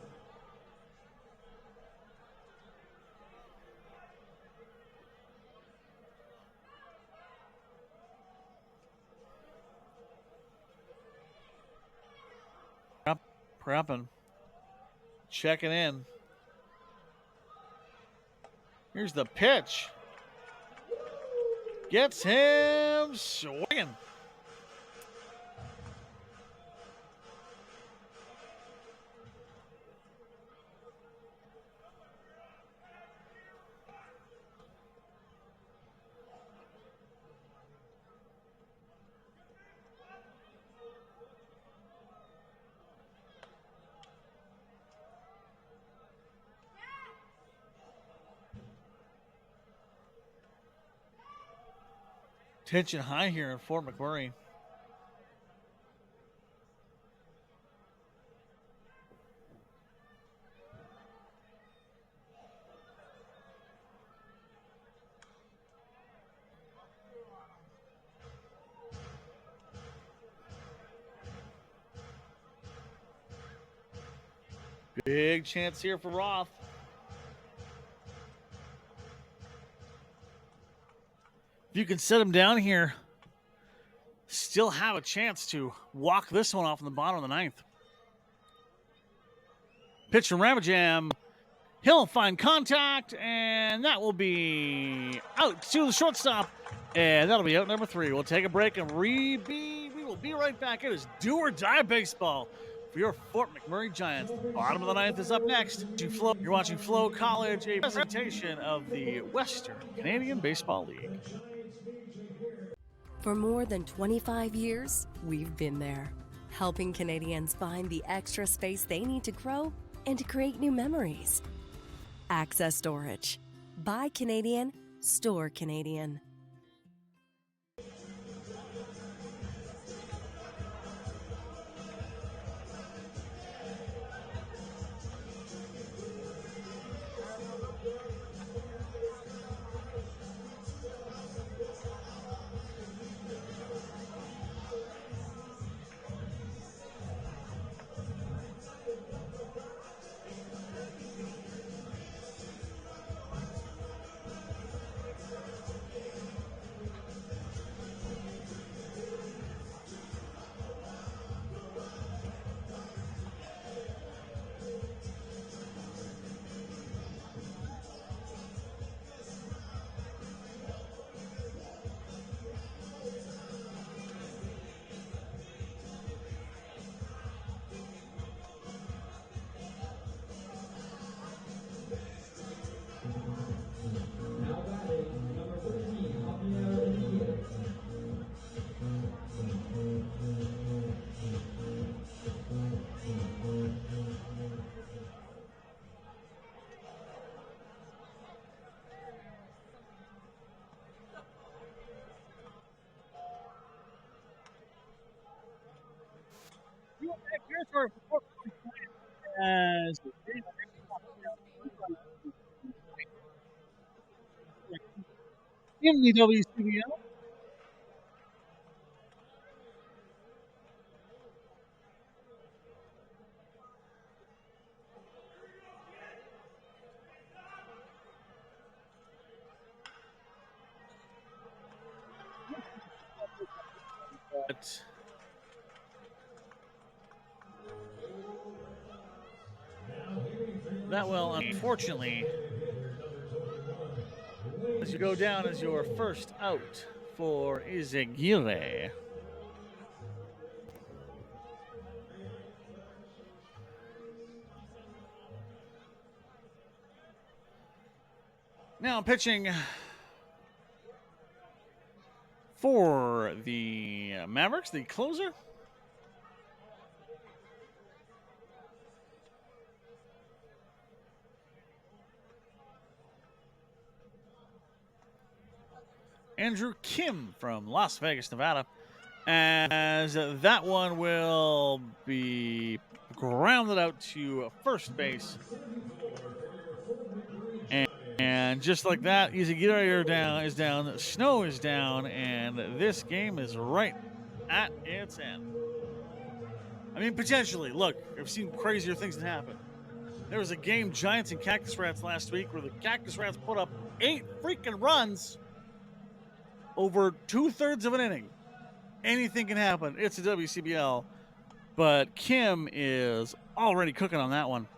Prepping. Checking in. Here's the pitch. Gets him swinging. Tension high here in Fort McMurray. Big chance here for Roth. If you can set him down here, still have a chance to walk this one off in the bottom of the 9th. Pitch from Ramajam. He'll find contact, and that will be out to the shortstop. And that'll be out number 3. We'll take a break and we will be right back. It is do or die baseball for your Fort McMurray Giants. Bottom of the 9th is up next. You're watching FloCollege, a presentation of the Western Canadian Baseball League. For more than 25 years, we've been there, helping Canadians find the extra space they need to grow and to create new memories. Access Storage. Buy Canadian, store Canadian. In the WCBL. That will, unfortunately, as you go down as your first out for Izaguirre. Now pitching for the Mavericks, the closer. Andrew Kim from Las Vegas, Nevada, as that one will be grounded out to first base. And just like that, Easy Gear down is down, snow is down, and this game is right at its end. I mean, potentially. Look, I've seen crazier things that happen. There was a game, Giants and Cactus Rats, last week where the Cactus Rats put up 8 freaking runs over 2/3 of an inning. Anything can happen. It's a WCBL. But Kim is already cooking on that one.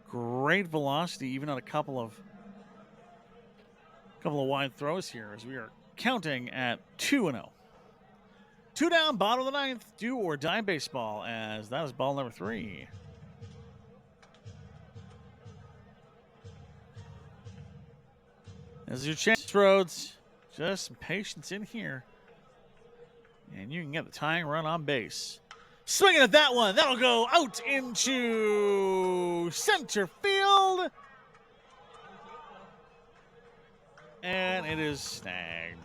Great velocity, even on a couple of wide throws here, as we are counting at 2-0. 2 down, bottom of the 9th, do or die baseball, as that is ball number 3. As your chance, Rhodes, just some patience in here, and you can get the tying run on base. Swinging at that one. That'll go out into center field. And it is snagged.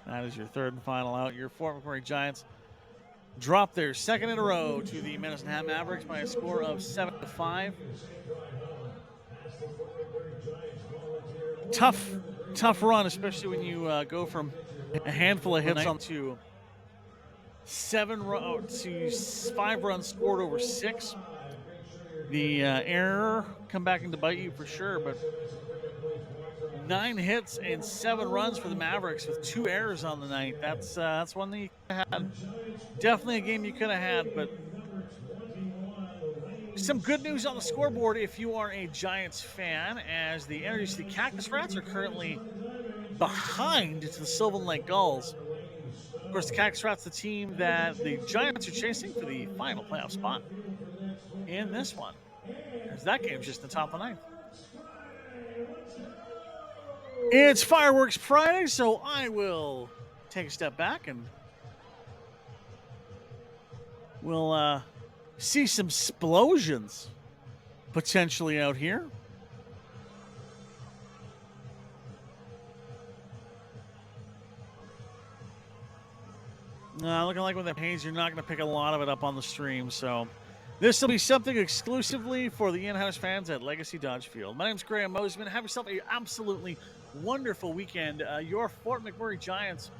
That is your third and final out. Your Fort McMurray Giants drop their second in a row to the Medicine Hat Mavericks by a score of 7-5. Tough run, especially when you go from a handful of hits on to 5 runs scored over 6. The error come back into bite you for sure, but 9 hits and 7 runs for the Mavericks with 2 errors on the night. That's one that you had. Definitely a game you could have had, but some good news on the scoreboard if you are a Giants fan, as the Energy City Cactus Rats are currently behind to the Sylvan Lake Gulls. Of course, the Cactus Rats, the team that the Giants are chasing for the final playoff spot in this one, as that game's just in the top of the 9th. It's Fireworks Friday, so I will take a step back and we'll see some explosions potentially out here. Looking like with the haze, you're not going to pick a lot of it up on the stream, so this will be something exclusively for the in-house fans at Legacy Dodge Field. My name's Graham Mosman. Have yourself an absolutely wonderful weekend. Your Fort McMurray Giants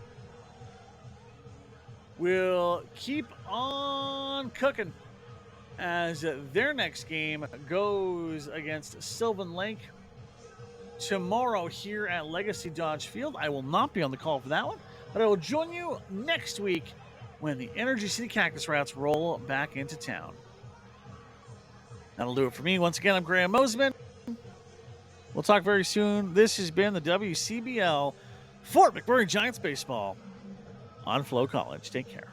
will keep on cooking as their next game goes against Sylvan Lake tomorrow here at Legacy Dodge Field. I will not be on the call for that one, but I will join you next week when the Energy City Cactus Rats roll back into town. That'll do it for me. Once again, I'm Graham Mosman. We'll talk very soon. This has been the WCBL Fort McMurray Giants Baseball on FloCollege. Take care.